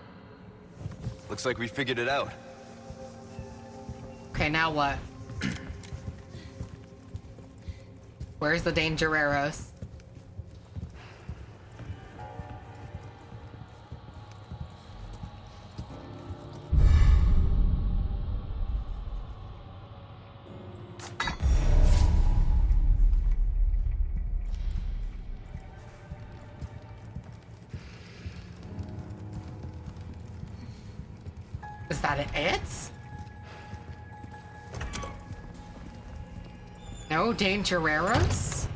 Looks like we figured it out. Okay, now what? Where's the Dangereros? Is that it? No Dangereros?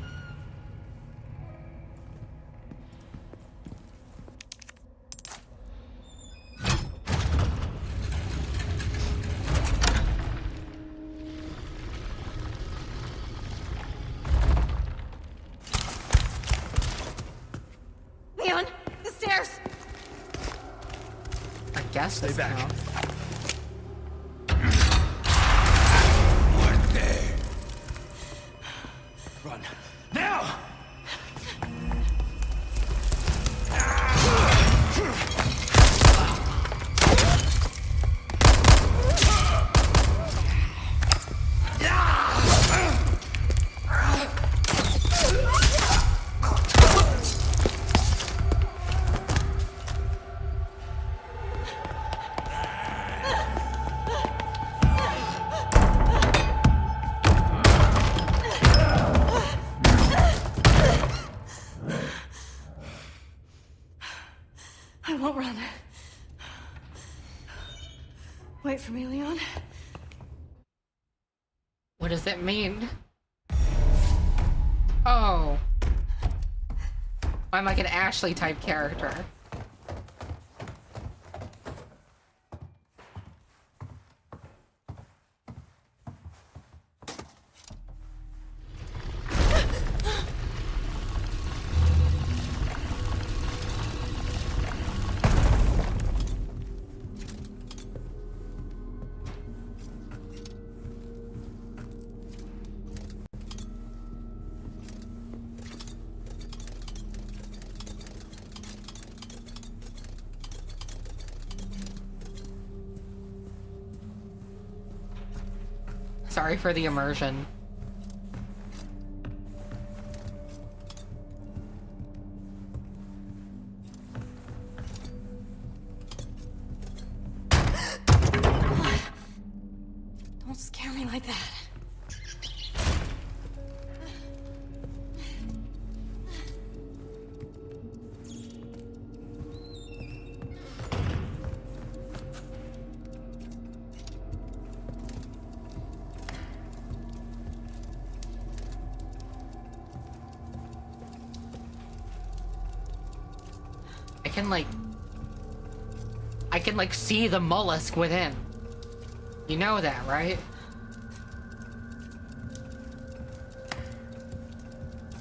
Leon! The stairs! I guess Stay this back. counts. What there? Run. Now! I won't run. Wait for me, Leon. What does it mean? Oh. I'm like an Ashley type character. Sorry for the immersion. Don't scare me like that. I can like see the mollusk within. You know that, right?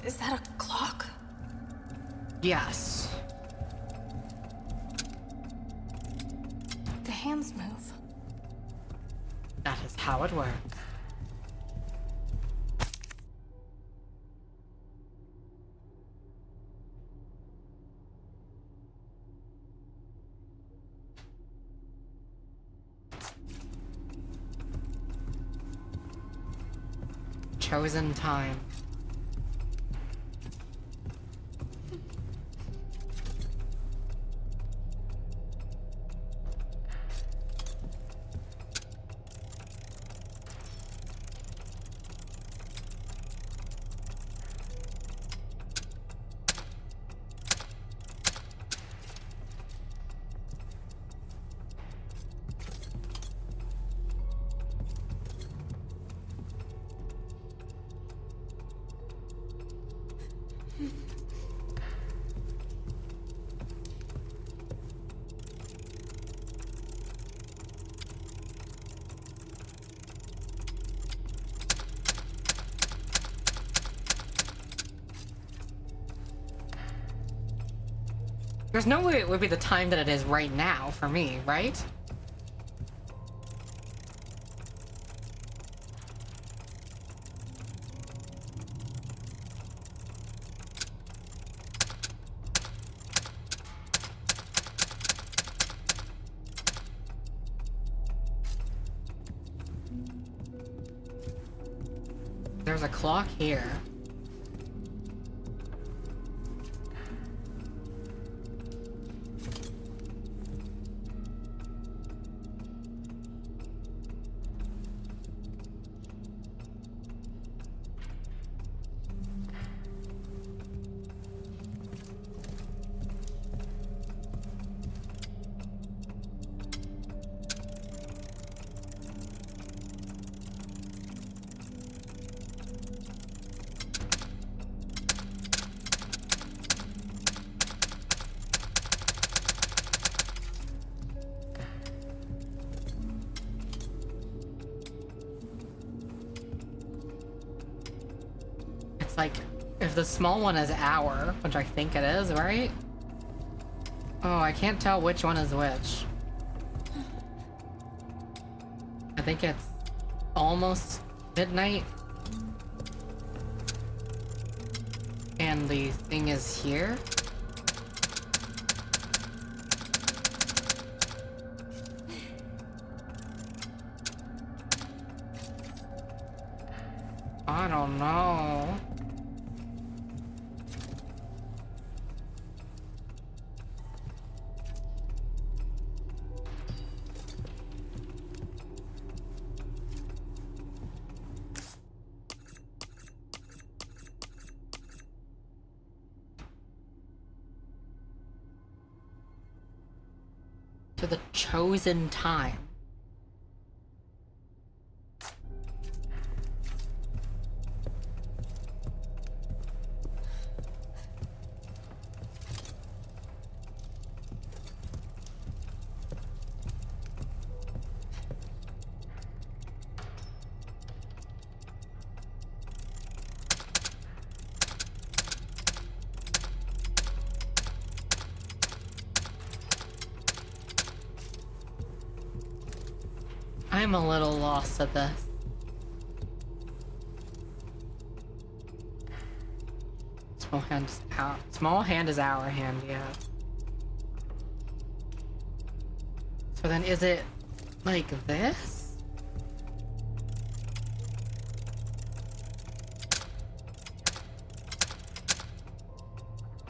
Is that a clock? Yes. The hands move. That is how it works. Chosen time. There's no way it would be the time that it is right now for me, right? There's a clock here. Like, if the small one is hour, which I think it is, right? Oh, I can't tell which one is which. I think it's almost midnight. And the thing is here. I don't know. To the chosen time. I'm a little lost at this. Small hand is our hand, yeah. So then is it like this?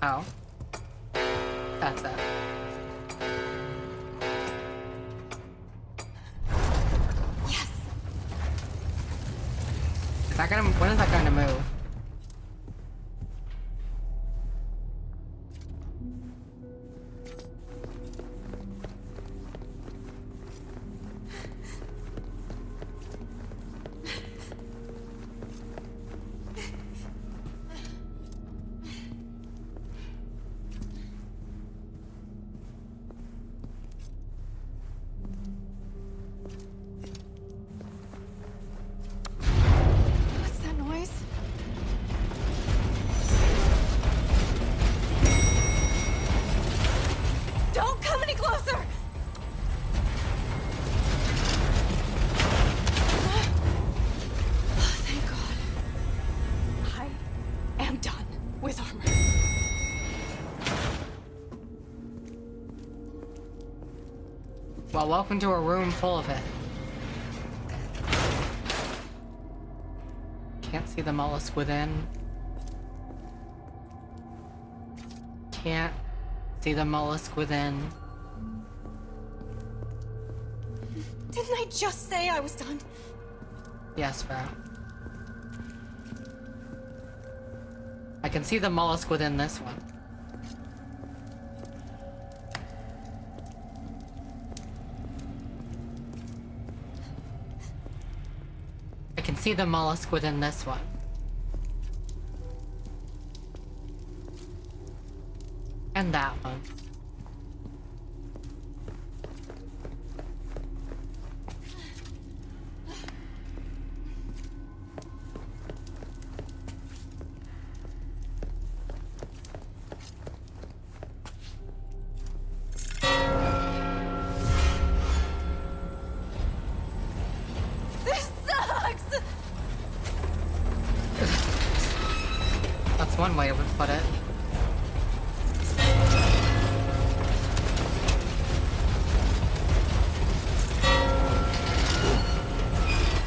Oh. That's it. Yes. Is that gonna, when is that going to move? What's that noise? Don't come any closer! Oh, thank God. I am done with armor. Well, welcome to a room full of it. Can't see the mollusk within. Can't see the mollusk within. Didn't I just say I was done? Yes, bro. I can see the mollusk within this one. I can see the mollusk within this one. And that one. This sucks! That's one way to put it.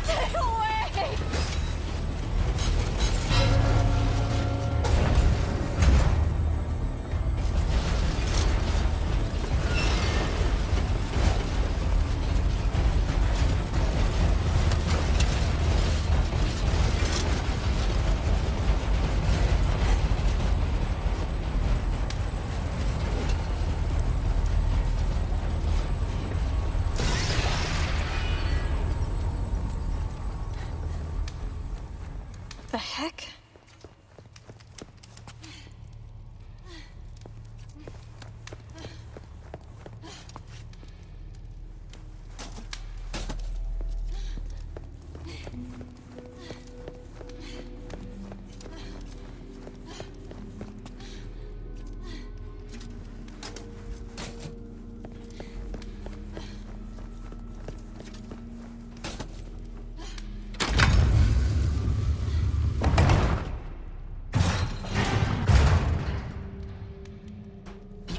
Stay away! The heck?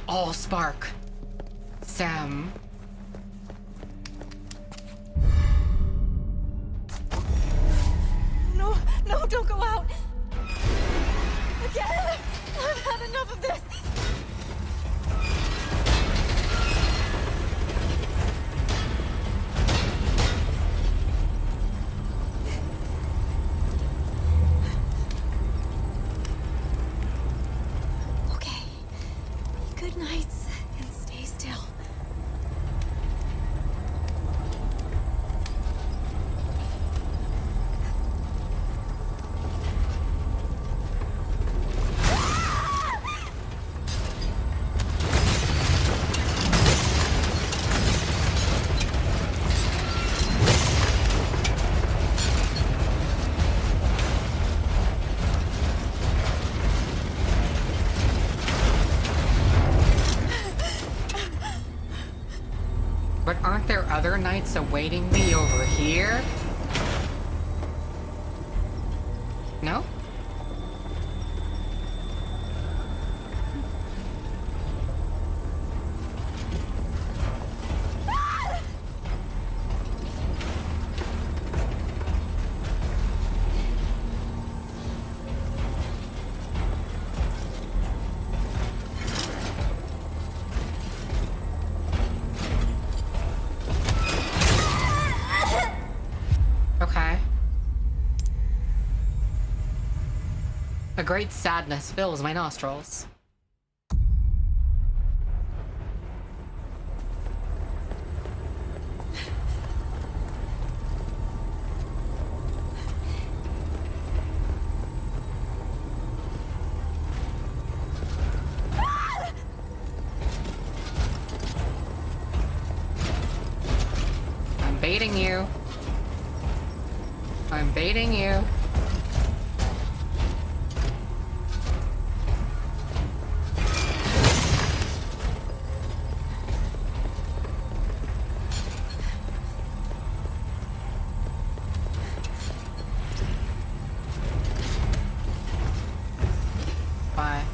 All spark. Sam. No, no, don't go out! Again! I've had enough of this! Okay. Good nights and stay still. Aren't there other knights awaiting me over here? No? Okay. A great sadness fills my nostrils. I'm baiting you. I'm baiting you. Bye.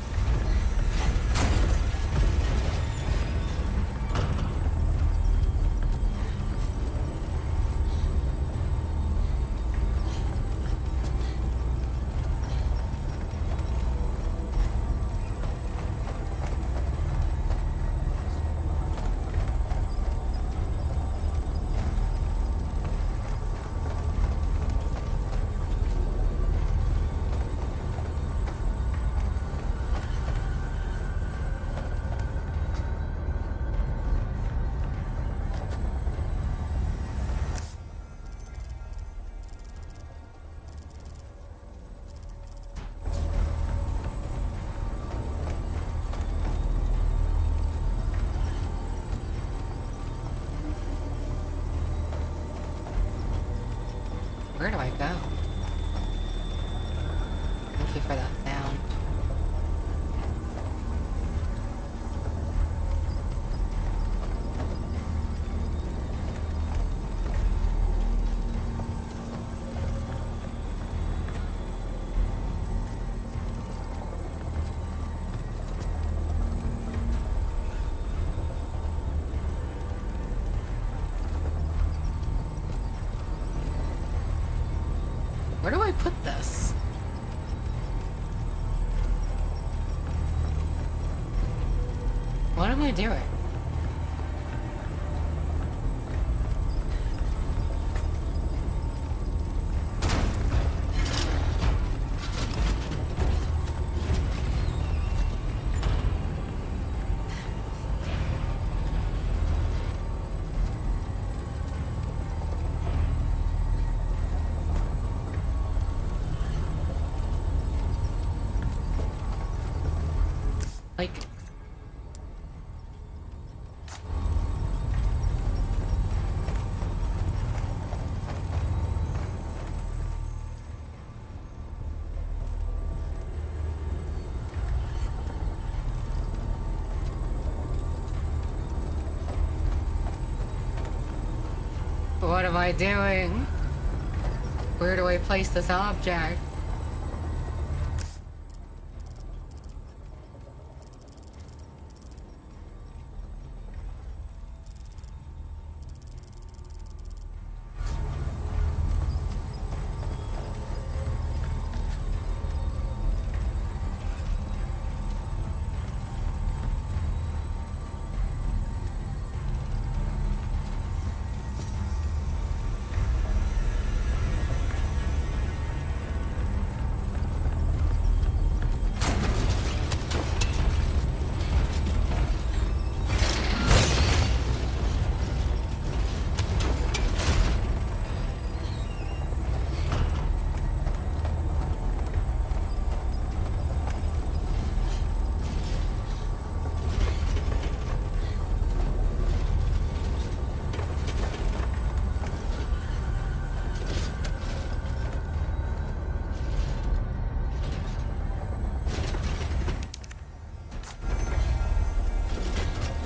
Where do I go? Thank you for that sound. Where do I put this? What am I doing? Like... What am I doing? Where do I place this object?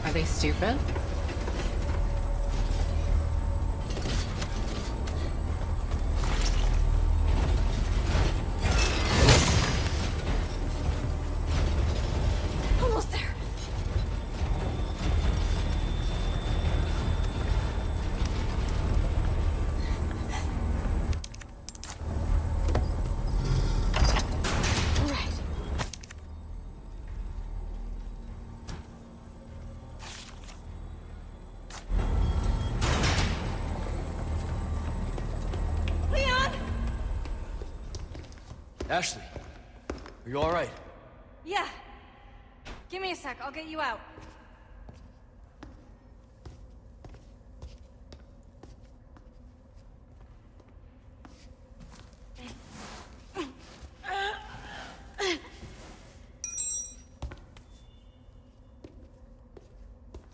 Are they stupid? Ashley, are you alright? Yeah. Give me a sec, I'll get you out.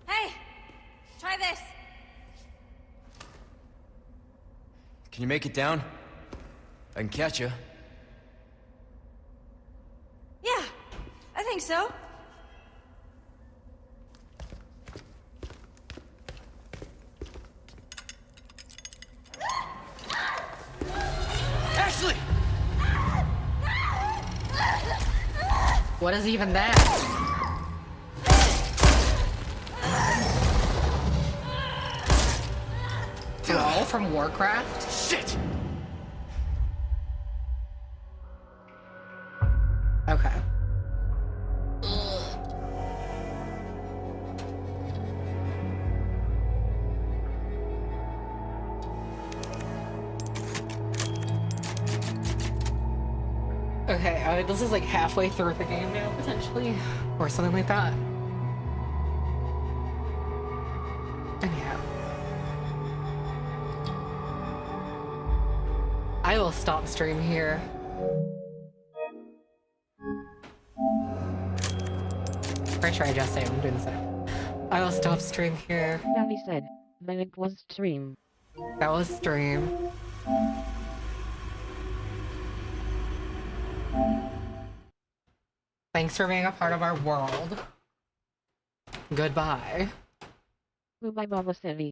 Hey! Try this! Can you make it down? I can catch you. Yeah, I think so. Ashley! What is even that? Thrall from Warcraft? Shit! Okay. Okay, this is like halfway through the game now, potentially, or something like that. Anyhow. I will stop stream here. Pretty sure I just saved. I'm doing the same. I will stop stream here. Danny said that it was stream. That was stream. Thanks for being a part of our world. Goodbye. Goodbye, Baba City.